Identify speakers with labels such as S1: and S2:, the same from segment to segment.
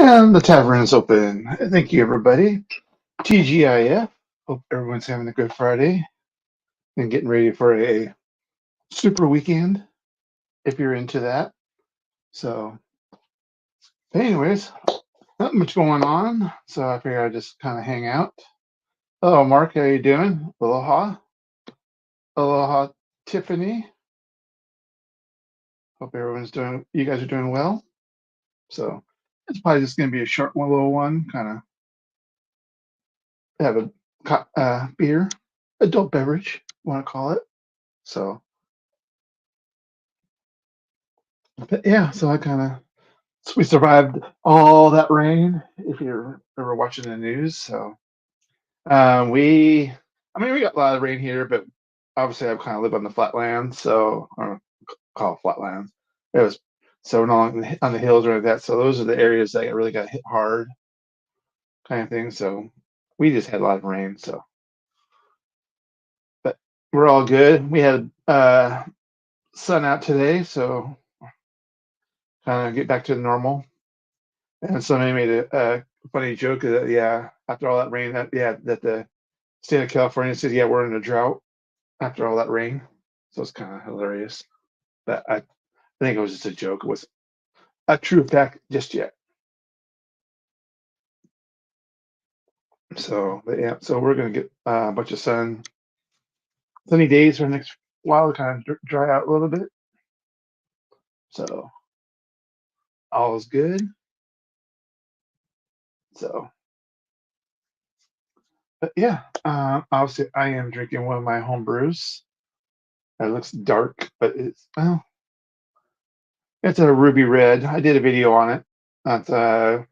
S1: And the tavern is open. Thank you, everybody. TGIF. Hope everyone's having a good Friday and getting ready for a super weekend if you're into that. So, anyways, not much going on. So I figured I'd just kind of hang out. Hello, Mark. How you doing? Aloha. Aloha, Tiffany. Hope everyone's doing. You guys are doing well. So it's probably just going to be a short one, little one. Kind of have a beer, adult beverage, want to call it. So, but yeah, so I kind of we survived all that rain. If you're ever watching the news, so we got a lot of rain here, but obviously I kind of live on the flatland, so or call it flatlands. It was so on the hills or like that. So those are the areas that really got hit hard, kind of thing. So we just had a lot of rain. So, but we're all good. We had sun out today, so kind of get back to the normal. And somebody made a funny joke that after all that rain, that the state of California said, we're in a drought after all that rain. So it's kind of hilarious. But I think it was just a joke. It was a true fact just yet. So, but yeah, so we're gonna get a bunch of sunny days for the next while to kind of dry out a little bit. So all is good. So, but yeah, obviously I am drinking one of my home brews. It looks dark, but it's a ruby red. I did a video on it. That's I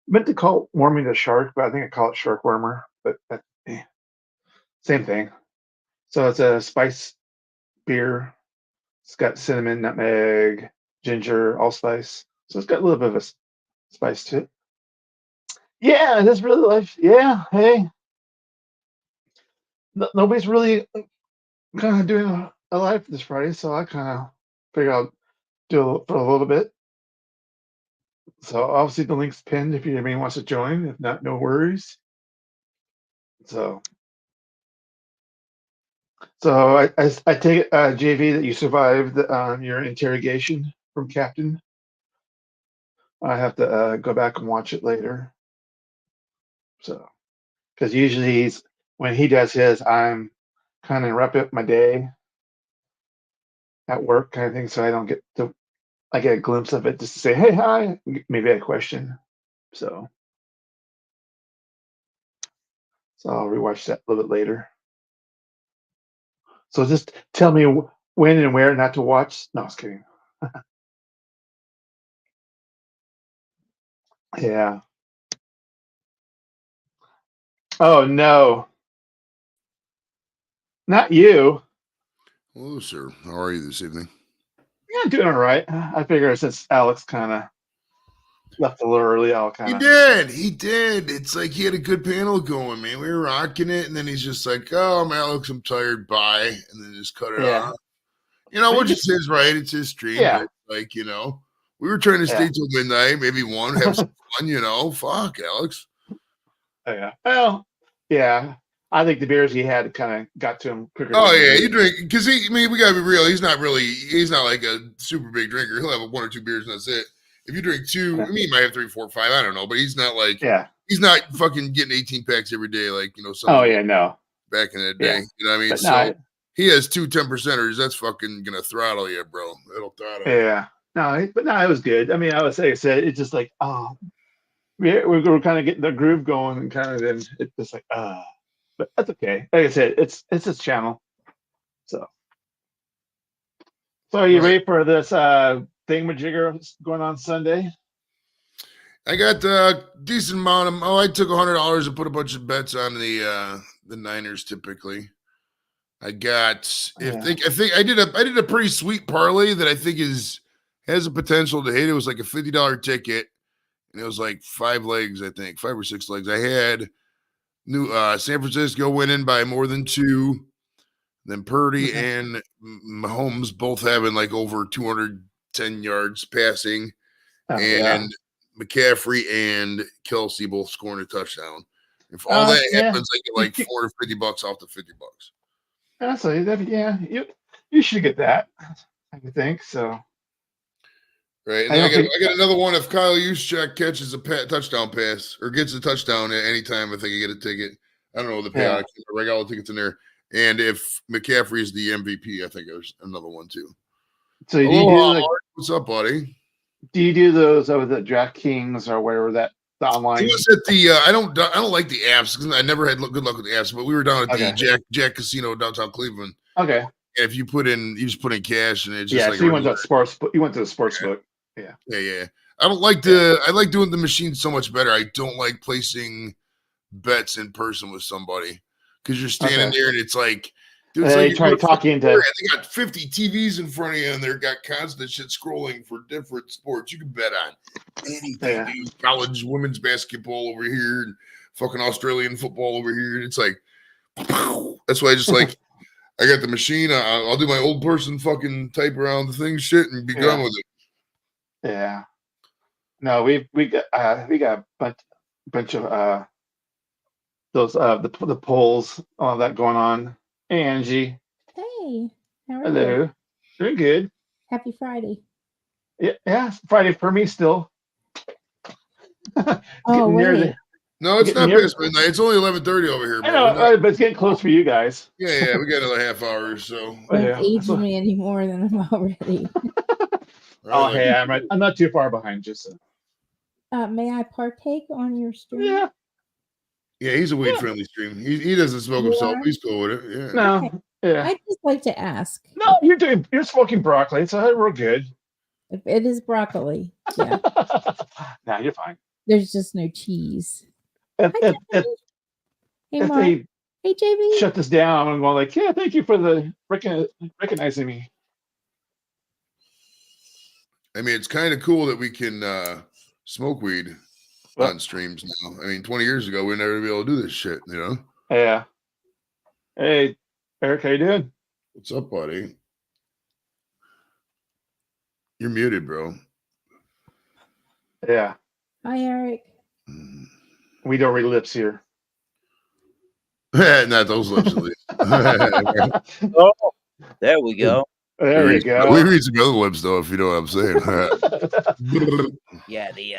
S1: meant to call it warming the shark, but I think I call it shark warmer. But same thing. So it's a spice beer. It's got cinnamon, nutmeg, ginger, allspice. So it's got a little bit of a spice to it. Yeah, that's really life. Yeah, hey, nobody's really kind of doing a live this Friday, so I kind of figured I'll do it for a little bit. So obviously the link's pinned if anybody wants to join. If not, no worries. So I take it, JV, that you survived your interrogation from Captain. I have to go back and watch it later. So because usually when he does his, I'm kind of wrap up my day at work kind of thing, so I get a glimpse of it just to say, hey, hi, maybe a question. So I'll rewatch that a little bit later. So just tell me when and where not to watch. No, I was kidding. Yeah. Oh no, not you.
S2: Hello, sir. How are you this evening?
S1: Yeah, doing all right. I figure since Alex kind of left a little early, I'll kind
S2: He
S1: of.
S2: did. He did. It's like he had a good panel going, man. We were rocking it, and then he's just like, "Oh, Alex, I'm tired. Bye," and then just cut it
S1: Yeah.
S2: off. You know,
S1: But you
S2: which is
S1: just.
S2: his right. It's his stream,
S1: Yeah.
S2: but like, we were trying to
S1: Yeah.
S2: stay till midnight, maybe one, have some fun. Fuck, Alex.
S1: Oh, yeah. Well, yeah. I think the beers he had kind of got to him quicker
S2: Oh
S1: than
S2: yeah,
S1: me.
S2: you drink because we gotta be real. He's not like a super big drinker. He'll have one or two beers and that's it. If you drink two,
S1: Yeah.
S2: he might have 3, 4, 5. I don't know, but he's not like
S1: Yeah.
S2: he's not fucking getting 18 packs every day like some
S1: Oh
S2: of them
S1: yeah. No.
S2: back in the
S1: Yeah.
S2: day. You know what I mean?
S1: But
S2: So
S1: no.
S2: he has 2 10%ers. That's fucking gonna throttle you, bro. It'll throttle you.
S1: Yeah. No. But no, it was good. I mean, I would say, it's just like, we're kind of getting the groove going, and kind of then it's just like, but that's okay. Like I said, it's his channel. So are you
S2: Right.
S1: ready for this thingamajigger going on Sunday?
S2: I got a decent amount of. I took $100 and put a bunch of bets on the Niners. Typically, I got.
S1: Yeah.
S2: I think I did a pretty sweet parlay that I think has a potential to hit. It was like a $50 ticket, and it was like 5 legs. I think 5 or 6 legs. I had San Francisco winning by more than 2. Then Purdy
S1: Okay.
S2: and Mahomes both having like over 210 yards passing.
S1: Oh yeah.
S2: And McCaffrey and Kelsey both scoring a touchdown. If all that happens, I get like $450 off the $50.
S1: Honestly, you should get that. I would think so.
S2: Right, and then I get another one if Kyle Juszczyk catches a touchdown pass or gets a touchdown at any time. I think I get a ticket. I don't know the payout. I got all the tickets in there. And if McCaffrey is the MVP, I think there's another one too.
S1: So do you do
S2: what's up, buddy?
S1: Do you do those over the DraftKings or whatever the online?
S2: It was at the I don't like the apps because I never had good luck with the apps. But we were down at the Jack Casino downtown Cleveland.
S1: Okay.
S2: And if you just put in cash and it's just like
S1: so you went to the sports book. Yeah.
S2: I don't like I like doing the machine so much better. I don't like placing bets in person with somebody because you're standing there and it's like, dude, it's like
S1: trying to talk into.
S2: They got 50 TVs in front of you and they're got constant shit scrolling for different sports. You can bet on anything. Dude. College women's basketball over here and fucking Australian football over here. And it's like, that's why I just like. I got the machine. I'll do my old person fucking type around the thing shit and be done with it.
S1: Yeah. No, we got a bunch of those the polls, all that going on. Angie.
S3: Hey, how are
S1: Hello.
S3: you?
S1: Doing good.
S3: Happy Friday.
S1: Yeah, Friday for me still.
S3: Oh, wait.
S2: No, it's not past midnight. It's only 11:30 over here.
S1: I know, but it's getting close for you guys.
S2: Yeah, we got another half hour or so.
S3: Don't age me any more than I'm already.
S1: Hey, I'm not too far behind. Just
S3: may I partake on your stream?
S2: Yeah, he's a weed-friendly stream. He doesn't smoke himself. He's cool with it. Yeah.
S1: No,
S3: okay. I'd just like to ask.
S1: No, you're smoking broccoli, so we're good.
S3: It is broccoli. Yeah.
S1: No, you're fine.
S3: There's just no cheese.
S1: If they
S3: hey, JB.
S1: shut this down, I'm going like, yeah, thank you for the recognizing me.
S2: I mean, it's kind of cool that we can smoke weed on streams now. I mean, 20 years ago, we'd never be able to do this shit, you know?
S1: Yeah. Hey, Eric, how you doing?
S2: What's up, buddy? You're muted, bro.
S1: Yeah.
S3: Hi, Eric.
S1: We don't read lips here.
S2: Not those lips, at least.
S4: Oh, there we go.
S1: There we go.
S2: We read some other lips, though, if you know what I'm saying.
S4: Yeah, the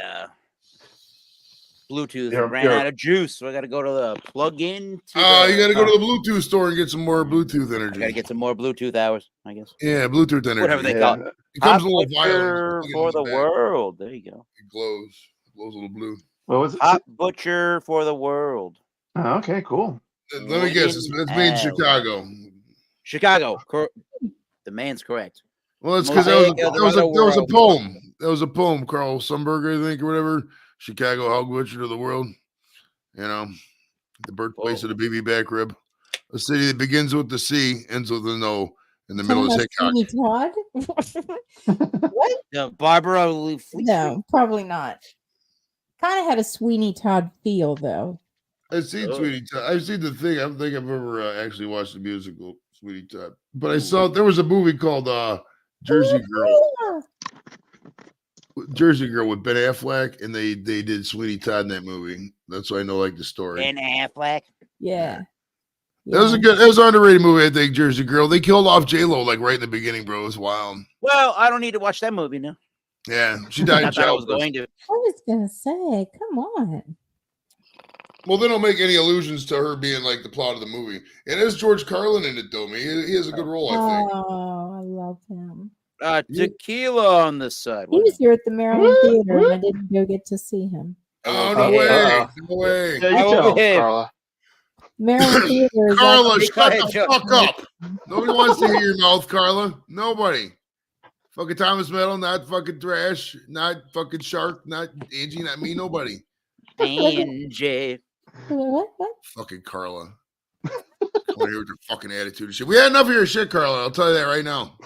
S4: Bluetooth ran out of juice, so I got to go to the plug-in.
S2: You got to go to the Bluetooth store and get some more Bluetooth energy.
S4: I got to get some more Bluetooth hours, I guess.
S2: Yeah, Bluetooth energy.
S4: Whatever they call it.
S2: It comes a little violent
S4: for the world. There you go.
S2: It glows. It glows a little blue.
S1: What was it?
S4: Hot Butcher for the world.
S1: Oh, okay, cool.
S2: Let me guess. It's made in Chicago.
S4: Chicago. The man's correct.
S2: Well, it's because that was a poem. That was a poem, Carl Sumberger, I think, or whatever. Chicago, Hog Butcher of the world. You know, the birthplace of the BB back rib. A city that begins with the C, ends with an O. In the middle is Hickok.
S3: What?
S4: No, Barbara Lee.
S3: No, probably not. Kind of had a Sweeney Todd feel, though.
S2: I've seen Sweeney Todd. I've seen the thing. I don't think I've ever actually watched the musical Sweeney Todd. But I saw there was a movie called Jersey Girl. Jersey Girl with Ben Affleck, and they did Sweeney Todd in that movie. That's why I know like the story.
S4: Ben Affleck.
S3: Yeah.
S2: That was that was an underrated movie, I think, Jersey Girl. They killed off J-Lo like right in the beginning, bro. It was wild.
S4: Well, I don't need to watch that movie now.
S2: Yeah, she died in childbirth.
S3: I was gonna say, come on.
S2: Well, they don't make any allusions to her being like the plot of the movie. And there's George Carlin in it, though. He has a good role, I think.
S3: Oh, I love him.
S4: Tequila on the side.
S3: He was here at the Maryland Theater, and I didn't go get to see him.
S2: Oh, no way. No way.
S1: Yeah, you tell, Carla.
S3: Maryland Theater is
S2: Carla, shut the fuck up. Nobody wants to hear your mouth, Carla. Nobody. Fucking Thomas Meadow, not fucking Trash, not fucking Shark, not Angie, not me, nobody.
S4: Angie.
S3: What?
S2: Fucking Carla. Come on here with your fucking attitude and shit. We had enough of your shit, Carla. I'll tell you that right now.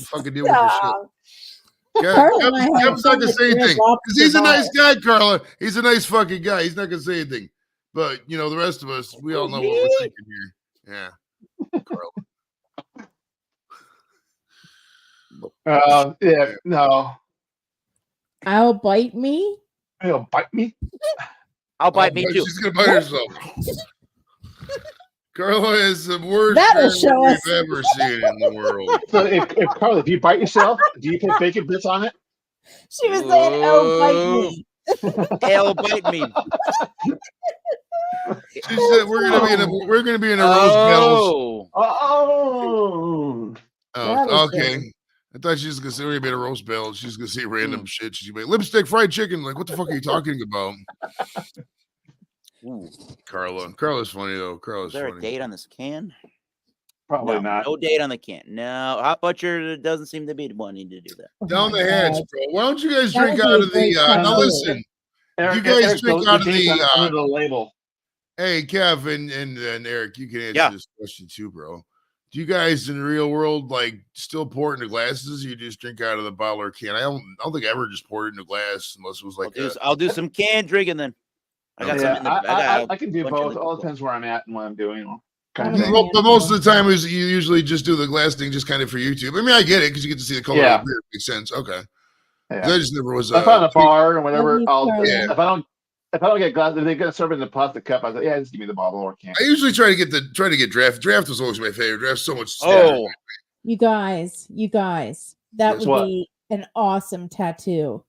S2: Fucking deal with your shit. Kevin's not gonna say anything because he's a nice guy, Carla. He's a nice fucking guy. He's not gonna say anything. But you know, the rest of us, we all know what we're thinking here. Yeah, Carla.
S1: Yeah, no.
S3: I'll bite me.
S1: You'll bite me.
S4: I'll bite me
S2: but
S4: too.
S2: she's gonna bite herself. Carla is the worst
S3: That'll
S2: parent
S3: show
S2: we've
S3: us.
S2: ever seen in the world.
S1: So if Carla, if you bite yourself, do you put bacon bits on it?
S3: She was saying, "Oh, bite me."
S4: It'll bite me.
S2: She said we're gonna be in a roast battle.
S4: Oh,
S1: Oh,
S3: That
S2: Oh,
S3: is
S2: okay.
S3: funny.
S2: I thought she was gonna say we're gonna be in a roast battle. She's gonna say random
S4: Mm.
S2: shit. She's like lipstick fried chicken. Like, what the fuck are you talking about?
S4: ooh.
S2: Carla's funny though.
S4: Is
S2: Carla's
S4: there a
S2: funny.
S4: date on this can?
S1: probably
S4: No,
S1: not.
S4: no date on the can. No, Hot Butcher doesn't seem to be wanting to do that.
S3: Oh
S2: Down
S3: my
S2: the hatch,
S3: God.
S2: bro. Why don't you guys
S3: That
S2: drink
S3: would be
S2: out
S3: a
S2: of
S3: great
S2: the now
S3: tattoo.
S2: listen.
S1: Eric,
S2: You guys
S1: Eric,
S2: drink
S1: the
S2: out of
S1: date's
S2: the
S1: under the label.
S2: hey Kev and Eric, you can answer
S4: Yeah.
S2: this question too, bro. Do you guys in the real world like still pour it into glasses or you just drink out of the bottle or can? I don't think I ever just poured it into glass unless it was like
S4: I'll do some canned drinking then. I got
S2: Okay.
S4: some in the.
S1: I can do
S4: bunch in
S1: both.
S4: the
S1: All
S4: cup.
S1: depends where I'm at and what I'm doing.
S3: I'm
S1: Kind
S3: a
S1: of
S3: can.
S2: But most of the time is you usually just do the glass thing just kind of for YouTube. I mean, I get it because you get to see the color
S1: Yeah.
S2: of the beer. It makes sense. Okay. 'Cause
S1: Yeah.
S2: I just never was
S1: If I'm at a bar or whatever,
S3: you,
S1: I'll
S3: Carla.
S2: Yeah.
S1: if I don't get glass, if they're gonna serve it in the plastic cup, I was like, yeah, just give me the bottle or can.
S2: I usually try to get draft. Draft was always my favorite. Draft's so much.
S4: Oh,
S3: You guys, that
S2: Guess
S3: would
S1: what?
S3: be an awesome tattoo.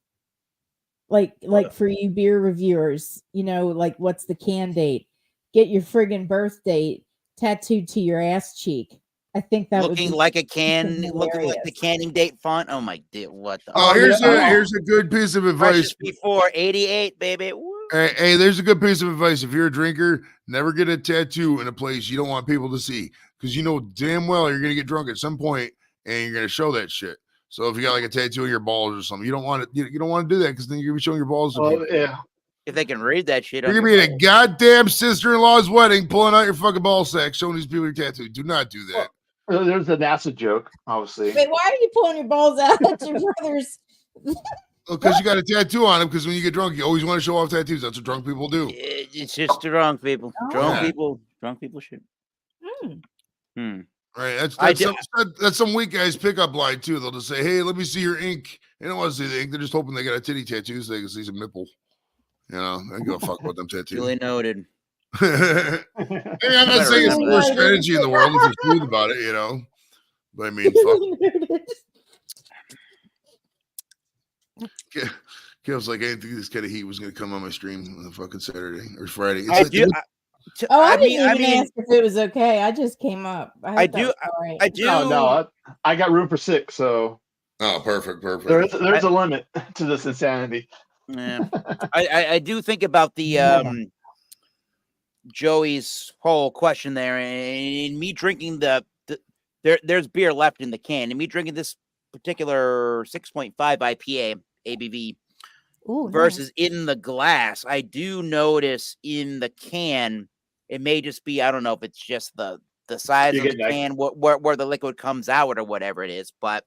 S3: Like for you beer reviewers, like what's the can date? Get your friggin' birth date tattooed to your ass cheek. I think that
S4: looking
S3: would be
S4: like a can,
S3: hilarious.
S4: looking like the canning date font. Oh my dear, what the?
S2: Oh, here's
S1: yeah.
S2: a good piece of advice.
S4: Precious before 88, baby. Woo.
S2: Hey, there's a good piece of advice. If you're a drinker, never get a tattoo in a place you don't want people to see because you know damn well you're gonna get drunk at some point and you're gonna show that shit. So if you got like a tattoo on your balls or something, you don't want it. You don't want to do that because then you're gonna be showing your balls to people.
S1: Yeah.
S4: If they can read that shit,
S2: You're
S4: on
S2: gonna be
S4: your
S2: at a
S4: phone.
S2: goddamn sister-in-law's wedding, pulling out your fucking ball sack, showing these people your tattoo. Do not do that.
S1: There's a NASA joke, obviously.
S3: Wait, why are you pulling your balls out at your brother's?
S2: Because you got a tattoo on him. Because when you get drunk, you always want to show off tattoos. That's what drunk people do.
S4: It's just drunk people. Drunk people shit.
S3: Hmm.
S2: Right?
S4: I
S2: That's some weak guy's pickup line too. They'll just say, "Hey, let me see your ink." They don't want to see the ink. They're just hoping they got a titty tattoo so they can see some nipple. You know, I don't give a fuck about them tattoos.
S4: Duly noted.
S2: Hey, I'm not saying it's the worst strategy in the world if you're smooth about it, you know. But I mean, fuck. Kev's like, I didn't think this kind of heat was going to come on my stream on the fucking Saturday or Friday. It's
S4: I
S2: like,
S4: do.
S3: I didn't even ask if it was okay. I just came up.
S4: I do.
S1: No, I got room for 6, so.
S2: Oh, perfect.
S1: There's a limit to this insanity.
S4: Yeah. I do think about the Joey's whole question there, and me drinking there's beer left in the can, and me drinking this particular 6.5 IPA ABV versus in the glass. I do notice in the can, it may just be, I don't know if it's just the size of the can, where the liquid comes out or whatever it is, but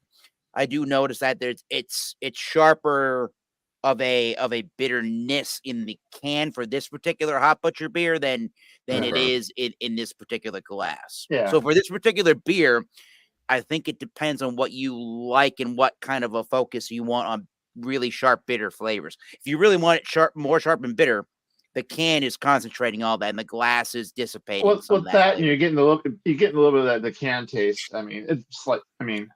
S4: I do notice that it's sharper of a bitterness in the can for this particular Hot Butcher beer than it is in this particular glass.
S1: Yeah.
S4: So for this particular beer, I think it depends on what you like and what kind of a focus you want on really sharp bitter flavors. If you really want it more sharp and bitter, the can is concentrating all that, and the glass is dissipating.
S1: With that, you're getting a little bit of that the can taste. I mean, it's like because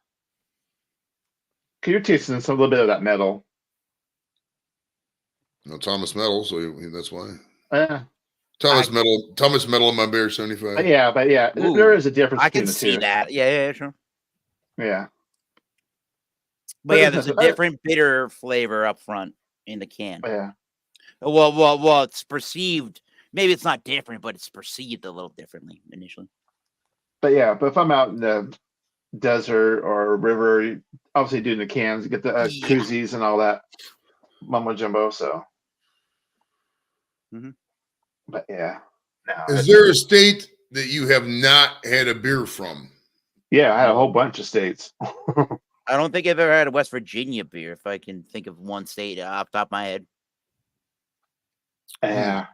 S1: you're tasting a little bit of that metal.
S2: No, Thomas Metal, so that's why.
S1: Yeah.
S2: Thomas Metal in my beer 75.
S1: But yeah,
S4: Ooh,
S1: there is a difference.
S4: I can
S1: between the
S4: see
S1: two.
S4: that. Yeah, sure.
S1: Yeah.
S4: But yeah, there's a different bitter flavor up front in the can.
S1: Yeah.
S4: Well, it's perceived. Maybe it's not different, but it's perceived a little differently initially.
S1: But if I'm out in the desert or river, obviously doing the cans, get the koozies and all that mumbo jumbo. So.
S4: Mm-hmm.
S1: But yeah.
S2: Is there a state that you have not had a beer from?
S1: Yeah, I had a whole bunch of states.
S4: I don't think I've ever had a West Virginia beer, if I can think of one state off the top of my head.
S1: Yeah.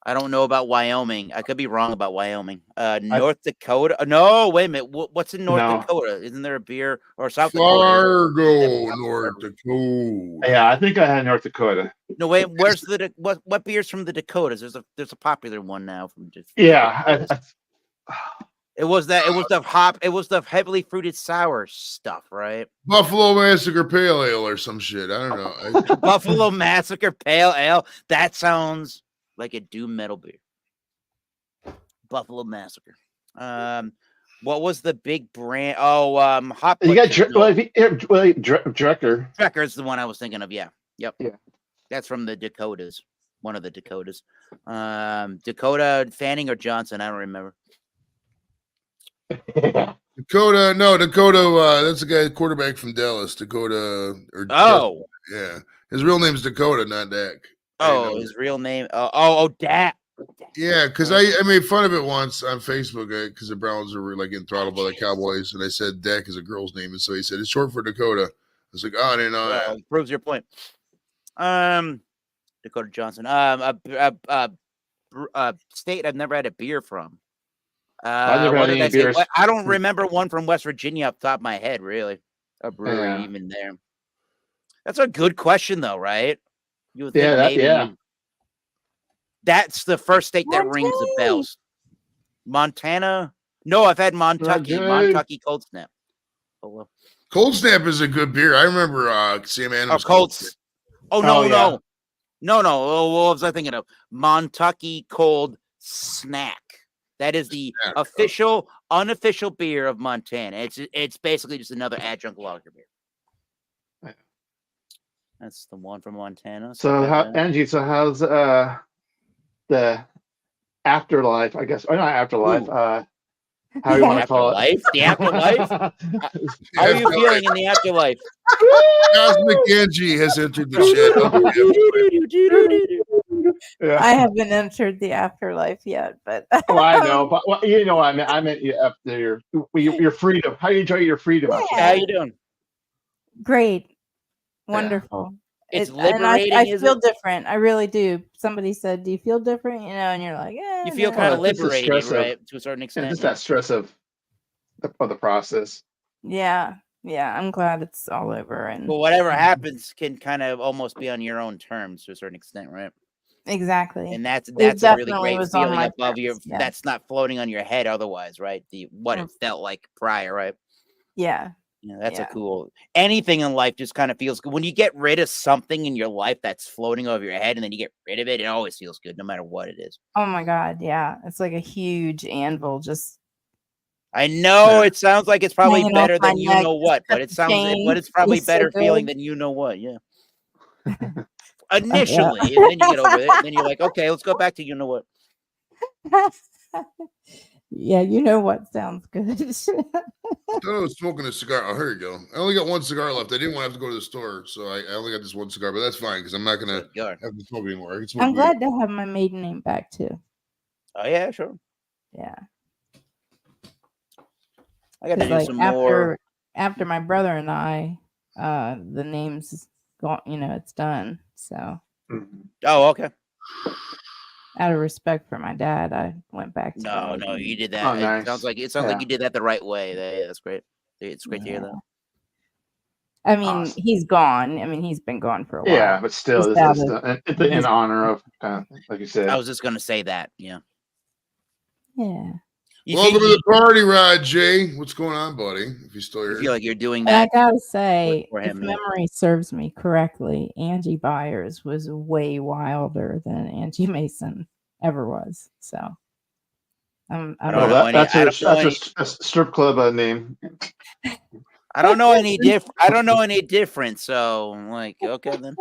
S4: I don't know about Wyoming. I could be wrong about Wyoming. North Dakota. No, wait a minute. What's in North
S1: No.
S4: Dakota? Isn't there a beer or South Dakota?
S2: Fargo, North Dakota.
S1: Yeah, I think I had North Dakota.
S4: No, wait. Where's what beers from the Dakotas? There's a popular one now from just.
S1: Yeah,
S4: It was the heavily fruited sour stuff, right?
S2: Buffalo Massacre Pale Ale or some shit. I don't know.
S4: Buffalo Massacre Pale Ale. That sounds like a doom metal beer. Buffalo Massacre. What was the big brand? Oh, Hot.
S1: you got Drecker.
S4: Drecker is the one I was thinking of. Yeah. Yep.
S1: Yeah.
S4: That's from the Dakotas. One of the Dakotas. Dakota Fanning or Johnson? I don't remember.
S2: Dakota. That's the guy, quarterback from Dallas. Dakota. Yeah. His real name's Dakota, not Dak.
S4: Oh, his real name. Dak.
S2: Yeah, because I made fun of it once on Facebook because the Browns were like getting throttled by the Cowboys, and I said Dak is a girl's name, and so he said it's short for Dakota. I was like, oh, I didn't know that.
S4: Proves your point. Dakota Johnson. State I've never had a beer from.
S1: I've never had any beers.
S4: I don't remember one from West Virginia off the top of my head, really. A brewery even there. That's a good question, though, right? You would think maybe. That's the first state that rings the bells. Montana. No, I've had Montucky Cold Snap. Oh, well.
S2: Cold Snap is a good beer. I remember Sam Adams.
S4: Cold Snap. Oh, no. No. What was I thinking of? Montucky Cold Snack. That is the unofficial beer of Montana. It's basically just another adjunct lager beer. That's the one from Montana.
S1: So Angie, how's the afterlife? I guess, or not afterlife. How you want to call it?
S4: The afterlife. How are you feeling in the afterlife?
S2: Cosmic Angie has entered the
S5: shed. I haven't entered the afterlife yet, but
S1: well, I know, but you know what I meant you after your freedom. How you enjoy your freedom?
S4: Yeah. How you doing?
S5: Great, wonderful.
S4: It's liberating.
S5: I feel different. I really do. Somebody said, "Do you feel different?" And you're like, "Yeah."
S4: You feel kind of liberated, right? To a certain extent.
S1: Just that stress of the process.
S5: Yeah. I'm glad it's all over. And
S4: whatever happens can kind of almost be on your own terms to a certain extent, right?
S5: Exactly.
S4: And that's a really great feeling above your. Yeah. That's not floating on your head otherwise, right? What it felt like prior, right?
S5: Yeah.
S4: That's a cool. Anything in life just kind of feels good when you get rid of something in your life that's floating over your head, and then you get rid of it. It always feels good, no matter what it is.
S5: Oh my God, yeah, it's like a huge anvil.
S4: I know it sounds like it's probably better than you know what, but it's probably better feeling than you know what. Yeah. Initially, and then you get over it, and then you're like, okay, let's go back to you know what.
S3: Yeah, you know what sounds good.
S2: I was smoking a cigar. Oh, here you go. I only got one cigar left. I didn't want to have to go to the store, so I only got this one cigar, but that's fine because I'm not going to have to smoke anymore. I can smoke
S3: I'm glad to have my maiden name back, too.
S4: Oh, yeah, sure.
S3: Yeah.
S4: I got to do some more.
S3: After my brother and I, the name's gone, it's done, so.
S4: Oh, okay.
S3: Out of respect for my dad, I went back to
S4: No, you did that.
S1: Oh, nice.
S4: It sounds like you did that the right way. That's great. It's great to hear that.
S5: I mean, he's gone. I mean, he's been gone for a while.
S1: Yeah, but still, this is in honor of, like you said.
S4: I was just going to say that. Yeah.
S3: Yeah.
S2: Welcome to the party, Rod J. What's going on, buddy? If you're still here,
S4: I feel like you're doing that.
S3: I gotta say, if memory serves me correctly, Angie Byers was way wilder than Angie Mason ever was. So,
S1: I don't know. That's a strip club name.
S4: I don't know any different. I don't know any different. So, I'm like, okay then.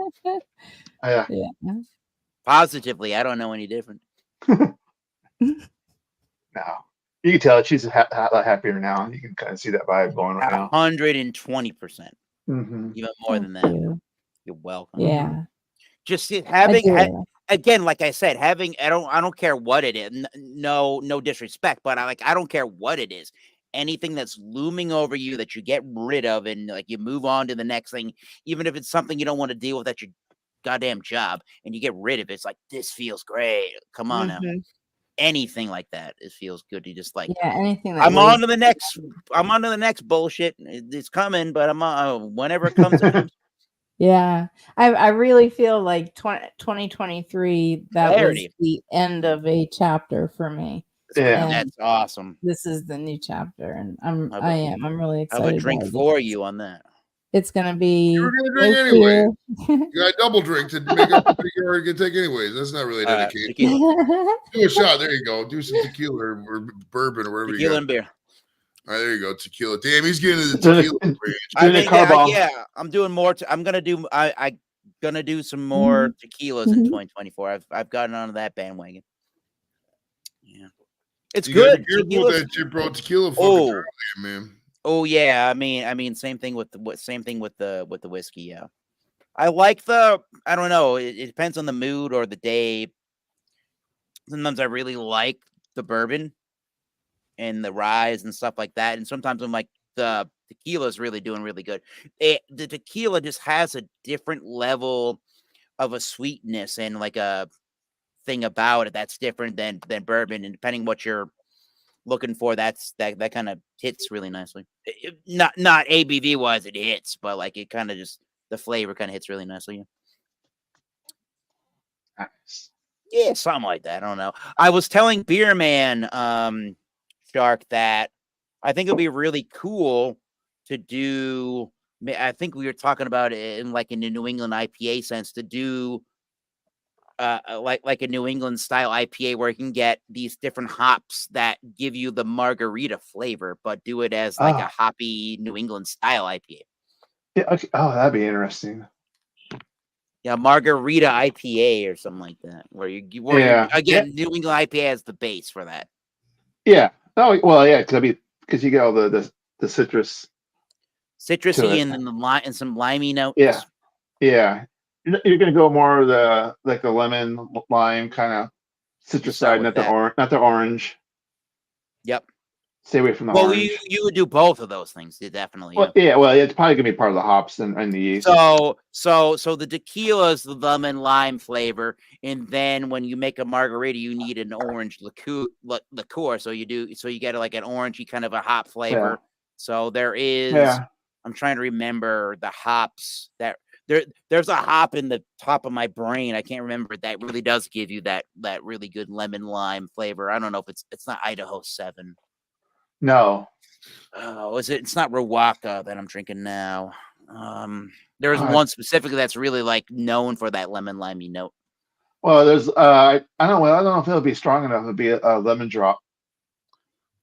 S1: Yeah.
S4: Positively, I don't know any different.
S1: No. You can tell she's a lot happier now. You can kind of see that vibe going right now.
S4: 120%.
S1: Mm-hmm.
S4: Even more than that. You're welcome.
S3: Yeah.
S4: Just having again, like I said, I don't care what it is. No disrespect, but I don't care what it is. Anything that's looming over you that you get rid of and like you move on to the next thing, even if it's something you don't want to deal with that you're goddamn job, and you get rid of it. It's like, this feels great. Come on now.
S5: Mhm.
S4: Anything like that, it feels good. You just like,
S5: Yeah, anything that
S4: I'm
S5: weighs-
S4: on to the next. I'm on to the next bullshit. It's coming, but I'm whenever it comes, it comes.
S5: Yeah, I really feel like 2023, that was
S4: Clarity.
S5: the end of a chapter for me.
S1: Yeah.
S5: And
S4: That's awesome.
S5: this is the new chapter, and I'm
S4: How about-
S5: I'm really
S4: I have
S5: excited.
S4: a drink
S5: about it.
S4: for you on that.
S5: It's gonna be
S2: You were gonna drink
S5: so
S2: anyway.
S5: clear.
S2: You got a double drink to make up what you already can take anyways. That's not really dedication.
S4: Tequila,
S2: Do a shot. There you go. Do some tequila or bourbon or whatever you
S4: tequila
S2: got.
S4: and beer.
S2: All right, there you go. Tequila. Damn, he's getting into the
S1: Doing
S2: tequila
S1: a-
S2: range.
S4: I
S1: doing a
S4: think
S1: car
S4: that,
S1: bomb.
S4: yeah, I'm doing more. I'm gonna do. I gonna do some more tequilas in 2024. I've gotten onto that bandwagon. Yeah, it's
S2: You gotta
S4: good.
S2: be careful with that shit, bro. Tequila fucking
S4: Oh,
S2: early, man.
S4: oh yeah. I mean, same thing with the whiskey. Yeah, I like the. I don't know. It depends on the mood or the day. Sometimes I really like the bourbon and the ryes and stuff like that, and sometimes I'm like, the tequila is really doing really good. The tequila just has a different level of a sweetness and like a thing about it that's different than bourbon, and depending what you're looking for, that kind of hits really nicely. Not ABV wise, it hits, but like it kind of just, the flavor kind of hits really nicely.
S1: Nice.
S4: Yeah, something like that. I don't know. I was telling Beer Man, Shark, that I think it'd be really cool to do. I think we were talking about it in like in the New England IPA sense, to do like a New England style IPA where you can get these different hops that give you the margarita flavor, but do it as like a hoppy New England style IPA.
S1: Yeah. Okay. Oh, that'd be interesting.
S4: Yeah, margarita IPA or something like that, where
S1: Yeah.
S4: again, New England IPA has the base for that.
S1: Yeah. Oh, well, yeah. Because you get all the citrus.
S4: Citrusy and then the lime and some limey notes.
S1: Yeah. Yeah. You're gonna go more of the like the lemon lime kind of citrus side, not the orange.
S4: Yep.
S1: Stay away from the
S4: Well,
S1: orange.
S4: you would do both of those things, definitely.
S1: Well, yeah. Well, it's probably gonna be part of the hops and the yeast.
S4: So the tequila is the lemon lime flavor, and then when you make a margarita, you need an orange liqueur. So you get like an orangey kind of a hop flavor.
S1: Yeah.
S4: So there is.
S1: Yeah.
S4: I'm trying to remember the hops that there's a hop in the top of my brain. I can't remember it. That really does give you that really good lemon lime flavor. I don't know if it's not Idaho 7.
S1: No.
S4: Oh, it's not Rowaka that I'm drinking now. There's one specifically that's really like known for that lemon limey note.
S1: Well, there's I don't know if it'll be strong enough to be a lemon drop.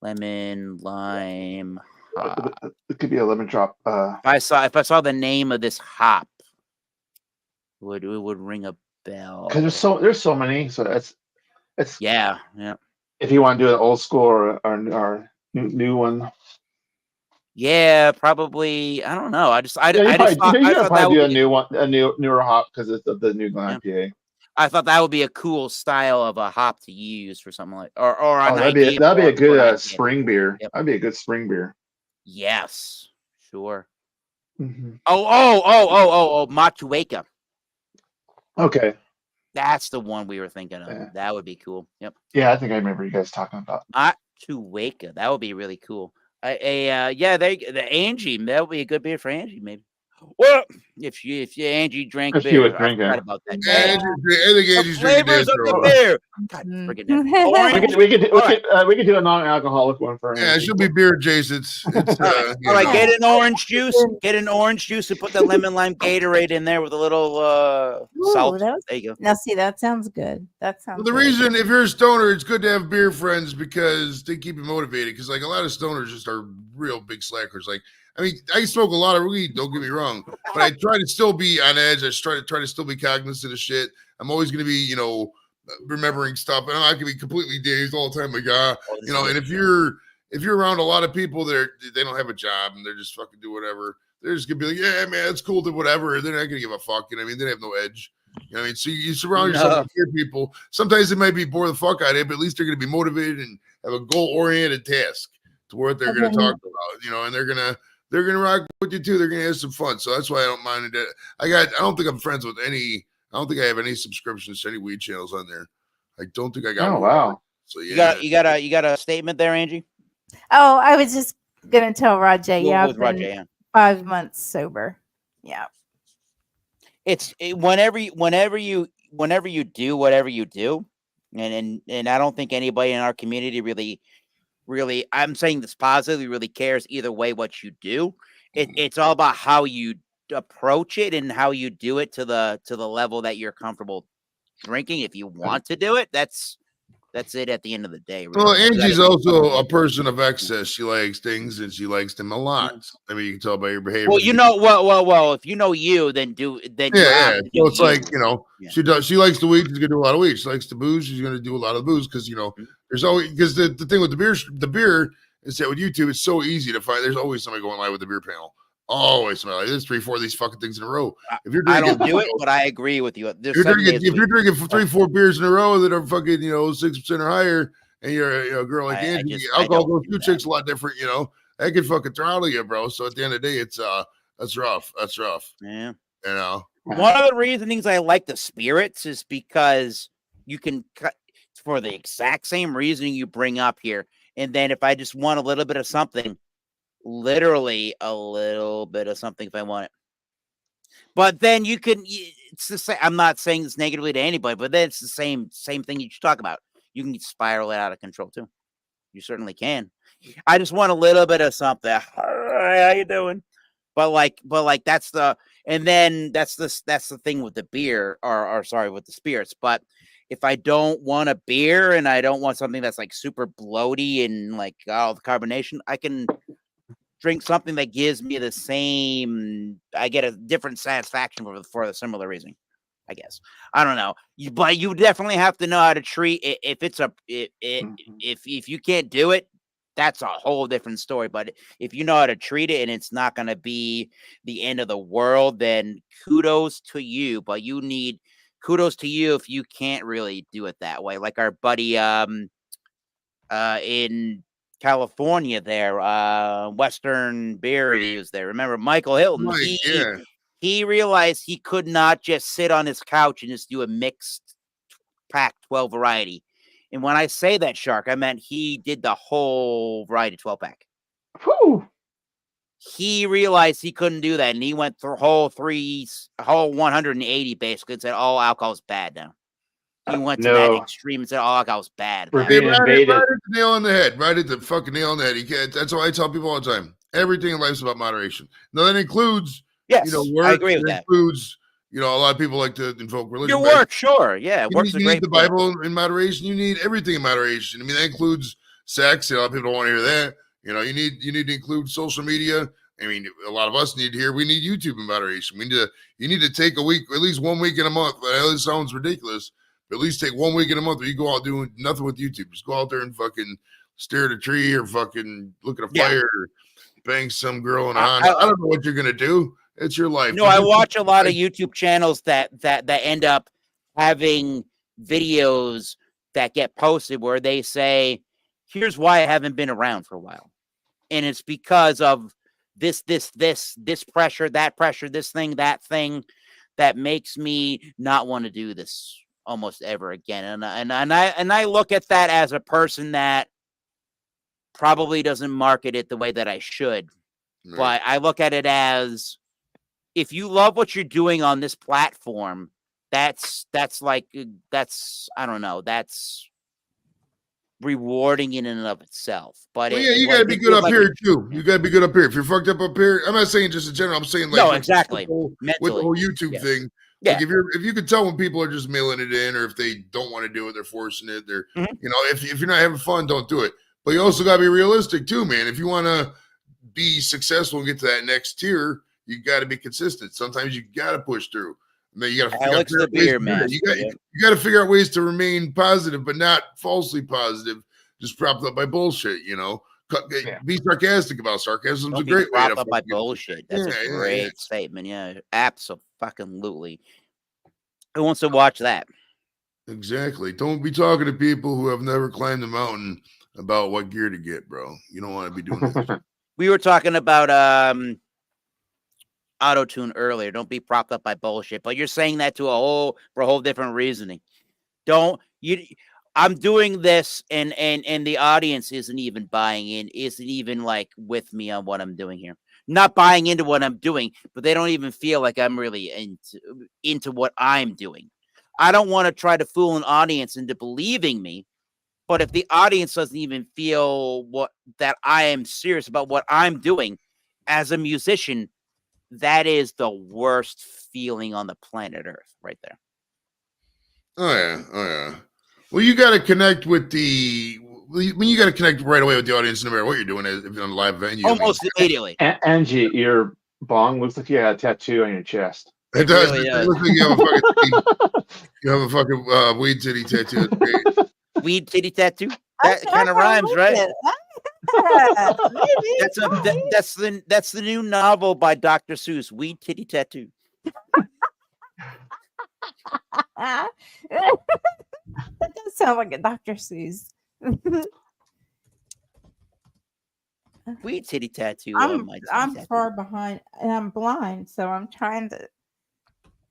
S4: Lemon lime hop.
S1: It could be a lemon drop.
S4: If I saw the name of this hop, it would ring a bell.
S1: Because there's so many, so it's
S4: yeah.
S1: If you want to do an old school or new one.
S4: Yeah, probably. I don't know. I thought
S1: that would be newer hop because it's the New England IPA.
S4: I thought that would be a cool style of a hop to use for something like or
S1: that'd be a good spring beer. Yep. That'd be a good spring beer.
S4: Yes, sure.
S1: Mm-hmm.
S4: Oh, Matueka.
S1: Okay.
S4: That's the one we were thinking of. Yeah. That would be cool. Yep.
S1: Yeah, I think I remember you guys talking about
S4: Matueka. That would be really cool. The Angie, that would be a good beer for Angie, maybe. Well, if Angie drank beer,
S1: would drink
S4: I forgot about that.
S2: I think Angie's drinking
S4: flavors of the beer. God,
S1: we could do a non-alcoholic one for
S2: Angie. Yeah, it should be beer adjacent.
S4: All right, get an orange juice. Get an orange juice and put the lemon lime Gatorade in there with a little salt. There you go.
S5: Now, see, that sounds good.
S2: Well, the reason, if you're a stoner, it's good to have beer friends because they keep you motivated. Because like a lot of stoners just are real big slackers. Like, I mean, I smoke a lot of weed, don't get me wrong, but I try to still be on edge. I try to still be cognizant of shit. I'm always going to be, remembering stuff. And I can be completely dazed all the time. Like, and if you're around a lot of people that they don't have a job and they're just fucking do whatever, they're just going to be like, yeah, man, it's cool to whatever. They're not going to give a fuck. You know what I mean? They have no edge. You know what I mean? So you surround yourself with good people. Sometimes it might be bore the fuck out of it, but at least they're going to be motivated and have a goal-oriented task to what they're going to talk about, and they're going to rock with you too. They're going to have some fun. So that's why I don't mind it. I don't think I'm friends with any I don't think I have any subscriptions to any weed channels on there. I don't think I got
S1: Oh
S2: one.
S1: wow.
S2: So yeah,
S4: You got a statement there, Angie?
S5: Oh, I was just gonna tell Rajay.
S4: Go
S5: Yeah,
S4: with
S5: I've been
S4: Rajay, yeah.
S5: 5 months sober. Yeah.
S4: Whenever you do whatever you do, and I don't think anybody in our community really, I'm saying this positively, really cares either way what you do. It's all about how you approach it and how you do it to the level that you're comfortable drinking. If you want to do it, that's it at the end of the day. Really.
S2: well,
S4: You gotta
S2: Angie's
S4: be
S2: also
S4: comfortable.
S2: a person of excess. She likes things and she likes them a lot. I mean, you can tell by your behavior.
S4: Well, you know, well. If you know you, then you have
S2: Yeah.
S4: to
S2: So
S4: do
S2: it's like,
S4: you. Yeah.
S2: she likes the weed. She's gonna do a lot of weed. She likes the booze. She's gonna do a lot of booze because there's always because the thing with the beer is that with YouTube it's so easy to find. There's always somebody going live with the beer panel. Always somebody like there's 3-4 of these fucking things in a row. If you're
S4: I
S2: drinking,
S4: don't do it, but I agree with you. There's
S2: if
S4: 7 days a
S2: you're
S4: week.
S2: drinking 3-4 beers in a row that are fucking 6% or higher, and you're a girl like
S4: I
S2: Angie,
S4: just- I
S2: alcohol
S4: don't
S2: goes
S4: do
S2: through
S4: that.
S2: chicks a lot different. That could fucking throttle you, bro. So at the end of the day, it's that's rough. That's rough.
S4: Yeah.
S2: One
S4: of the reasonings I like the spirits is because you can cut for the exact same reasoning you bring up here. And then if I just want a little bit of something, literally a little bit of something if I want it. But then you can, it's the same. I'm not saying this negatively to anybody, but then it's the same thing you should talk about. You can spiral it out of control too. You certainly can. I just want a little bit of something. How you doing? But like that's the thing with the beer or sorry, with the spirits. But if I don't want a beer and I don't want something that's like super bloaty and like all the carbonation, I can drink something that gives me the same. I get a different satisfaction for the similar reason. I guess I don't know, but you definitely have to know how to treat it. If it's if you can't do it, that's a whole different story. But if you know how to treat it and it's not going to be the end of the world, then kudos to you. But you need kudos to you if you can't really do it that way. Like our buddy in California there, Western Beer Reviews there. Remember Michael Hilton? He realized he could not just sit on his couch and just do a mixed pack 12 variety. And when I say that, Shark, I meant he did the whole variety 12 pack.
S1: Whew.
S4: He realized he couldn't do that, and he went through whole 180 basically and said all alcohol is bad now. He went to that extreme and said all alcohol is bad.
S1: We're being invaded.
S2: Right at the nail on the head. Right at the fucking nail on the head. You can't. That's why I tell people all the time. Everything in life is about moderation. Now that includes, work.
S4: I agree with that.
S2: Includes, a lot of people like to invoke religion.
S4: Your work, sure, yeah.
S2: You need the Bible in moderation. You need everything in moderation. I mean, that includes sex. A lot of people don't want to hear that. You need to include social media. I mean, a lot of us need to hear. We need YouTube in moderation. You need to take a week, at least 1 week in a month. I know this sounds ridiculous, but at least take 1 week in a month where you go out doing nothing with YouTube. Just go out there and fucking stare at a tree or fucking look at a fire or bang some girl in a Honda. I don't know what you're gonna do. It's your life.
S4: No, I watch a lot of YouTube channels that end up having videos that get posted where they say, "Here's why I haven't been around for a while," and it's because of this pressure, that pressure, this thing, that thing, that makes me not want to do this almost ever again. And I look at that as a person that probably doesn't market it the way that I should, but I look at it as, if you love what you're doing on this platform, that's I don't know, that's rewarding in and of itself. But
S2: you gotta be good up here too. You gotta be good up here. If you're fucked up here, I'm not saying just in general. I'm saying like
S4: exactly
S2: with the whole YouTube thing.
S4: Yeah.
S2: Like if you could tell when people are just mailing it in, or if they don't want to do it, they're forcing it. They're if you're not having fun, don't do it. But you also gotta be realistic too, man. If you want to be successful and get to that next tier, you got to be consistent. Sometimes you got to push through. I mean, you got to figure out ways to remain positive, but not falsely positive, just propped up by bullshit. Be sarcastic about sarcasm. It's a great way to
S4: propped up by bullshit. That's a great statement. Yeah, absolutely. Who wants to watch that?
S2: Exactly. Don't be talking to people who have never climbed a mountain about what gear to get, bro. You don't want to be doing that.
S4: We were talking about auto-tune earlier. Don't be propped up by bullshit. But you're saying that for a whole different reasoning. I'm doing this and the audience isn't even buying in, isn't even like with me on what I'm doing here. Not buying into what I'm doing, but they don't even feel like I'm really into what I'm doing. I don't want to try to fool an audience into believing me, but if the audience doesn't even feel that I am serious about what I'm doing as a musician, that is the worst feeling on the planet Earth right there.
S2: Oh yeah. Well, you got to connect with you got to connect right away with the audience, no matter what you're doing. If you're on a live venue,
S4: Almost immediately.
S1: Angie, your bong looks like you had a tattoo on your chest.
S2: It does.
S4: Really
S2: It looks like you have a fucking weed titty tattoo.
S4: Weed titty tattoo. That kind of rhymes, right? That's the new novel by Dr. Seuss. Weed titty tattoo.
S5: That does sound like a Dr. Seuss.
S4: Weed titty tattoo.
S5: I'm far behind and I'm blind, so I'm trying to.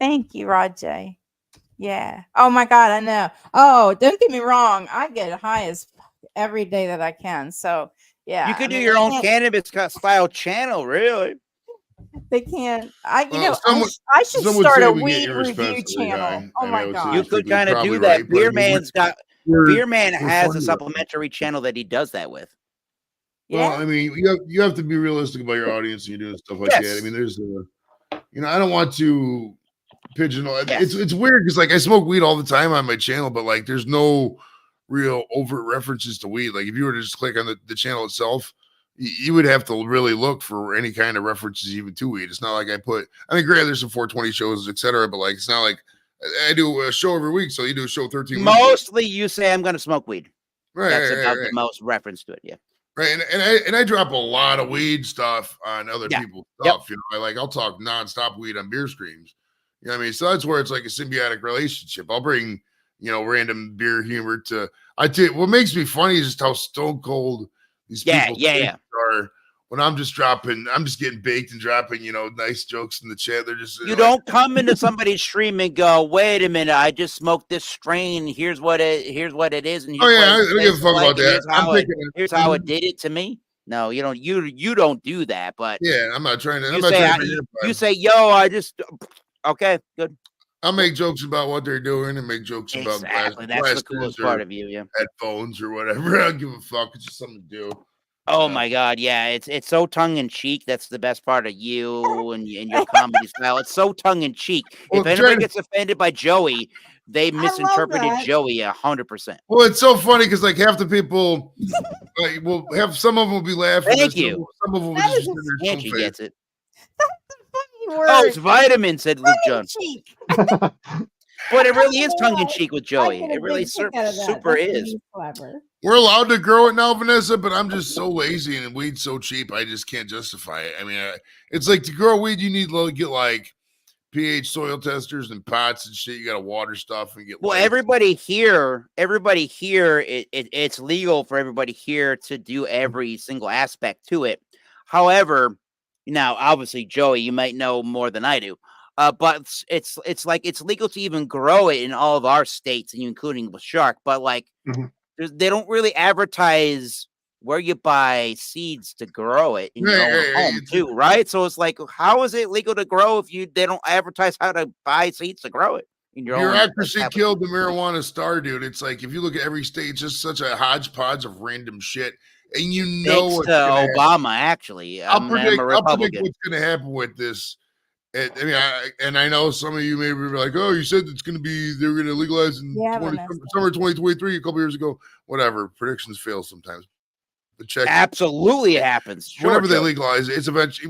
S5: Thank you, Rajay. Yeah. Oh my God, I know. Oh, don't get me wrong. I get high as fuck every day that I can. So yeah,
S4: you could do your own cannabis style channel, really.
S5: They can't. I should
S2: some would
S5: start
S2: say
S5: a
S2: we get
S5: weed review
S2: irresponsibly
S5: channel.
S2: high.
S5: Oh
S2: I
S5: my
S2: would say
S5: God.
S4: You could kind of do
S2: probably
S4: that.
S2: right, but I
S4: Beer
S2: mean,
S4: Man
S2: we're
S4: has a
S2: funny.
S4: supplementary channel that he does that with.
S5: Yeah.
S2: Well, I mean, you have to be realistic about your audience and you're doing stuff like
S4: Yes.
S2: that. I mean, there's I don't want to pigeonhole.
S4: Yes.
S2: It's weird because like I smoke weed all the time on my channel, but like there's no real overt references to weed. Like if you were to just click on the channel itself, you would have to really look for any kind of references even to weed. It's not like I mean, granted, there's some 420 shows, etc., but like it's not like I do a show every week, so you do a show 13 weeks.
S4: Mostly you say I'm going to smoke weed.
S2: Right.
S4: That's about the most reference to it. Yeah.
S2: Right, and I drop a lot of weed stuff on other people's stuff.
S4: Yep.
S2: You know, I'll talk nonstop weed on beer streams. You know what I mean? So that's where it's like a symbiotic relationship. I'll bring random beer humor to. I tell you, what makes me funny is just how stone cold these people are. When I'm just getting baked and dropping, nice jokes in the chat. They're just
S4: you don't come into somebody's stream and go, "Wait a minute, I just smoked this strain. Here's what it is." And
S2: I don't give a fuck about that.
S4: Here's how it did it to me. No, you don't. You don't do that. But
S2: yeah, I'm not trying to.
S4: You say, "Yo, I just." Okay, good.
S2: I'll make jokes about what they're doing and make jokes about
S4: exactly. That's the coolest part of you. Yeah,
S2: headphones or whatever. I don't give a fuck. It's just something to do.
S4: Oh my God, yeah, it's so tongue in cheek. That's the best part of you and your comedy style. It's so tongue in cheek. If anybody gets offended by Joey, they misinterpreted Joey 100%.
S2: Well, it's so funny because like half the people will have some of them will be laughing.
S4: Thank you.
S2: Some of them will just
S4: Angie gets it.
S5: Word.
S4: Oh, it's vitamin, said Luke Jones. But it really is tongue in cheek with Joey. It really super is.
S2: We're allowed to grow it now, Vanessa, but I'm just so lazy and weed's so cheap, I just can't justify it. I mean, it's like to grow weed, you need to get like pH soil testers and pots and shit. You got to water stuff and get.
S4: Well, everybody here, it's legal for everybody here to do every single aspect to it. However, now obviously, Joey, you might know more than I do. But it's like it's legal to even grow it in all of our states, and including with Shark. But like, they don't really advertise where you buy seeds to grow it in your own home too, right? So it's like, how is it legal to grow if they don't advertise how to buy seeds to grow it in your own?
S2: Bureaucracy killed the marijuana star, dude. It's like if you look at every state, it's just such a hodgepodge of random shit, and
S4: what's Obama actually.
S2: I'll predict what's going to happen with this. I know some of you may be like, "Oh, you said they're going to legalize in summer 2023 a couple years ago." Whatever, predictions fail sometimes. But check.
S4: Absolutely, it happens. Sure,
S2: whenever they legalize, it's eventually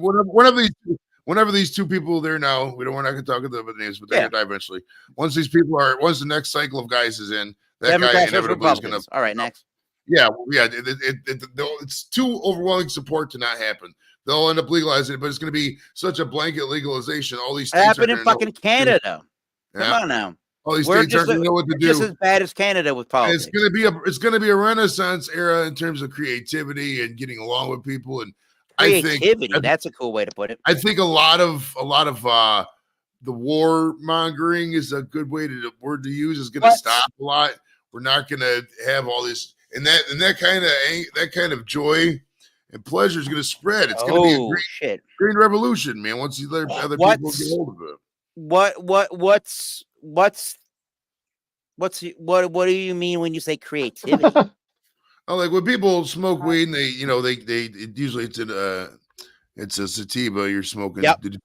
S2: whenever these two people there now. We're not going to talk about the names, but they're going to die eventually. Once the next cycle of guys is in, that guy inevitably is going to.
S4: All right, next.
S2: Yeah. It's too overwhelming support to not happen. They'll end up legalizing it, but it's going to be such a blanket legalization. All these states
S4: happened in fucking Canada. Come on now.
S2: All these states aren't going to know what to do.
S4: Just as bad as Canada with politics.
S2: It's going to be a Renaissance era in terms of creativity and getting along with people. And
S4: Creativity. That's a cool way to put it.
S2: I think a lot of the war mongering is a good word to use. Is going to stop a lot. We're not going to have all this and that kind of joy and pleasure is going to spread. It's going to be a green revolution, man. Once you let other people get hold of it.
S4: What do you mean when you say creativity?
S2: Oh, like when people smoke weed and they usually it's a sativa you're smoking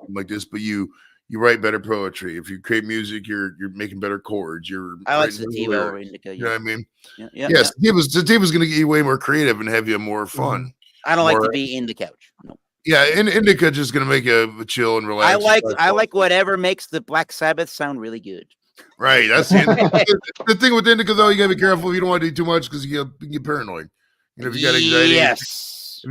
S2: like this, but you write better poetry. If you create music, you're making better chords.
S4: I like sativa over indica.
S2: You know what I mean?
S4: Yeah.
S2: Sativa's going to get you way more creative and have you more fun.
S4: I don't like to be in the couch. No.
S2: Yeah, indica just going to make you chill and relax.
S4: I like whatever makes the Black Sabbath sound really good.
S2: Right, that's the thing with indica though. You gotta be careful. You don't want to do too much because you get paranoid. You know, if you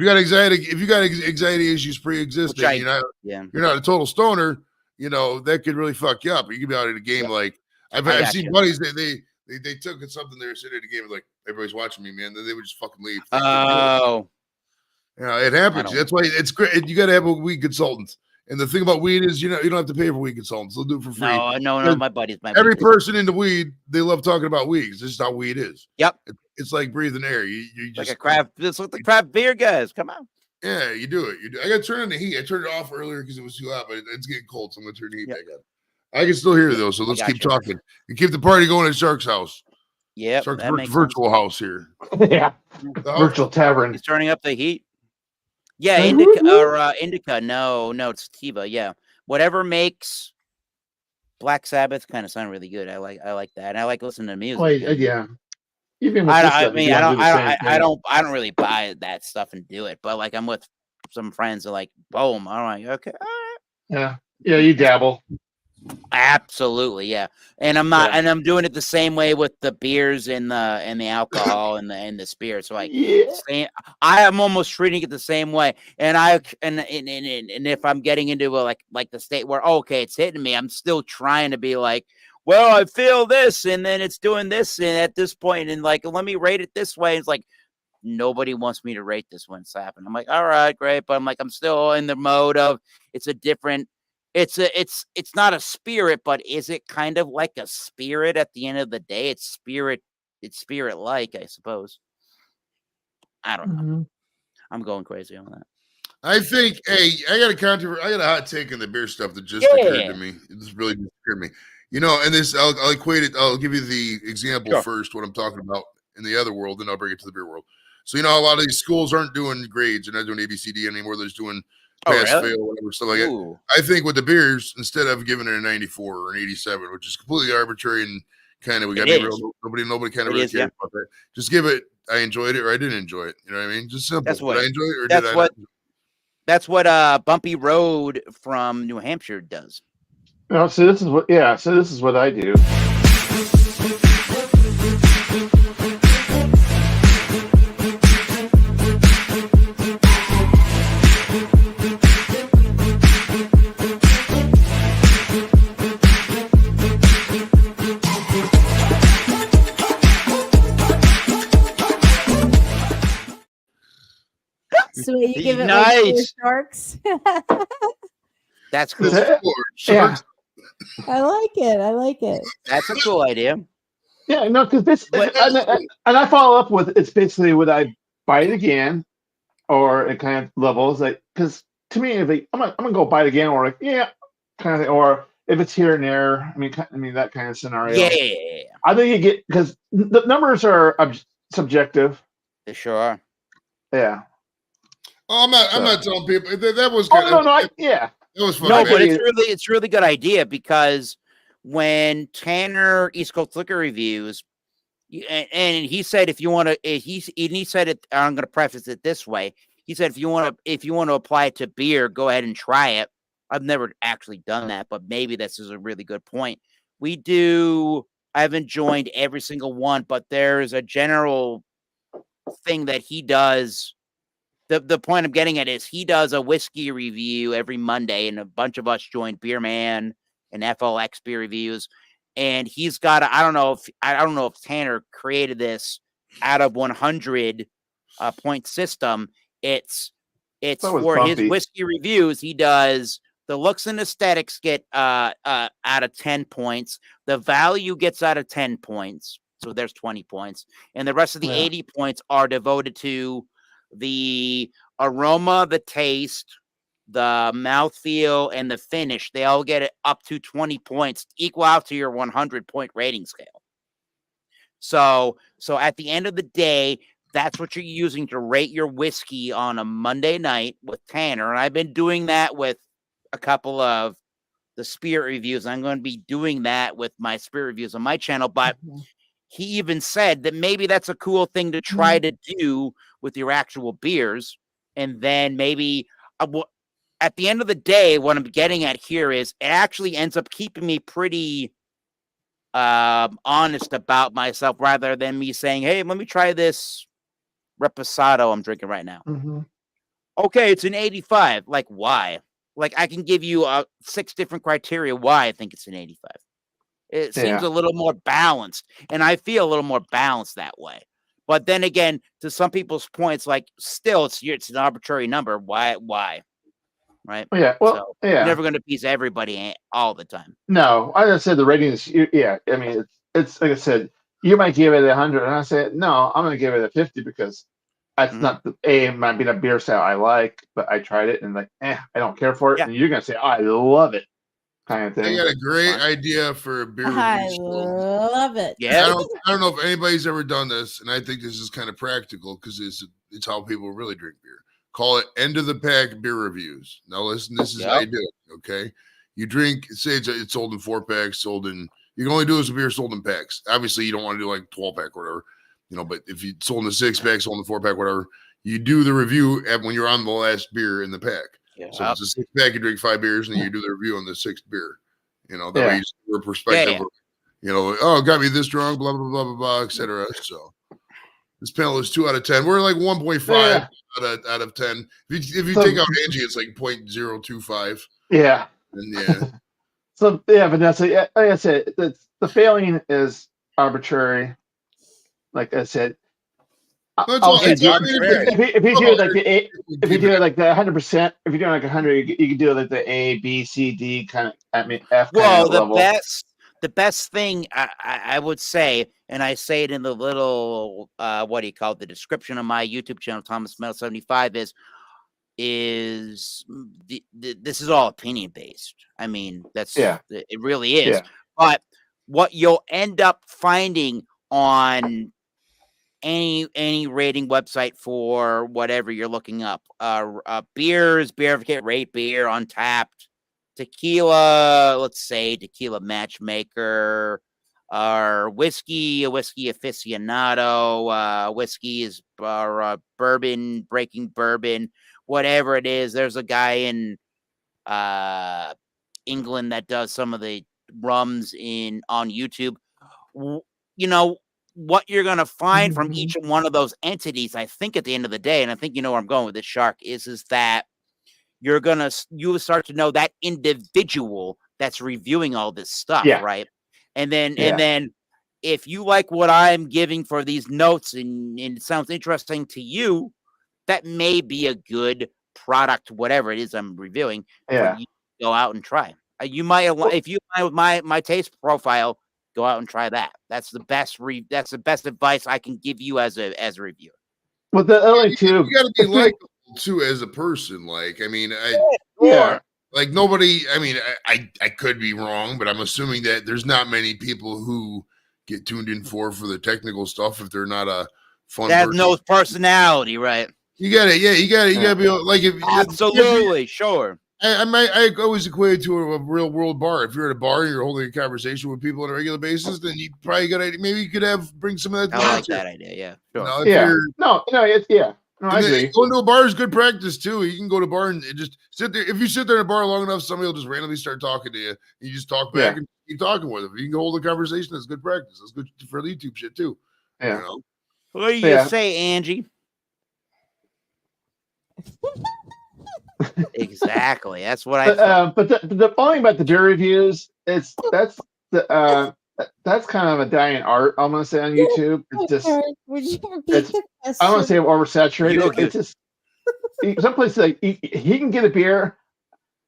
S2: got anxiety, if you got anxiety issues pre-existing, you're not a total stoner. You know that could really fuck you up. You could be out at a game like I've seen buddies they took something they were sitting at a game like everybody's watching me, man. Then they would just fucking leave.
S4: Oh,
S2: yeah, it happens. That's why it's great. You got to have a weed consultant. And the thing about weed is, you don't have to pay for weed consultants. They'll do it for free.
S4: No, my buddies.
S2: Every person into weed, they love talking about weed. This is how weed is.
S4: Yep.
S2: It's like breathing air. You just
S4: like a craft. It's like the craft beer guys. Come on.
S2: Yeah, you do it. I got to turn on the heat. I turned it off earlier because it was too hot, but it's getting cold, so I'm going to turn the heat back up. I can still hear you though, so let's keep talking and keep the party going at Shark's house.
S4: Yeah,
S2: Shark's virtual house here.
S1: Yeah, virtual tavern.
S4: He's turning up the heat. Yeah, indica. No, it's sativa. Yeah, whatever makes Black Sabbath kind of sound really good. I like that. And I like listening to music.
S1: Well, yeah. Even with
S4: I don't really buy that stuff and do it, but like I'm with some friends that like, boom. I'm like, okay, all right.
S1: Yeah, you dabble.
S4: Absolutely, yeah. And I'm not, and I'm doing it the same way with the beers and the alcohol and the spirits. So like, I am almost treating it the same way. And if I'm getting into like the state where it's hitting me, I'm still trying to be like, well, I feel this, and then it's doing this, and at this point, and like, let me rate it this way. It's like nobody wants me to rate this when it's happening. I'm like, all right, great, but I'm like, I'm still in the mode of it's a different. It's not a spirit, but is it kind of like a spirit at the end of the day? It's spirit like, I suppose. I don't know. I'm going crazy on that.
S2: I think, I got a hot take on the beer stuff that just occurred to me. It just really occurred to me. And this, I'll equate it. I'll give you the example first, what I'm talking about in the other world, then I'll bring it to the beer world. So, a lot of these schools aren't doing grades. They're not doing ABCD anymore. They're just doing pass, fail, whatever, stuff like that. I think with the beers, instead of giving it a 94 or an 87, which is completely arbitrary and kind of, we got to be real. Nobody kind of really cares about that. Just give it, I enjoyed it or I didn't enjoy it. You know what I mean? Just simple.
S4: That's what,
S2: did I enjoy it or did I not?
S4: That's what Bumpy Road from New Hampshire does.
S1: So this is what I do.
S5: So you give it like 4 sharks.
S4: That's cool.
S1: Yeah.
S5: I like it.
S4: That's a cool idea.
S1: Yeah, no, because this, and I follow up with, it's basically would I buy it again, or it kind of levels like, because to me, if I'm gonna go buy it again, or like kind of thing, or if it's here and there, I mean that kind of scenario.
S4: Yeah,
S1: I think you get, because the numbers are subjective.
S4: They sure are.
S1: Yeah.
S2: Oh, I'm not telling people that was kind
S1: of. It
S2: was fun.
S4: No, but it's really good idea, because when Tanner East Coast Liquor reviews, and he said he said it. I'm going to preface it this way. He said if you want to apply it to beer, go ahead and try it. I've never actually done that, but maybe this is a really good point. I haven't joined every single one, but there's a general thing that he does. The point I'm getting at is he does a whiskey review every Monday, and a bunch of us join Beer Man and FLX beer reviews. And he's got I don't know if Tanner created this out of 100 point system. It's It's
S1: That was
S4: for his
S1: bumpy.
S4: whiskey reviews. He does the looks and aesthetics get out of 10 points. The value gets out of 10 points. So there's 20 points. And the rest of the 80 points are devoted to the aroma, the taste, the mouthfeel, and the finish. They all get it up to 20 points, equal out to your 100-point rating scale. So at the end of the day, that's what you're using to rate your whiskey on a Monday night with Tanner. And I've been doing that with a couple of the spirit reviews. I'm going to be doing that with my spirit reviews on my channel. But he even said that maybe that's a cool thing to try to do with your actual beers. And then maybe at the end of the day, what I'm getting at here is it actually ends up keeping me pretty honest about myself rather than me saying, hey, let me try this Reposado I'm drinking right now. Okay, it's an 85. Like, why? Like, I can give you 6 different criteria why I think it's an 85. It seems a little more balanced, and I feel a little more balanced that way. But then again, to some people's points, like, still, it's an arbitrary number. Why? Right?
S1: Yeah. Well,
S4: so,
S1: yeah.
S4: You're never going to please everybody all the time.
S1: No, I just said the rating is. Yeah, I mean, it's like I said. You might give it 100, and I say no. I'm going to give it a 50 because that's not might be a beer style I like, but I tried it and like, I don't care for it. And you're going to say, I love it, kind of thing.
S2: I got a great idea for a beer review.
S3: I love it.
S4: Yeah.
S2: I don't know if anybody's ever done this, and I think this is kind of practical because it's how people really drink beer. Call it end of the pack beer reviews. Now listen, this is how you do it. Okay, you drink. Say it's sold in 4-packs, you can only do this with beer sold in packs. Obviously, you don't want to do like 12-pack or whatever, But if you sold in a 6-pack, sold in a 4-pack, whatever, you do the review when you're on the last beer in the pack. Yeah. So if it's a 6-pack, you drink 5 beers, and then you do the review on the 6th beer. That way you just have a perspective. It got me this drunk, blah blah blah blah blah, etc. So this panel is 2 out of 10. We're like 1.5 out of 10. If you take out Angie, it's like 0.025.
S1: Yeah.
S2: And
S1: So Vanessa, like I said, the failing is arbitrary. Like I said, if you do it like the 100%, if you're doing like 100, you can do it like the A, B, C, D kind of. I mean, F.
S4: Well, the best thing I would say, and I say it in the little the description of my YouTube channel, Thomas Metal 75, is this is all opinion based. I mean, it really is. Yeah. But what you'll end up finding on any rating website for whatever you're looking up, beers, Beer Advocate, Rate Beer, Untapped, Tequila, let's say Tequila Matchmaker, or whiskey aficionado, whiskey is bourbon, breaking bourbon, whatever it is. There's a guy in England that does some of the rums on YouTube. What you're going to find from each one of those entities, I think at the end of the day, and I think you know where I'm going with this, Shark, is that you will start to know that individual that's reviewing all this stuff, right? And then if you like what I'm giving for these notes and it sounds interesting to you, that may be a good product, whatever it is I'm reviewing, for you to go out and try. You might, if you align with my taste profile, go out and try that. That's the best. That's the best advice I can give you as a reviewer.
S1: Well, the other too,
S2: you got to be likable too as a person. Like, I mean, like nobody. I mean, I could be wrong, but I'm assuming that there's not many people who get tuned in for the technical stuff if they're not a fun.
S4: That no personality, right?
S2: You got it. Yeah, you got to be like
S4: absolutely sure.
S2: I always equate it to a real world bar. If you're at a bar and you're holding a conversation with people on a regular basis, then you probably maybe you could bring some of that.
S4: I like that idea. Yeah. Sure.
S1: No, I agree.
S2: Going to a bar is good practice too. You can go to a bar and just sit there. If you sit there in a bar long enough, somebody will just randomly start talking to you. You just talk back and keep talking with them. If you can hold a conversation, that's good practice. That's good for the YouTube shit too.
S1: Yeah.
S4: What do you say, Angie? Exactly. That's what I thought.
S1: But the funny about the beer reviews is that's kind of a dying art, I'm gonna say, on YouTube. It's just I don't want to say oversaturated. It's just some places like he can get a beer.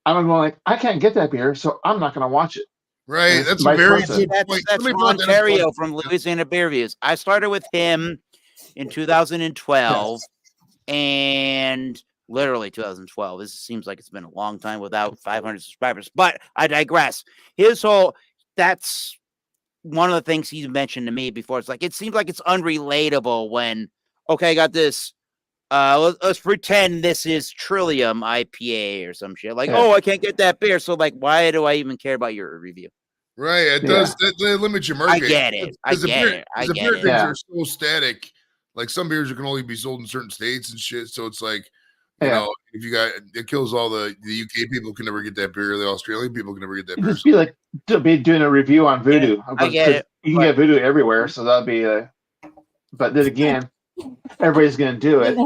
S1: I'm going like, I can't get that beer, so I'm not going to watch it.
S2: Right.
S1: And
S2: That's a
S1: vice
S2: very
S1: versa.
S2: good
S4: That's
S2: point.
S4: that's
S2: Somebody
S4: Ron
S2: brought that up.
S4: Terrio from Louisiana Beer Reviews. I started with him in 2012, and literally 2012. This seems like it's been a long time without 500 subscribers, but I digress. That's one of the things he mentioned to me before. It's like, it seems like it's unrelatable when, okay, I got this. Let's pretend this is Trillium IPA or some shit. Like, oh, I can't get that beer. So, like, why do I even care about your review?
S2: Right. It does. That limits your market.
S4: I get it.
S2: The beer things are so static. Like some beers can only be sold in certain states and shit. So it's like, you know, if you got it kills all the UK people can never get that beer. The Australian people can never get that beer.
S1: Just be like doing a review on Voodoo.
S4: Yeah, I get it.
S1: You can get Voodoo everywhere, so that'd be but then again, everybody's gonna do it.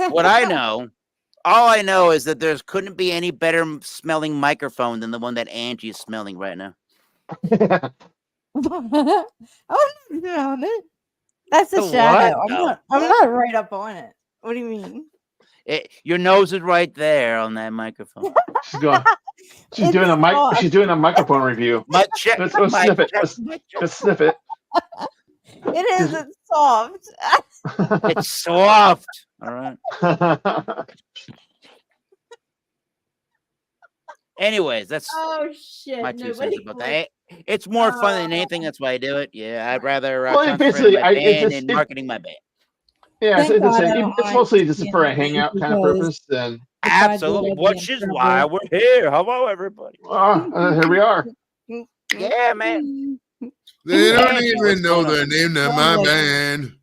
S4: What I know, all I know is that there couldn't be any better smelling microphone than the one that Angie is smelling right now.
S5: Oh no, that's a shadow. I'm not right up on it. What do you mean?
S4: Your nose is right there on that microphone.
S1: She's doing a microphone review. Let's sniff it. Let's sniff it.
S5: It isn't soft.
S4: It's soft. All right.
S3: Oh
S4: Anyways, that's
S3: shit!
S4: my 2 cents about that. It's more fun than anything. That's why I do it. Yeah, I'd rather
S1: basically,
S4: my band and marketing my band.
S1: Yeah, it's mostly just for a hangout kind of purpose. Then
S4: absolutely, which is why we're here. Hello, everybody.
S1: Here we are.
S4: Yeah, man.
S2: They don't even know the name of my band.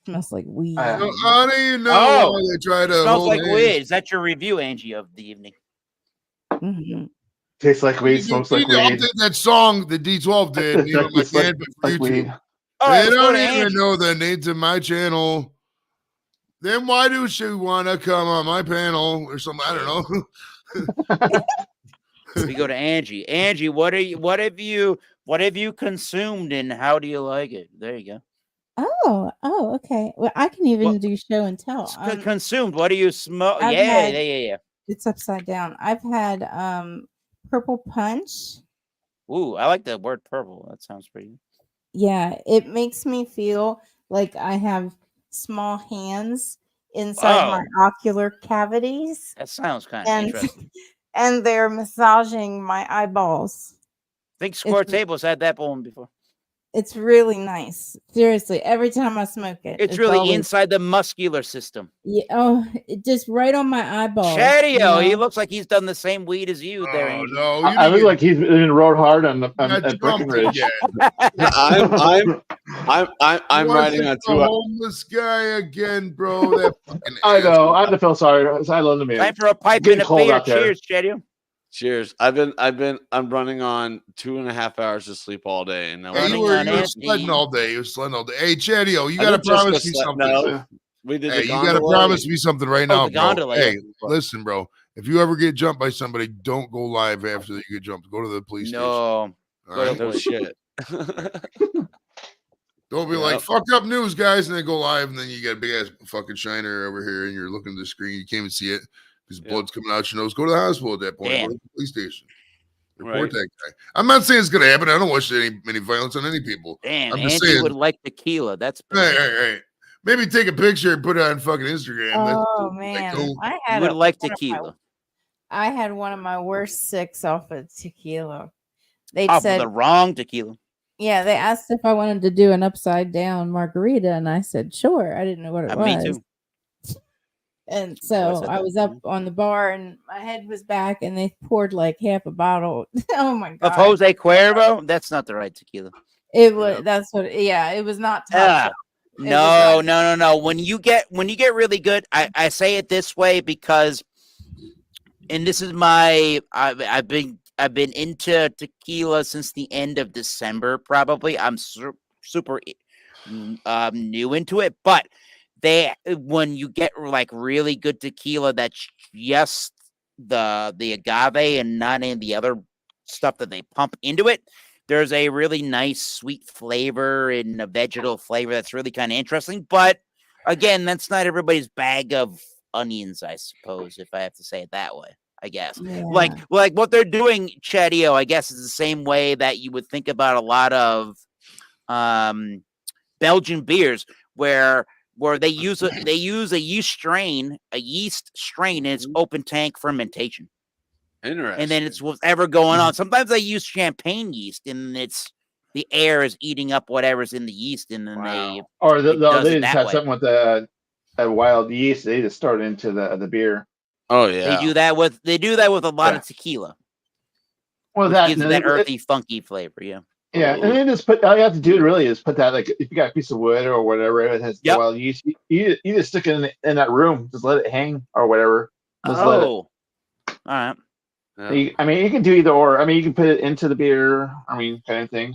S3: Smells like weed.
S2: So how do you know why they try to
S4: smells
S2: hold
S4: like
S2: hands?
S4: weed? Is that your review, Angie, of the evening?
S3: Mm-hmm.
S1: Tastes like weed, smokes like
S2: I'll
S1: weed.
S2: take that song that D12 did. You know,
S1: like weed.
S2: They don't even know the names of my channel. Then why do she want to come on my panel or something? I don't know.
S4: We go to Angie. Angie, what have you consumed and how do you like it? There you go.
S3: Oh, okay. Well, I can even do show and tell.
S4: Consumed. What do you smoke? Yeah.
S5: It's upside down. I've had purple punch.
S4: Ooh, I like the word purple. That sounds pretty good.
S5: Yeah, it makes me feel like I have small hands inside my ocular cavities.
S4: That sounds kind of interesting.
S5: And they're massaging my eyeballs.
S4: I think Square Tables had that one before.
S5: It's really nice. Seriously, every time I smoke it.
S4: It's really always inside the muscular system.
S5: Yeah, just right on my eyeball.
S4: Chadio, he looks like he's done the same weed as you there, Angie.
S2: No,
S1: I look like he's been rode hard on Breckenridge.
S6: I'm riding on two.
S2: Homeless guy again, bro. That fucking
S1: I know. I feel sorry. I love him.
S4: Time for a pipe and a beer. Cheers, Chadio.
S6: Cheers. I'm running on 2.5 hours of sleep all day, and now
S2: you were sledding all day. You were sledding all day. Hey, Chadio, you gotta promise me something.
S6: No, we did.
S2: Hey, you gotta promise me something right now, bro.
S4: Gondola,
S2: hey, listen, bro. If you ever get jumped by somebody, don't go live after you get jumped. Go to the police station.
S4: No,
S6: no shit.
S2: Don't be like, fuck up news, guys, and then go live, and then you got a big ass fucking shiner over here, and you're looking at the screen. You can't even see it because blood's coming out your nose. Go to the hospital at that point. Go to the police station. Report that guy. I'm not saying it's gonna happen. I don't wish any violence on any people.
S4: Damn,
S2: I'm just
S4: Angie
S2: saying,
S4: would like tequila. That's
S2: hey. Maybe take a picture and put it on fucking Instagram.
S5: Oh man,
S4: I would like tequila.
S5: I had one of my worst sicks off of tequila. They
S4: said the wrong tequila.
S5: Yeah, they asked if I wanted to do an upside down margarita, and I said sure. I didn't know what it was.
S4: Me too.
S5: And so I was up on the bar, and my head was back, and they poured like half a bottle. Oh my god!
S4: Of Jose Cuervo? That's not the right tequila.
S5: It was. That's what. Yeah, it was not.
S4: No. When you get really good, I say it this way because, and this is my I've been into tequila since the end of December. Probably I'm super new into it, but when you get like really good tequila, that's just the agave and not any of the other stuff that they pump into it. There's a really nice sweet flavor and a vegetal flavor that's really kind of interesting. But again, that's not everybody's bag of onions, I suppose, if I have to say it that way. I guess.
S3: Yeah.
S4: Like what they're doing, Chadio, I guess, is the same way that you would think about a lot of Belgian beers, where they use a yeast strain in its open tank fermentation.
S6: Interesting.
S4: And then it's whatever going on. Sometimes they use champagne yeast, and the air is eating up whatever's in the yeast, and then they does
S1: they
S4: it
S1: just
S4: that
S1: have
S4: way.
S1: something with a wild yeast. They just start into the beer.
S6: Oh yeah.
S4: They do that with a lot of tequila.
S1: Well,
S4: Which
S1: that
S4: gives it that earthy, funky flavor. Yeah.
S1: Yeah, and then just put all you have to do really is put that, like, if you got a piece of wood or whatever, it has the wild yeast. You just stick it in that room, just let it hang or whatever. Just let it.
S4: All right.
S1: Yeah. I mean, you can do either or. I mean, you can put it into the beer. I mean, kind of thing.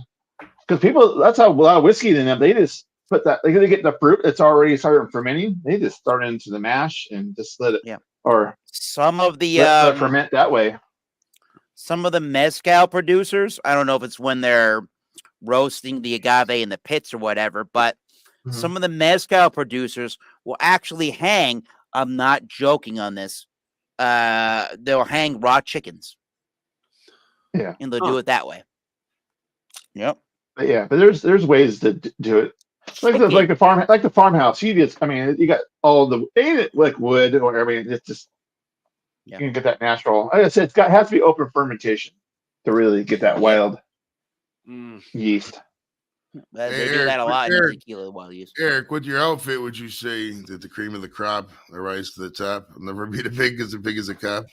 S1: Because people, that's how a lot of whiskey in them. They just put that. They get the fruit that's already started fermenting. They just start it into the mash and just let it.
S4: Yeah.
S1: Or
S4: some of the
S1: let it ferment that way.
S4: Some of the mezcal producers, I don't know if it's when they're roasting the agave in the pits or whatever, but some of the mezcal producers will actually hang. I'm not joking on this. They'll hang raw chickens.
S1: Yeah,
S4: and they'll do it that way. Yep.
S1: But yeah, but there's ways to do it. Like the farmhouse. You got all the like wood or everything. It's just you can get that natural. Like I said, has to be open fermentation to really get that wild yeast.
S4: They do that a lot in tequila wild yeast.
S2: Eric, with your outfit, would you say that the cream of the crop, the rise to the top, will never be as big as a cop?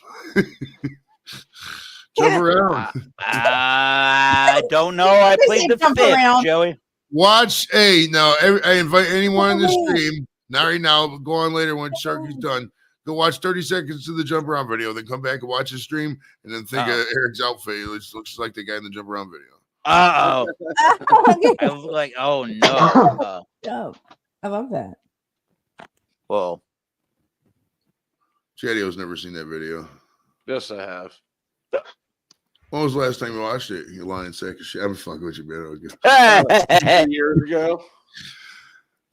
S2: Jump around.
S4: I don't know. I played the fifth, Joey.
S2: Watch. Hey, no, I invite anyone in the stream. Not right now, but go on later when Sharky's done. Go watch 30 seconds of the jump around video, then come back and watch the stream, and then think of Eric's outfit. It looks like the guy in the jump around video.
S4: I was like, oh no.
S3: Oh, I love that.
S4: Whoa.
S2: Chadio's never seen that video.
S6: Yes, I have.
S2: When was the last time you watched it? You lying sack of shit. I'm fucking with you, man.
S6: 2 years ago.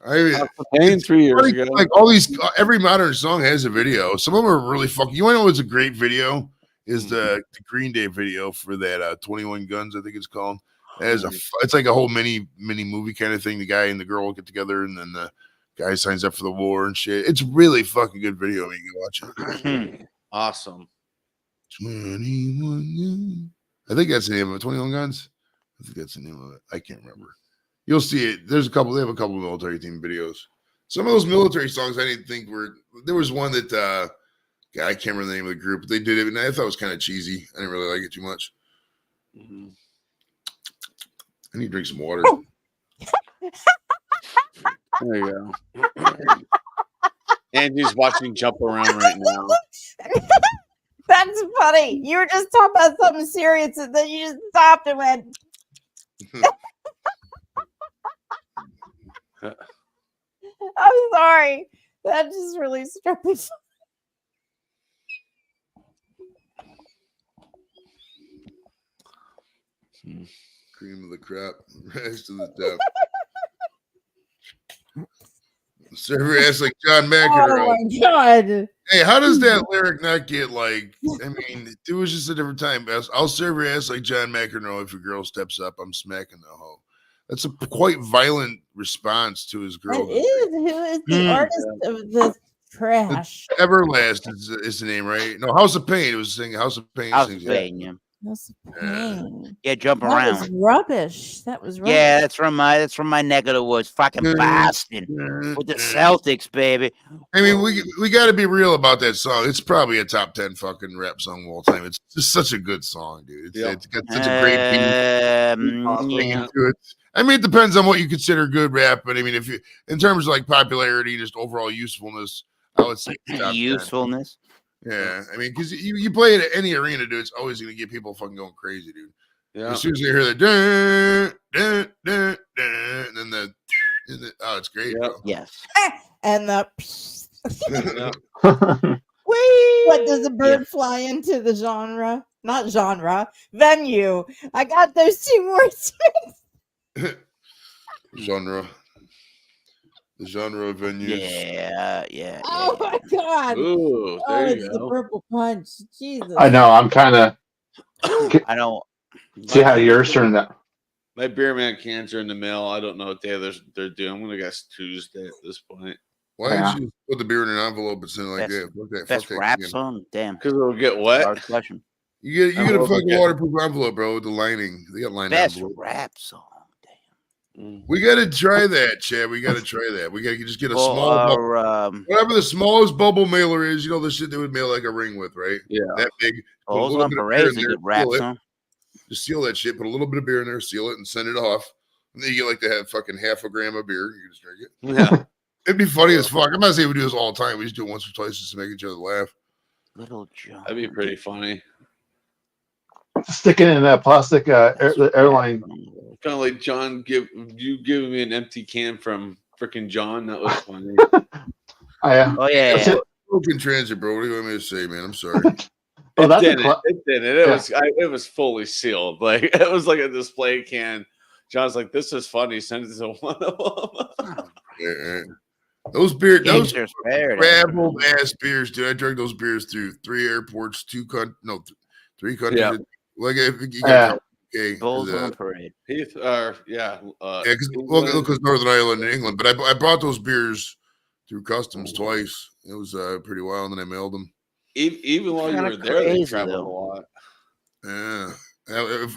S2: I mean,
S6: 3 years ago.
S2: Like all these, every modern song has a video. Some of them are really fucking. You want to know what's a great video? Is the Green Day video for that 21 Guns, I think it's called. It's like a whole mini movie kind of thing. The guy and the girl get together, and then the guy signs up for the war and shit. It's really fucking good video. I mean, you can watch it.
S6: Awesome.
S2: 21 I think that's the name of it. 21 Guns. I think that's the name of it. I can't remember. You'll see it. They have a couple military team videos. Some of those military songs I didn't think were. There was one that I can't remember the name of the group, but they did it, and I thought it was kind of cheesy. I didn't really like it too much. I need to drink some water.
S6: There you go. Andy's watching Jump Around right now.
S5: That's funny. You were just talking about something serious, and then you just stopped and went. I'm sorry. That just really struck me.
S2: Cream of the crop, rise to the top. Serve your ass like John McEnroe.
S5: Oh my god!
S2: Hey, how does that lyric not get like? I mean, it was just a different time. I'll serve your ass like John McEnroe. If your girl steps up, I'm smacking the hoe. That's a quite violent response to his girl.
S5: It is. Who is the artist of this trash?
S2: Everlast is the name, right? No, House of Pain. It was singing House of Pain.
S4: House of Pain, yeah.
S5: House of Pain.
S4: Yeah, Jump
S5: That
S4: Around.
S5: was rubbish. That was rubbish.
S4: Yeah, that's from my neck of the woods. Fucking Boston with the Celtics, baby.
S2: I mean, we got to be real about that song. It's probably a top 10 fucking rap song of all time. It's just such a good song, dude. It's got such a great beat. I mean, it depends on what you consider good rap, but I mean, if you, in terms of like popularity, just overall usefulness, I would say
S4: usefulness.
S2: 10. Yeah, I mean, because you play it at any arena, dude, it's always going to get people fucking going crazy, dude. Yeah. As soon as they hear the dun, dun, dun, dun, and then the oh, it's great.
S6: Yep.
S4: Yes.
S5: And the.
S3: Whee!
S5: What does a bird fly into the genre? Not genre, venue. I got those two words.
S2: Genre. The genre of venues.
S4: Yeah.
S3: Oh my god!
S6: Ooh, there
S3: It's
S6: you
S3: the
S6: go.
S3: purple punch. Jesus.
S1: I know. I'm kind of
S4: I don't.
S1: see how yours turned out.
S6: My beer man cans are in the mail. I don't know what day they're due. I'm gonna guess Tuesday at this point.
S2: Why
S1: Yeah.
S2: did you put the beer in an envelope and send it like
S4: Best-
S2: that? Fuck that.
S4: Best
S2: Fuck that
S4: rap
S2: can.
S4: song? Damn.
S6: Because it'll get wet.
S4: Hard question.
S2: You get a
S6: Envelope
S2: fucking
S6: again.
S2: waterproof envelope, bro, with the lining. They got lined
S4: Best
S2: envelope.
S4: rap song.
S2: We got to try that, Chad. We got to try that. We got to just get a
S4: Well,
S2: small bubble. Whatever the smallest bubble mailer is, you know, the shit they would mail like a ring with, right?
S6: Yeah.
S2: That big. Put a
S4: Bulls
S2: little
S4: on
S2: bit of beer
S4: Parade's
S2: in
S4: a
S2: there,
S4: good rap
S2: seal it.
S4: song.
S2: Just seal that shit. Put a little bit of beer in there, seal it, and send it off. And then you get like to have fucking half a gram of beer. You just drink it.
S6: Yeah.
S2: It'd be funny as fuck. I'm not saying we do this all the time. We just do it once or twice just to make each other laugh.
S4: Little John.
S6: That'd be pretty funny.
S1: Stick it in a plastic airline.
S6: Kind of like John giving me an empty can from freaking John. That was funny.
S4: Oh yeah.
S1: That's it.
S2: Broken transit, bro. What do you want me to say, man? I'm sorry.
S1: Oh, that's a
S6: It didn't. It was fully sealed. Like it was like a display can. John's like, "This is funny." Send it to one of them.
S2: Yeah. Those beer, those
S4: Gangsters Paradise.
S2: traveled ass beers, dude. I drank those beers through 3 airports, 3 countries.
S6: Yeah.
S2: Like if you got
S4: Bulls on Parade.
S6: Heath,
S2: yeah, because Northern Ireland and England. But I brought those beers through customs twice. It was pretty wild, and then I mailed them.
S6: Even while you
S4: Kinda
S6: were there, they
S4: crazy,
S6: traveled
S4: though.
S6: a lot.
S2: Yeah.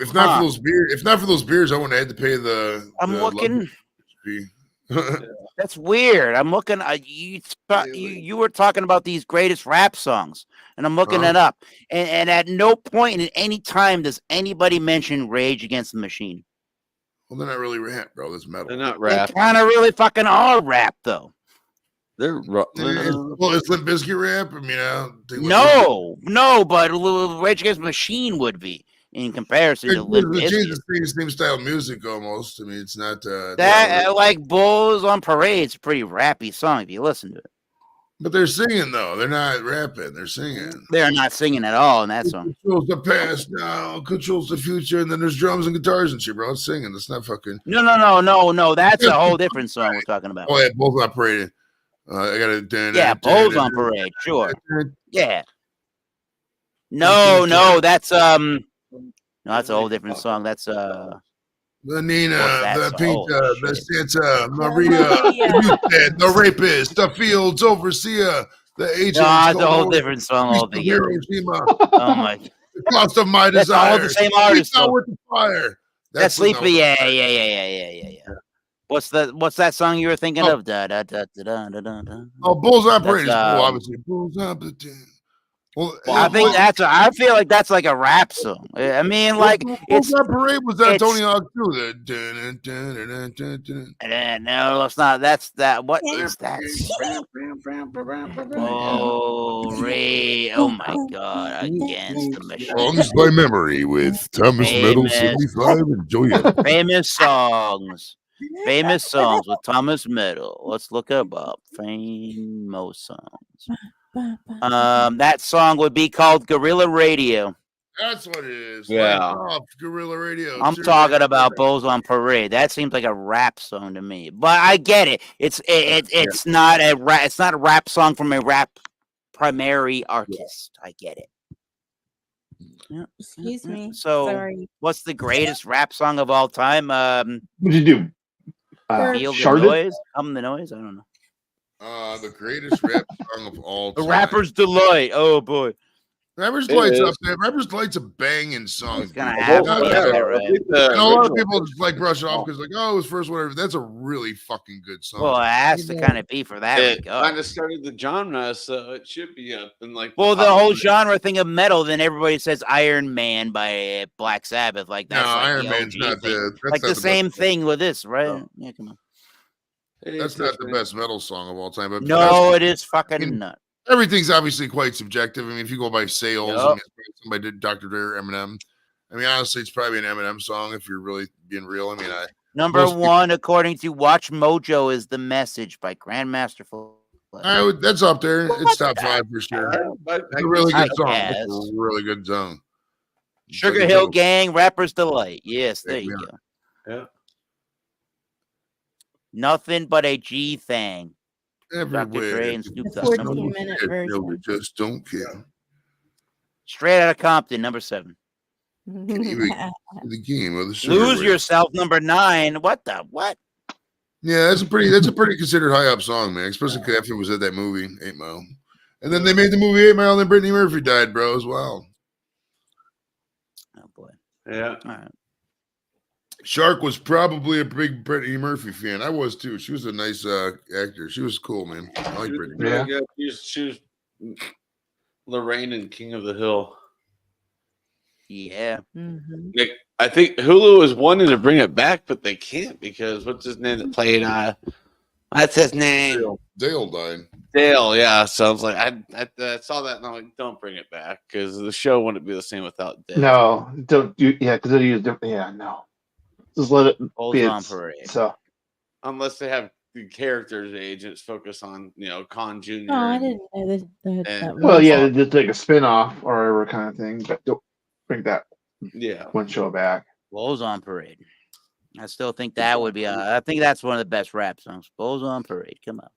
S2: If not for those beers, I wouldn't have had to pay the.
S4: I'm looking.
S2: luggage fee.
S4: That's weird. I'm looking. You were talking about these greatest rap songs, and I'm looking it up. And at no point in any time does anybody mention Rage Against the Machine.
S2: Well, they're not really rap, bro. That's metal.
S6: They're not rap.
S4: They kind of really fucking are rap, though.
S6: They're
S2: Well, it's Limp Bizkit rap. I mean, I don't think
S4: No, but Rage Against the Machine would be in comparison to Limp Bizkit.
S2: It's the same style of music almost. I mean, it's not
S4: That like Bulls on Parade's a pretty rappy song if you listen to it.
S2: but they're singing though. They're not rapping. They're singing.
S4: They're not singing at all in that song.
S2: Controls the past now, controls the future, and then there's drums and guitars and shit, bro. It's singing. It's not fucking.
S4: No. That's a whole different song we're talking about.
S2: Oh yeah, both not parading. I got it.
S4: Yeah, Bulls on Parade, sure. Yeah. No, that's no, that's a whole different song. That's
S2: the Nina,
S4: What's
S2: the
S4: that
S2: Pinta,
S4: song?
S2: the Santa, Maria, the rapist, the Fields Overseer, the agent.
S4: no, that's a whole different song altogether.
S2: Hiroshima,
S4: Oh my,
S2: the cost of my
S4: that's all
S2: desire.
S4: the same artist.
S2: Sleep Now
S4: though.
S2: with the fire.
S4: That's
S2: the
S4: Sleepy. Yeah. What's that song you were thinking of? Da da da da da da da.
S2: Oh, Bulls on Parade is cool,
S4: That's,
S2: obviously. Bulls on Parade. Well,
S4: I think I feel like that's like a rap song. I mean, like it's.
S2: that parade was that
S4: it's-
S2: Tony Hawk too.
S4: No, it's not. That's that. What is that? Oh my God! Against the Machine.
S2: Songs by memory with Thomas Metal 75 and Joya.
S4: Famous songs with Thomas Metal. Let's look up famous songs. That song would be called Guerrilla Radio.
S2: That's what it is.
S6: Yeah.
S2: Lights Off, Guerrilla Radio.
S4: I'm talking about Bulls on Parade. That seems like a rap song to me, but I get it. It's not a rap song from a rap primary artist. I get it. Yeah.
S5: Excuse me.
S4: So,
S5: Sorry.
S4: what's the greatest rap song of all time?
S1: What'd you do?
S4: Feel the
S1: Sharded?
S4: Noise? Hum the Noise? I don't know.
S2: The greatest rap song of all
S4: The
S2: time.
S4: Rapper's Delight. Oh boy.
S2: Rapper's
S6: It
S2: Delight's
S6: is.
S2: up there. Rapper's Delight's a banging song.
S4: It's gonna
S2: dude.
S4: have
S2: Not-
S4: to be
S2: not-
S4: up there, right?
S2: I know a lot of people just like brush it off because like, oh, it was first whatever. That's a really fucking good song.
S4: Well, it has to kind of be for that
S6: It
S4: regard.
S6: kind of started the genre, so it should be up. And like,
S4: Well, the whole genre thing of metal, then everybody says Iron Man by Black Sabbath. Like
S2: no,
S4: that's like
S2: Iron
S4: the
S2: Man's
S4: OG
S2: not
S4: thing.
S2: the that's
S4: Like
S2: not
S4: the same
S2: best,
S4: thing with this, right? Yeah, come on.
S2: That's not the best metal song of all time. But
S4: No, it is fucking
S2: mean,
S4: nut.
S2: everything's obviously quite subjective. I mean, if you go by sales, I
S4: Yup.
S2: mean, somebody did Dr. Dre or Eminem. I mean, honestly, it's probably an Eminem song if you're really being real. I mean,
S4: Number
S2: most people-
S4: one, according to Watch Mojo, is The Message by Grandmaster Flash.
S2: that's up there. It's top 5 for sure. It's a really
S4: I
S2: good song.
S4: guess.
S2: It's a really good song.
S4: Sugar
S2: Like,
S4: Hill Gang, Rapper's Delight. Yes, there you
S2: Yeah.
S4: go.
S6: Yeah.
S4: Nothing but a G thing.
S2: Everywhere.
S4: Dre and Snoop
S3: The
S4: Dogg.
S3: 14-minute version.
S2: Just don't care.
S4: Straight out of Compton, number 7.
S2: Can't even get the game of the sugar
S4: Lose
S2: ray.
S4: Yourself, number 9. What the what?
S2: Yeah, that's a pretty considered high up song, man. Especially after it was at that movie 8 Mile, and then they made the movie 8 Mile, and then Brittany Murphy died, bro. It was wild.
S4: Oh boy.
S6: Yeah.
S4: All right.
S2: Shark was probably a big Brittany Murphy fan. I was too. She was a nice actor. She was cool, man. I like Brittany.
S1: Yeah.
S6: She was Lorraine in King of the Hill.
S4: Yeah.
S3: Mhm.
S6: I think Hulu was wanting to bring it back, but they can't because what's his name that played? What's his name?
S2: Dale died.
S6: Dale. Yeah. So I was like, I saw that and I'm like, don't bring it back because the show wouldn't be the same without Dale.
S1: No, don't do. Yeah, because they use different. Yeah, no. Just let it
S4: Bulls
S1: be.
S4: on
S1: Its,
S4: Parade.
S1: so
S6: Unless they have the characters' agents focus on Con Jr.
S3: Oh, I didn't know that
S6: And-
S3: was.
S1: well, yeah, they did like a spin-off or whatever kind of thing, but don't bring that
S6: Yeah.
S1: one show back.
S4: Bulls on Parade. I still think that would be. I think that's one of the best rap songs. Bulls on Parade. Come on.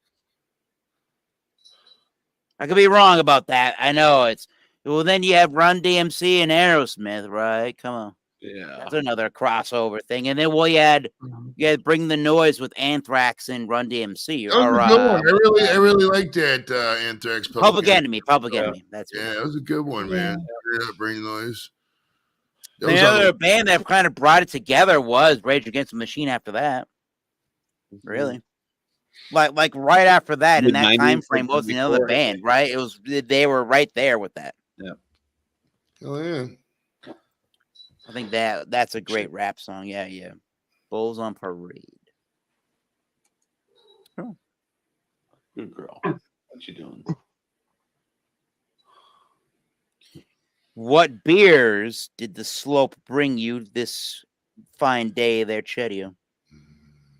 S4: I could be wrong about that. I know it's. Well, then you have Run DMC and Aerosmith, right? Come on.
S6: Yeah.
S4: That's another crossover thing. And then you had Bring the Noise with Anthrax and Run DMC.
S2: That was
S4: Or
S2: a good one. I really liked that Anthrax.
S4: Public Enemy. Public Enemy. That's
S2: Yeah, that was a good one, man. Yeah, Brain Noise. That
S4: The
S2: was
S4: other band that kind of brought it together was Rage Against the Machine after that. Really? Like right after that, in that
S6: Mid-90s,
S4: time frame, was
S6: before,
S4: another
S6: I
S4: band,
S6: think.
S4: right? It was they were right there with that.
S2: Oh yeah.
S4: I think that's a great rap song. Yeah, yeah. Bulls on Parade.
S6: Good girl. What you doing?
S4: What beers did the slope bring you this fine day there, Chedio?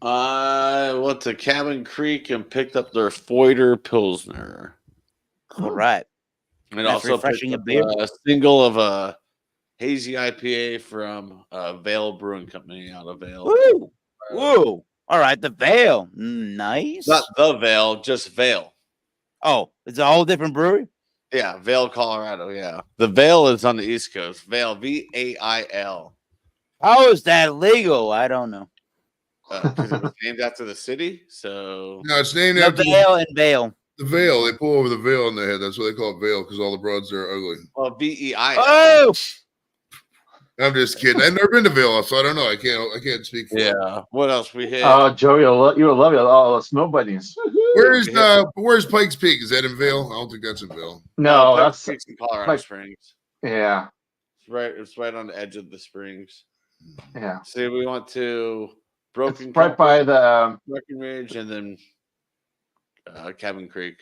S6: I went to Cabin Creek and picked up their Feuder Pilsner.
S4: All right.
S6: And
S4: That's
S6: also
S4: refreshing
S6: picked
S4: a beer.
S6: up a single of a hazy IPA from Vale Brewing Company out of Vale.
S4: Woo! Woo! All right, the Veil. Nice.
S6: Not the Vale, just Vale.
S4: Oh, it's a whole different brewery?
S6: Yeah, Vale, Colorado. Yeah. The Vale is on the East Coast. Vale, Vail.
S4: How is that legal? I don't know.
S6: Because it was named after the city. So
S2: No, it's named
S4: The
S2: after
S4: Veil and Veil.
S2: the veil. They pull over the veil in their head. That's what they call it, veil, because all the broads are ugly.
S6: well, VEIL.
S4: Oh,
S2: I'm just kidding. I've never been to Veil, so I don't know. I can't speak for it.
S6: Yeah. What else we hit?
S1: Joey, you will love it. All the snow bunnies.
S2: Where's Pikes Peak? Is that in Vail? I don't think that's in Vail.
S1: No,
S6: Pikes
S1: that's
S6: Peak's in Colorado
S1: like-
S6: Springs.
S1: yeah,
S6: It's right on the edge of the springs.
S1: yeah.
S6: So we went to
S1: It's
S6: Broken
S1: right by
S6: Compass,
S1: the.
S6: Breckenridge, and then Cabin Creek.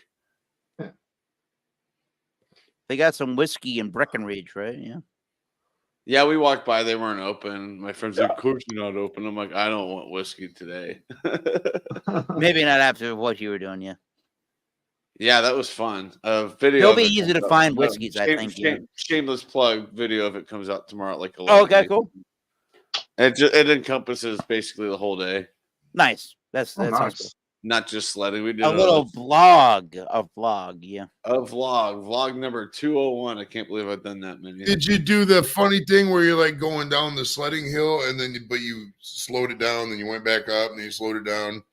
S4: they got some whiskey in Breckenridge, right? Yeah.
S6: Yeah, we walked by. They weren't open. My friend's like, of course you're not open. I'm like, I don't want whiskey today.
S4: Maybe not after what you were doing, yeah.
S6: Yeah, that was fun. A video.
S4: It'll
S6: of
S4: be
S6: it
S4: easy to
S6: comes
S4: find
S6: out.
S4: whiskeys, I think, yeah.
S6: Shameless plug. Video of it comes out tomorrow at like 11.
S4: Oh, okay, cool.
S6: It encompasses basically the whole day,
S4: Nice. That sounds
S1: nice.
S4: cool.
S6: not just sledding. We did
S4: A little vlog, yeah.
S6: a vlog number 201. I can't believe I've done that many.
S2: Did you do the funny thing where you're like going down the sledding hill and then but you slowed it down, then you went back up and then you slowed it down?